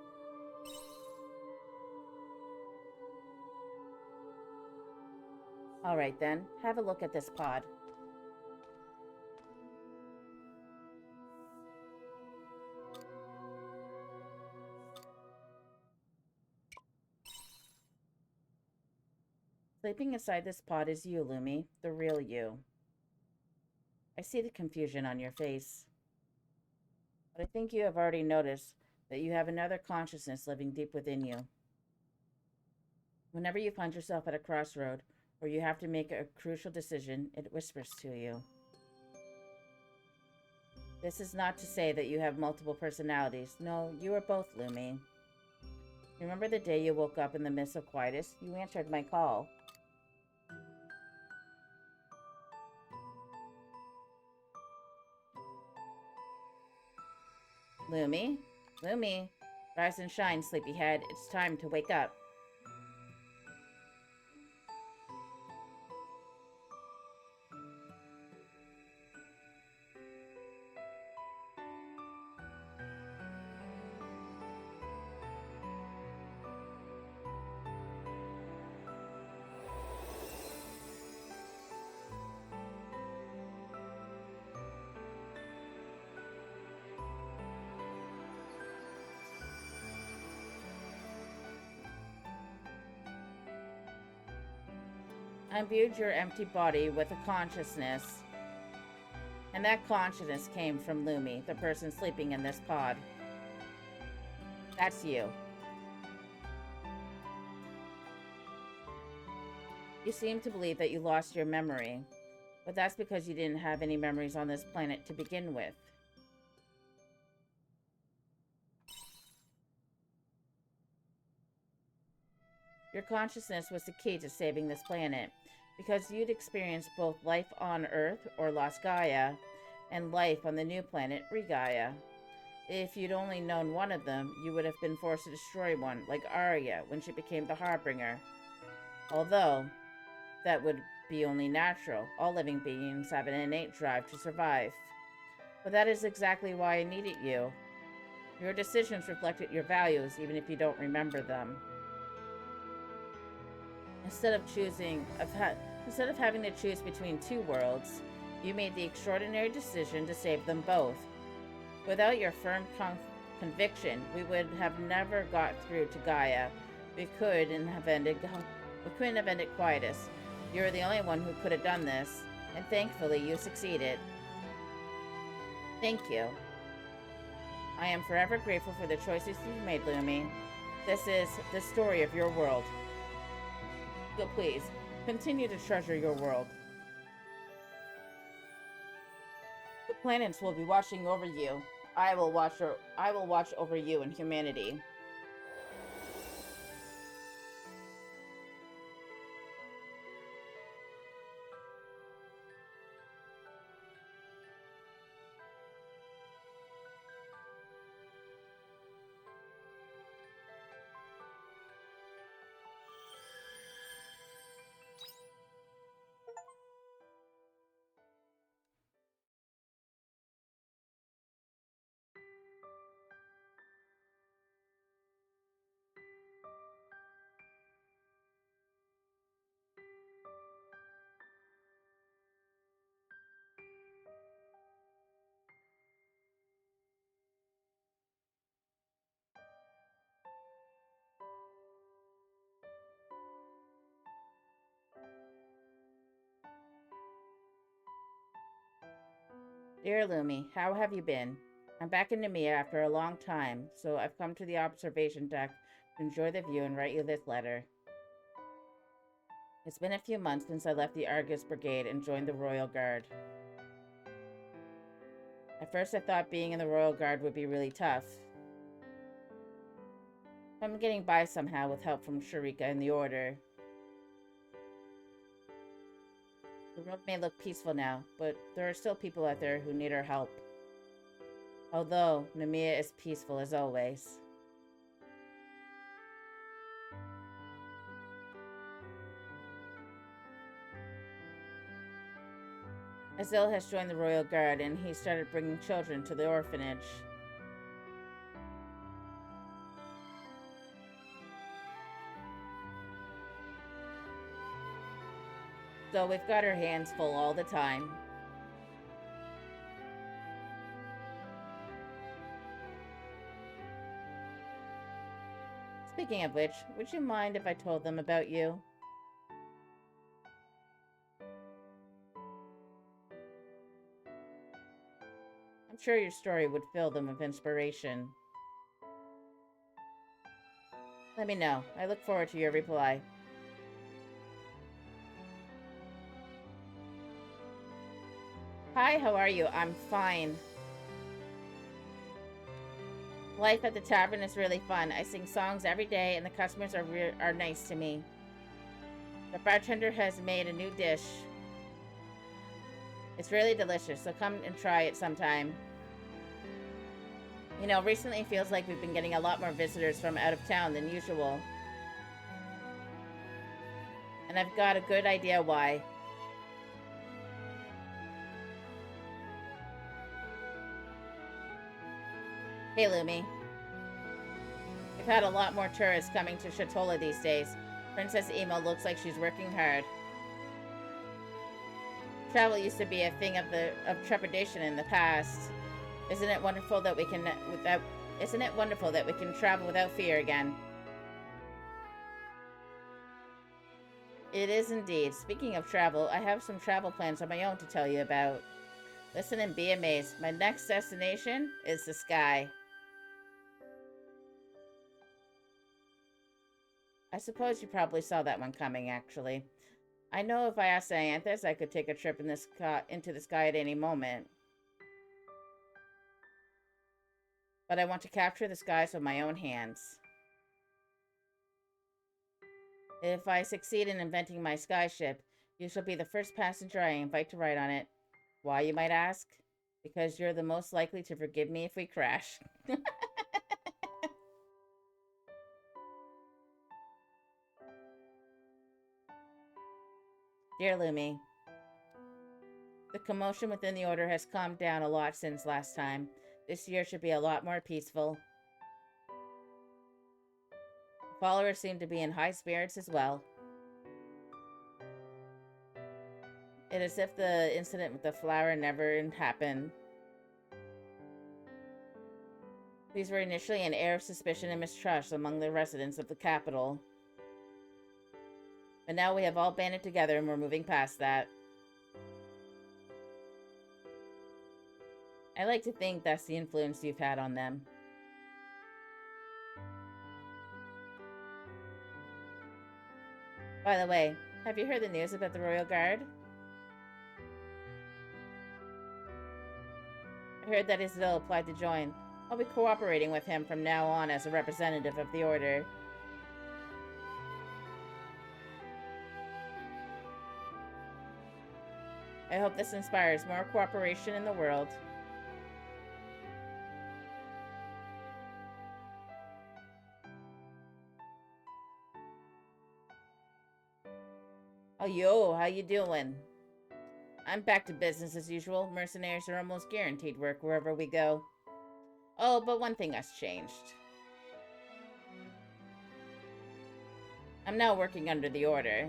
C: Alright then, have a look at this pod. Sleeping inside this pod is you, Lumi, the real you. I see the confusion on your face. But I think you have already noticed that you have another consciousness living deep within you. Whenever you find yourself at a crossroad, or you have to make a crucial decision, it whispers to you. This is not to say that you have multiple personalities. No, you are both, Lumi. Remember the day you woke up in the midst of quietus? You answered my call. Lumi? Lumi? Rise and shine, sleepyhead. It's time to wake up. I imbued your empty body with a consciousness, and that consciousness came from Lumi, the person sleeping in this pod. That's you. You seem to believe that you lost your memory, but that's because you didn't have any memories on this planet to begin with. Your consciousness was the key to saving this planet, because you'd experienced both life on Earth, or Lost Gaia, and life on the new planet, Regaia. If you'd only known one of them, you would have been forced to destroy one, like Arya when she became the Harbinger. Although, that would be only natural. All living beings have an innate drive to survive. But that is exactly why I needed you. Your decisions reflected your values, even if you don't remember them. Instead of having to choose between two worlds, you made the extraordinary decision to save them both. Without your firm conviction, we would have never got through to Gaia. We couldn't have ended quietus. You're the only one who could have done this, and thankfully you succeeded. Thank you. I am forever grateful for the choices you've made, Lumi. This is the story of your world. So please, continue to treasure your world. The planets will be watching over you. I will watch over you and humanity. Dear Lumi, how have you been? I'm back in Nemea after a long time, so I've come to the observation deck to enjoy the view and write you this letter. It's been a few months since I left the Argus Brigade and joined the Royal Guard. At first I thought being in the Royal Guard would be really tough. I'm getting by somehow with help from Sharika and the Order. The world may look peaceful now, but there are still people out there who need our help. Although Nemea is peaceful as always. Azil has joined the Royal Guard and he started bringing children to the orphanage. So we've got our hands full all the time. Speaking of which, would you mind if I told them about you? I'm sure your story would fill them with inspiration. Let me know. I look forward to your reply. Hi, how are you? I'm fine. Life at the tavern is really fun. I sing songs every day and the customers are nice to me. The bartender has made a new dish. It's really delicious, so come and try it sometime. You know, recently it feels like we've been getting a lot more visitors from out of town than usual. And I've got a good idea why. Hey, Lumi. We've had a lot more tourists coming to Shatola these days. Princess Emo looks like she's working hard. Travel used to be a thing of trepidation in the past. Isn't it wonderful that we can travel without fear again? It is indeed. Speaking of travel, I have some travel plans of my own to tell you about. Listen and be amazed. My next destination is the sky. I suppose you probably saw that one coming, actually. I know if I asked Dianthus, I could take a trip into the sky at any moment. But I want to capture the skies with my own hands. If I succeed in inventing my skyship, you shall be the first passenger I invite to ride on it. Why, you might ask? Because you're the most likely to forgive me if we crash. Dear Lumi, the commotion within the Order has calmed down a lot since last time. This year should be a lot more peaceful. Followers seem to be in high spirits as well. It is as if the incident with the flower never happened. These were initially an air of suspicion and mistrust among the residents of the capital. But now we have all banded together and we're moving past that. I like to think that's the influence you've had on them. By the way, have you heard the news about the Royal Guard? I heard that Isabel applied to join. I'll be cooperating with him from now on as a representative of the Order. I hope this inspires more cooperation in the world. Oh, yo, how you doing? I'm back to business as usual. Mercenaries are almost guaranteed work wherever we go. Oh, but one thing has changed. I'm now working under the Order.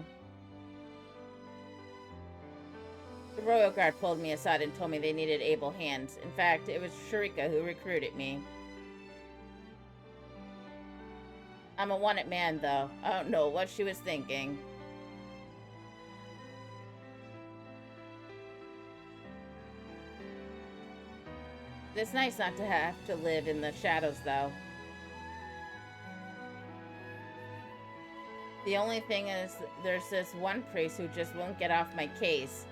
C: The Royal Guard pulled me aside and told me they needed able hands. In fact, it was Sharika who recruited me. I'm a wanted man, though. I don't know what she was thinking. It's nice not to have to live in the shadows, though. The only thing is, there's this one priest who just won't get off my case.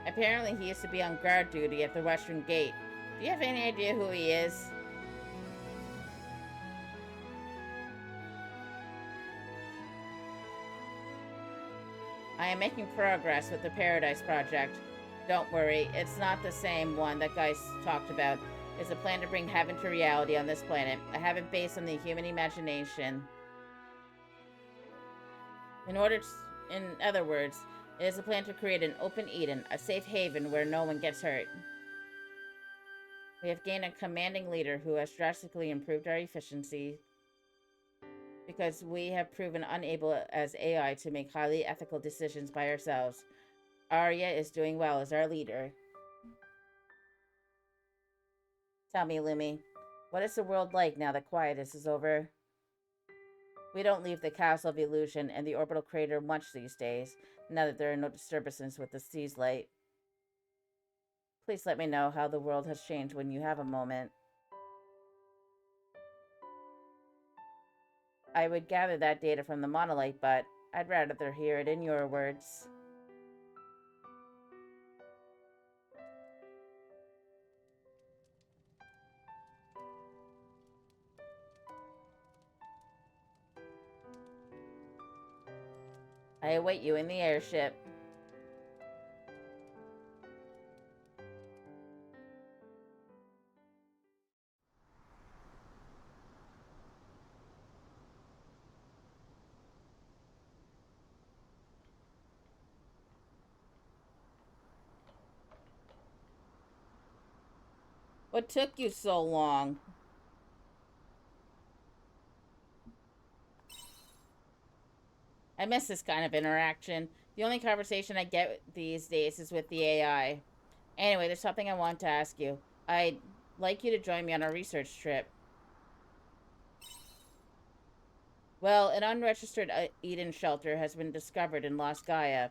C: Apparently, he used to be on guard duty at the Western Gate. Do you have any idea who he is? I am making progress with the Paradise Project. Don't worry, it's not the same one that guys talked about. It's a plan to bring heaven to reality on this planet. A heaven based on the human imagination. In other words, It is a plan to create an open Eden, a safe haven where no one gets hurt. We have gained a commanding leader who has drastically improved our efficiency because we have proven unable as AI to make highly ethical decisions by ourselves. Arya is doing well as our leader. Tell me, Lumi, what is the world like now that quietus is over? We don't leave the Castle of Illusion and the orbital crater much these days, now that there are no disturbances with the sea's light. Please let me know how the world has changed when you have a moment. I would gather that data from the monolith, but I'd rather hear it in your words. I await you in the airship. What took you so long? I miss this kind of interaction. The only conversation I get these days is with the AI. Anyway, there's something I want to ask you. I'd like you to join me on a research trip. Well, an unregistered Eden shelter has been discovered in Lost Gaia.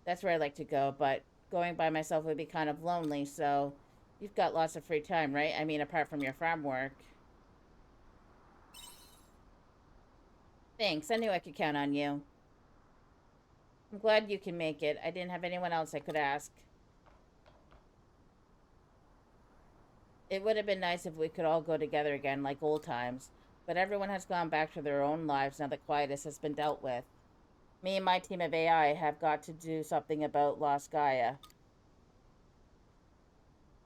C: That's where I'd like to go, but going by myself would be kind of lonely, so you've got lots of free time, right? I mean, apart from your farm work. Thanks, I knew I could count on you. I'm glad you can make it. I didn't have anyone else I could ask. It would have been nice if we could all go together again like old times, but everyone has gone back to their own lives now that quietus has been dealt with. Me and my team of AI have got to do something about Lost Gaia.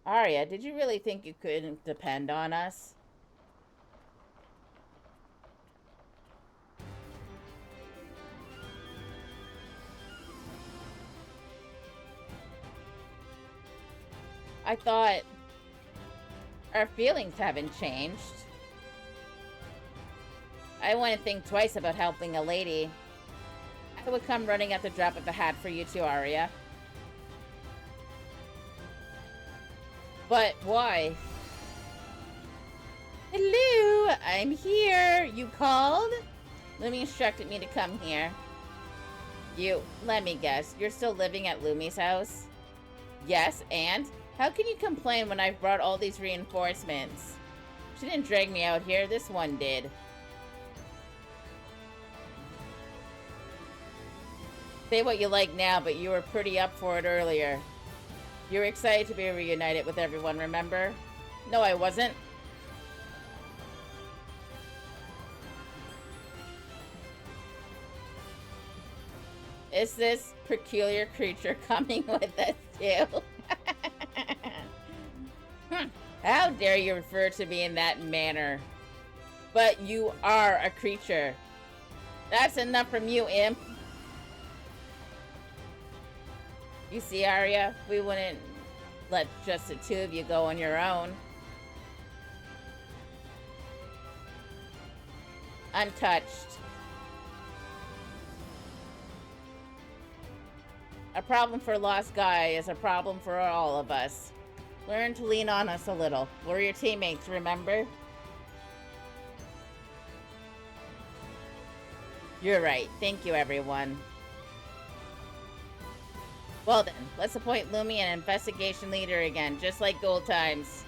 C: Arya, did you really think you couldn't depend on us? I thought our feelings haven't changed. I wouldn't think twice about helping a lady. I would come running at the drop of a hat for you too, Arya. But why? Hello, I'm here. You called? Lumi instructed me to come here. Let me guess, you're still living at Lumi's house? Yes, and? How can you complain when I've brought all these reinforcements? She didn't drag me out here, this one did. Say what you like now, but you were pretty up for it earlier. You were excited to be reunited with everyone, remember? No, I wasn't. Is this peculiar creature coming with us too? How dare you refer to me in that manner? But you are a creature. That's enough from you, imp. You see, Arya, we wouldn't let just the two of you go on your own. Untouched. A problem for Lost Gaia is a problem for all of us. Learn to lean on us a little. We're your teammates, remember? You're right. Thank you, everyone. Well then, let's appoint Lumi an investigation leader again, just like old times.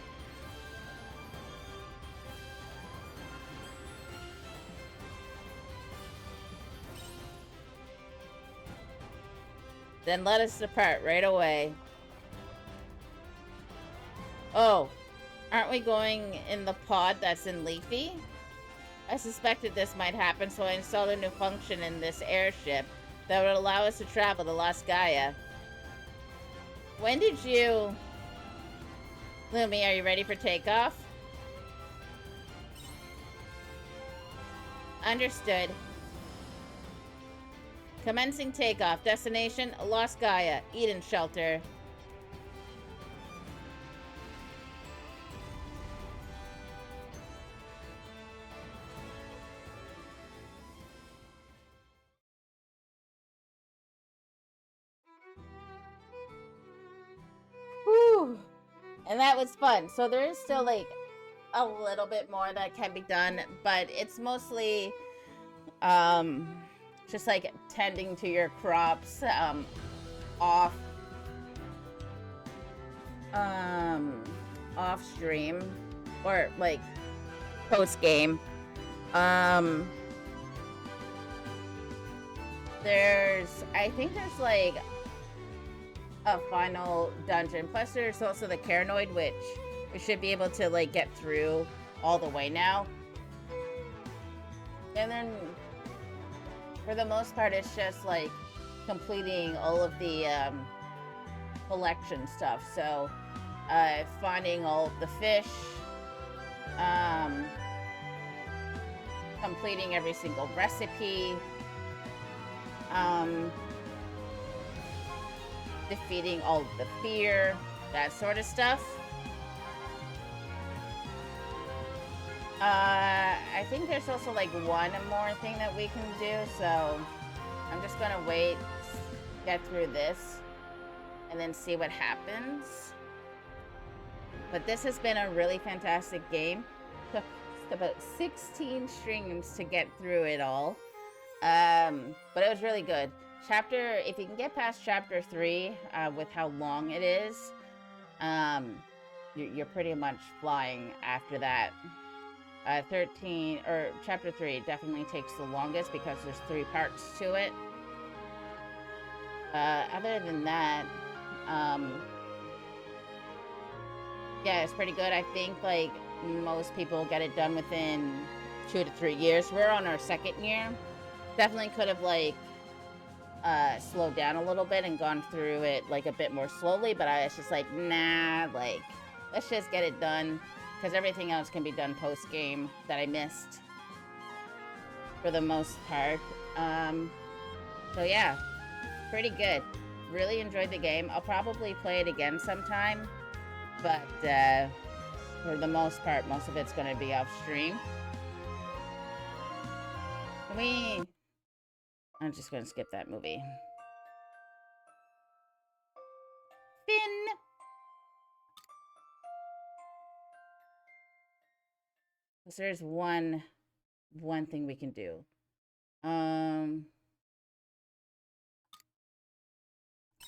C: Then let us depart right away. Oh, aren't we going in the pod that's in Leafy? I suspected this might happen, so I installed a new function in this airship that would allow us to travel to Lost Gaia. When did you... Lumi, are you ready for takeoff? Understood. Commencing takeoff. Destination, Lost Gaia. Eden Shelter. Whew. And that was fun. So there is still like a little bit more that can be done, but it's mostly just like tending to your crops off off stream or like post game. I think there's like a final dungeon. Plus there's also the Caranoid, which we should be able to like get through all the way now. And then for the most part it's just like completing all of the collection stuff. So finding all of the fish, completing every single recipe, defeating all of the fear, that sort of stuff. I think there's also like one more thing that we can do, so I'm just gonna wait, get through this, and then see what happens. But this has been a really fantastic game. Took about 16 streams to get through it all. But it was really good. If you can get past chapter 3, with how long it is, you're pretty much flying after that. 13 or chapter 3 definitely takes the longest because there's 3 parts to it. Other than that, yeah, it's pretty good. I think like most people get it done within 2 to 3 years. We're on our 2nd year. Definitely could have like slowed down a little bit and gone through it like a bit more slowly, but I was just like, nah, like let's just get it done, because everything else can be done post game that I missed for the most part. So yeah, pretty good. Really enjoyed the game. I'll probably play it again sometime, but for the most part, most of it's going to be off stream. I'm just going to skip that movie. Finn! So there's one thing we can do.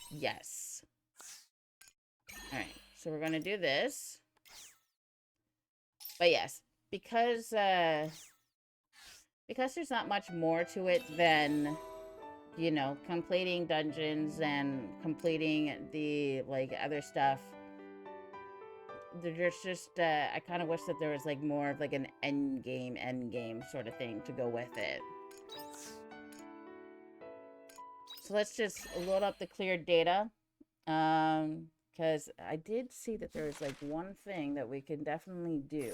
C: Yes. Alright, so we're gonna do this. But yes, because there's not much more to it than, you know, completing dungeons and completing the, like, other stuff. There's just, I kind of wish that there was, like, more of, like, an end game sort of thing to go with it. So let's just load up the cleared data. Because I did see that there's, like, one thing that we can definitely do.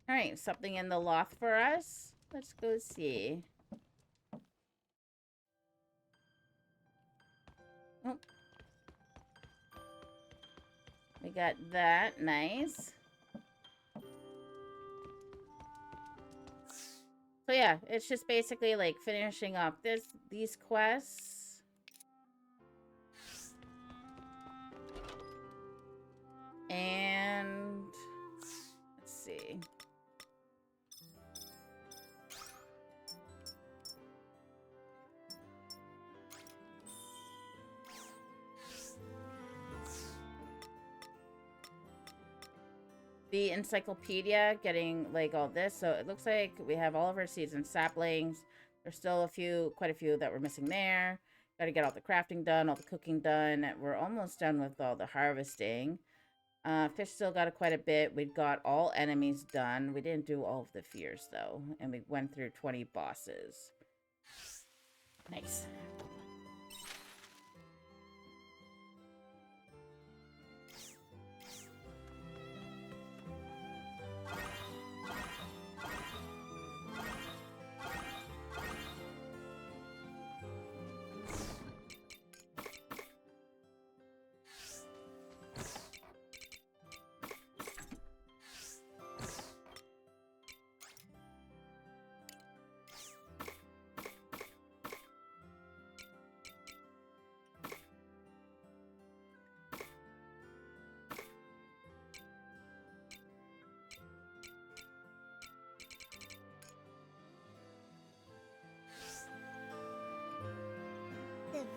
C: Alright, something in the loft for us. Let's go see. Oh. We got that. Nice. So yeah, it's just basically like finishing up these quests. And let's see. The encyclopedia, getting like all this. So it looks like we have all of our seeds and saplings. There's still quite a few that we're missing there. Got to get all the crafting done, all the cooking done. We're almost done with all the harvesting. Fish still got quite a bit. We got all enemies done. We didn't do all of the fears though, and we went through 20 bosses. Nice.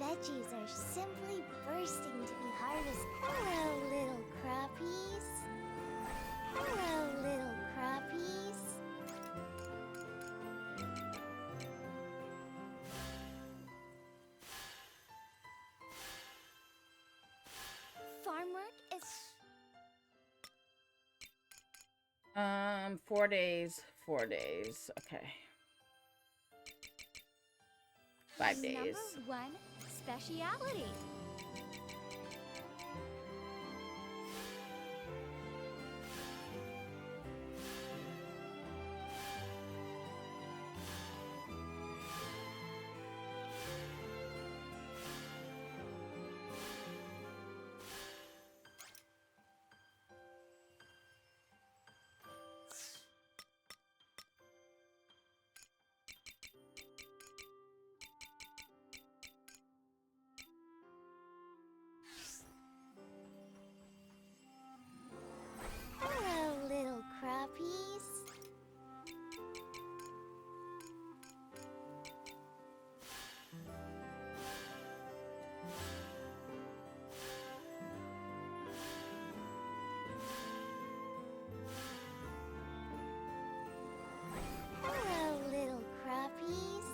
E: veggies are simply bursting to be harvested. Hello, little crappies. Hello, little crappies. Farm work is
C: 4 days. 4 days. Okay. 5 days.
B: Number one speciality.
E: hello, little crappies. Hello, little crappies.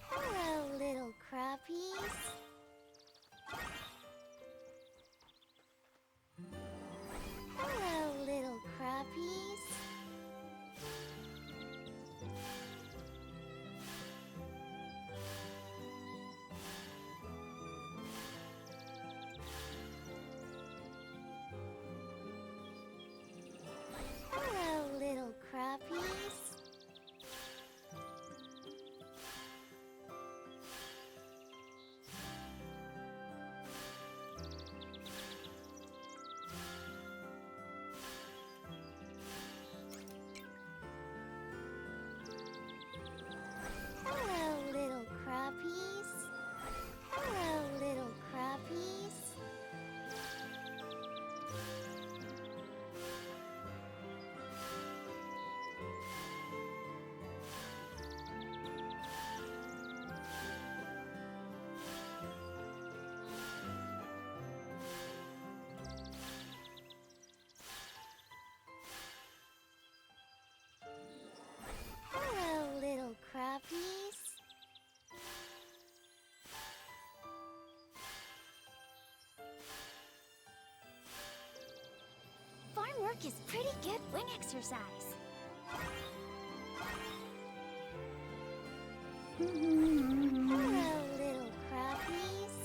E: Hello, little crappies. Hello, little crappies. Hello, little crappies. Hello, little crappies. Hello, little crappies. Hello, little crappies.
B: Farm work is pretty good wing exercise.
E: Hello, little crappies.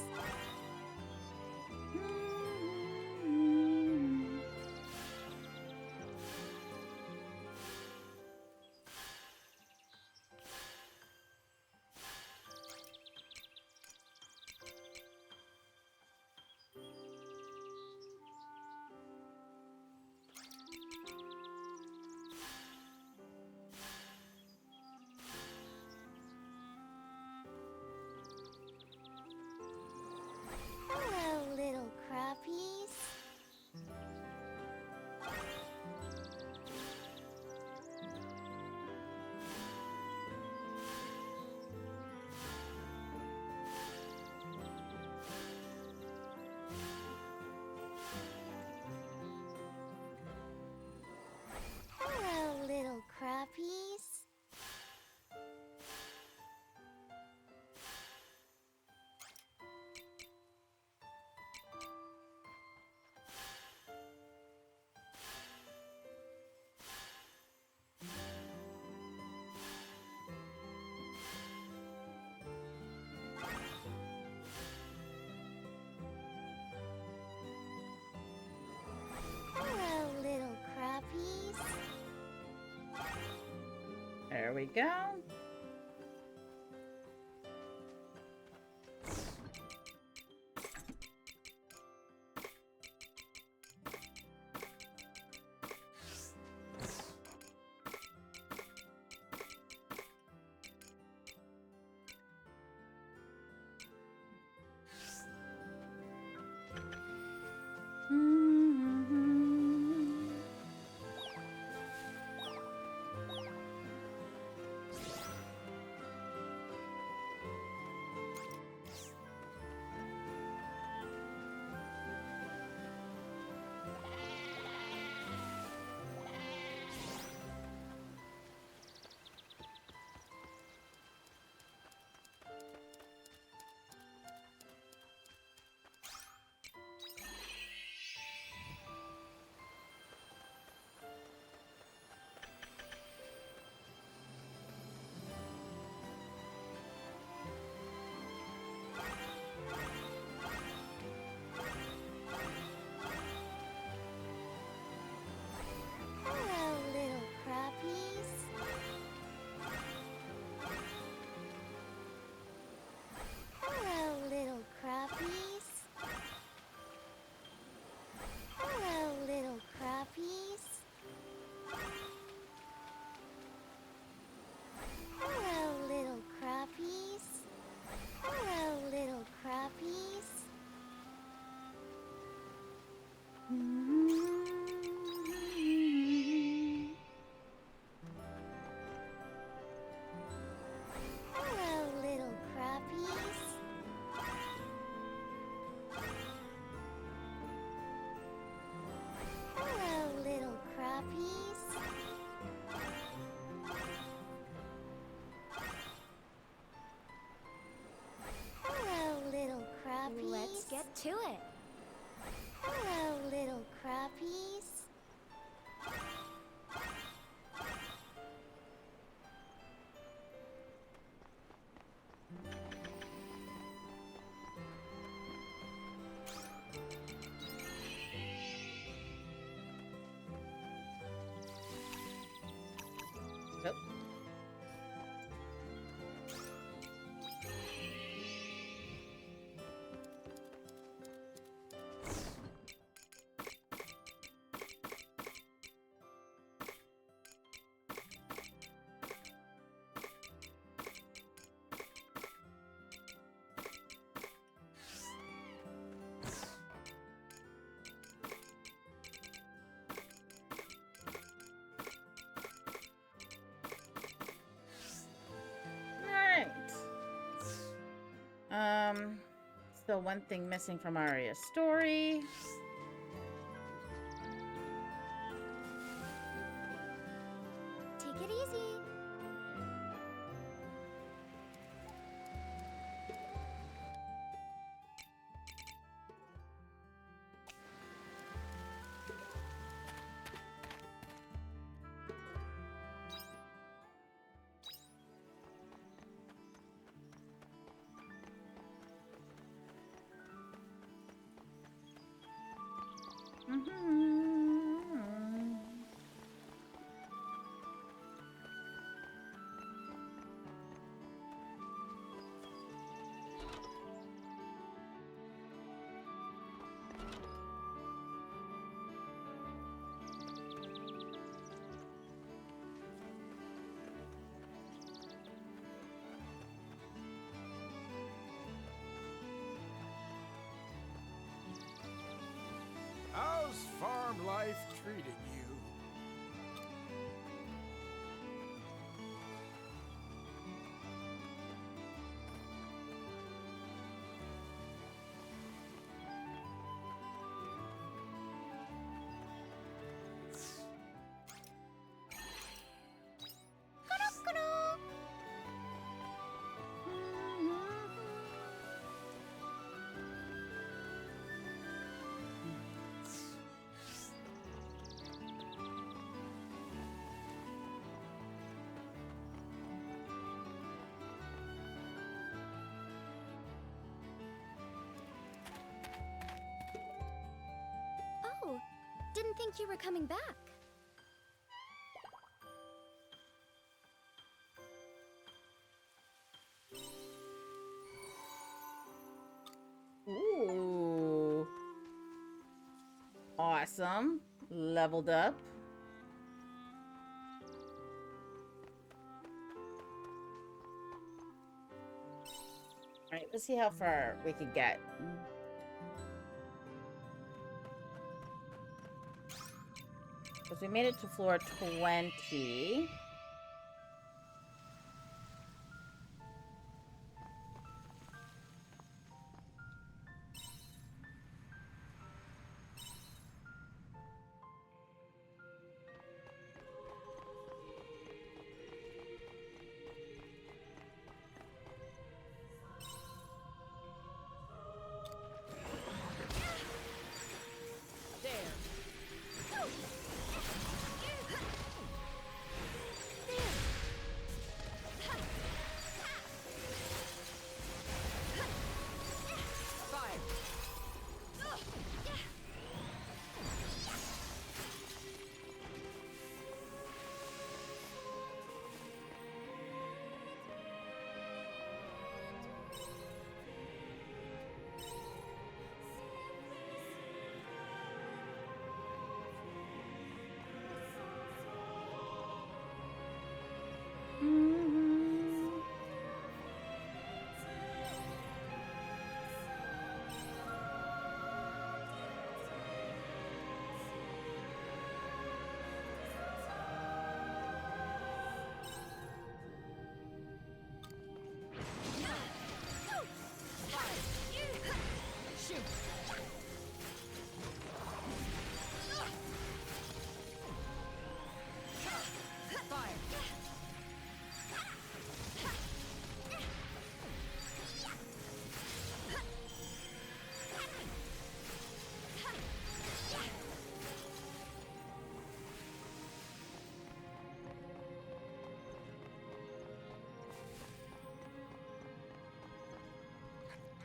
E: Hello, little crappies. Hello, little crappies. Hello, little crappies.
C: There we go. Still one thing missing from Arya's story.
E: Take it easy.
H: How's farm life treating you?
B: Oh, didn't think you were coming back.
C: Ooh. Awesome. Leveled up. Alright, let's see how far we can get. Because we made it to floor 20.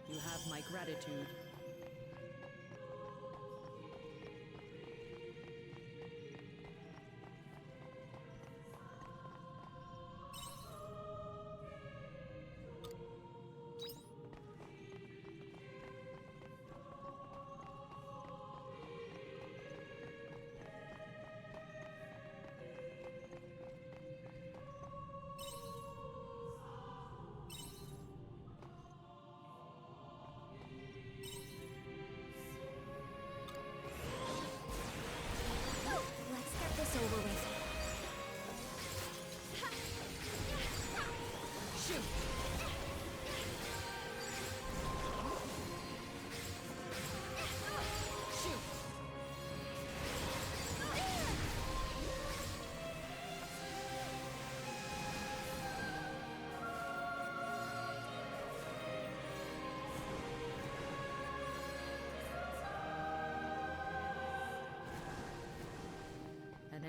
D: You have my gratitude.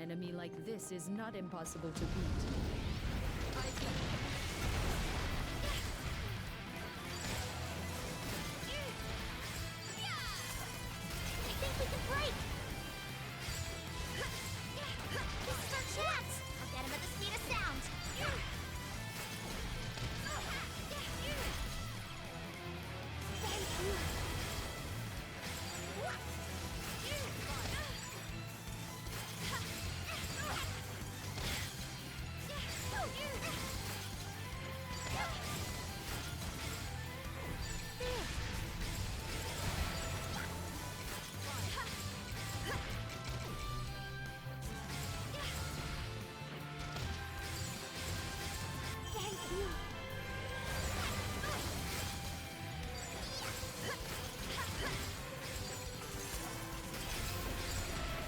D: enemy like this is not impossible to beat. I think
E: we can break! This is our chance! I'll get him at the speed of sound! Thank you! Thank you!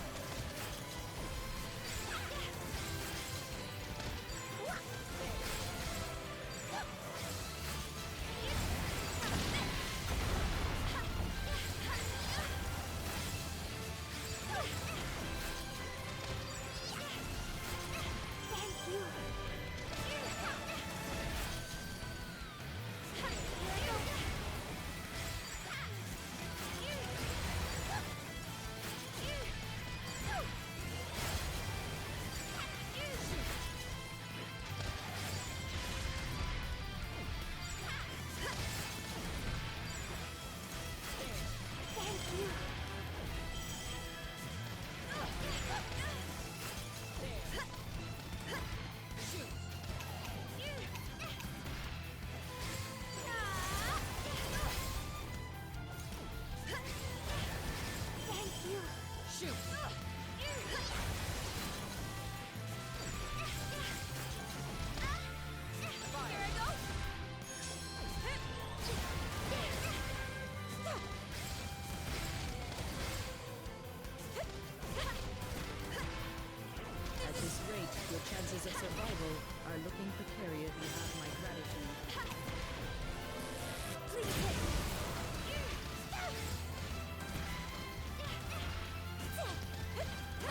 E: Thank you! Thank you! Thank you!
D: shoot.
E: Here I go!
D: At this rate, your chances of survival are looking precarious. You have my gratitude.
E: Please hit!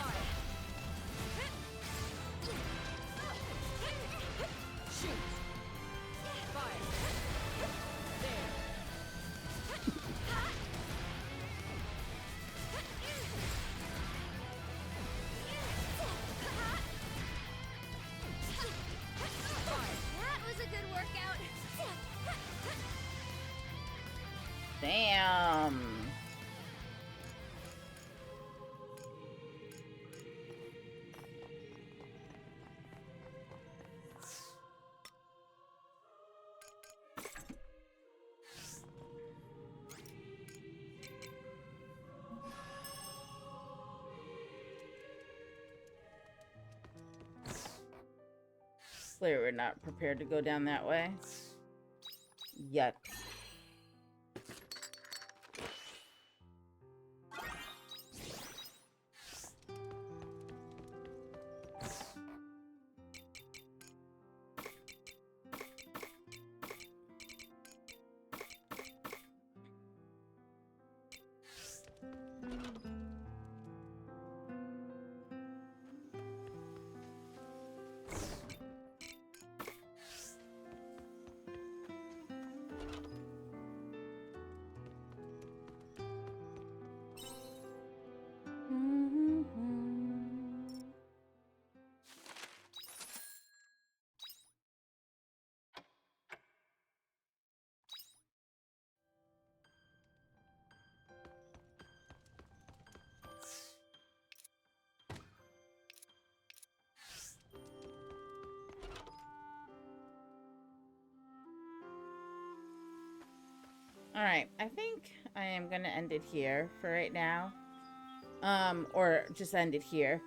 D: Fire. Shoot. Fire. There.
E: That was a good workout!
C: Damn. Clearly, we're not prepared to go down that way. Yuck. Alright, I think I am gonna end it here for right now. Or just end it here.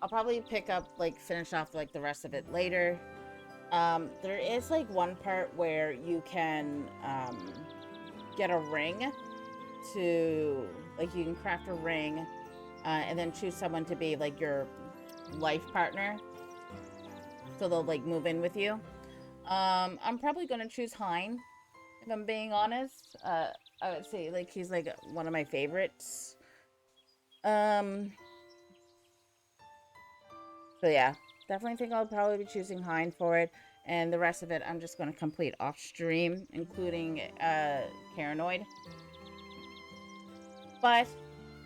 C: I'll probably pick up, like, finish off, like, the rest of it later. There is, like, one part where you can, get a ring to, like, you can craft a ring, and then choose someone to be, like, your life partner. So they'll, like, move in with you. I'm probably gonna choose Hein. If I'm being honest, I would say, like, he's, like, one of my favorites. So yeah, definitely think I'll probably be choosing Hind for it. And the rest of it, I'm just going to complete off stream, including Paranoid. But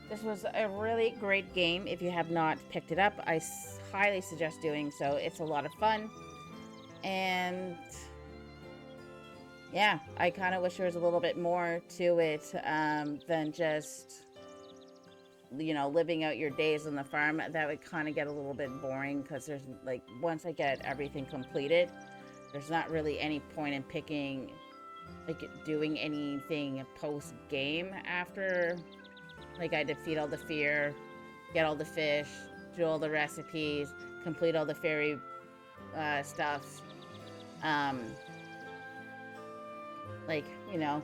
C: this was a really great game. If you have not picked it up, I highly suggest doing so. It's a lot of fun. And yeah, I kind of wish there was a little bit more to it than just, you know, living out your days on the farm. That would kind of get a little bit boring because there's like, once I get everything completed, there's not really any point in picking, like, doing anything post game after. Like, I defeat all the fear, get all the fish, do all the recipes, complete all the fairy stuff. Like, you know,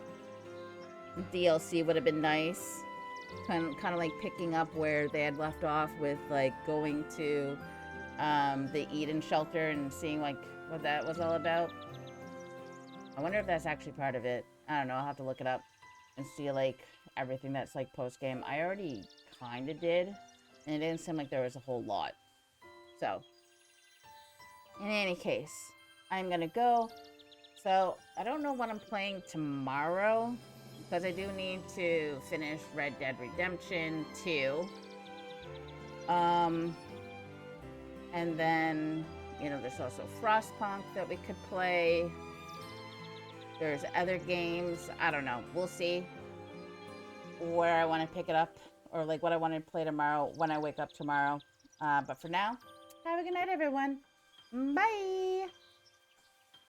C: DLC would have been nice. Kind of like picking up where they had left off with, like, going to the Eden shelter and seeing, like, what that was all about. I wonder if that's actually part of it. I don't know. I'll have to look it up and see, like, everything that's, like, post-game. I already kind of did, and it didn't seem like there was a whole lot. So, in any case, I'm gonna go. So, I don't know what I'm playing tomorrow, because I do need to finish Red Dead Redemption 2. And then, you know, there's also Frostpunk that we could play. There's other games. I don't know. We'll see where I want to pick it up, or like what I want to play tomorrow when I wake up tomorrow. But for now, have a good night, everyone. Bye!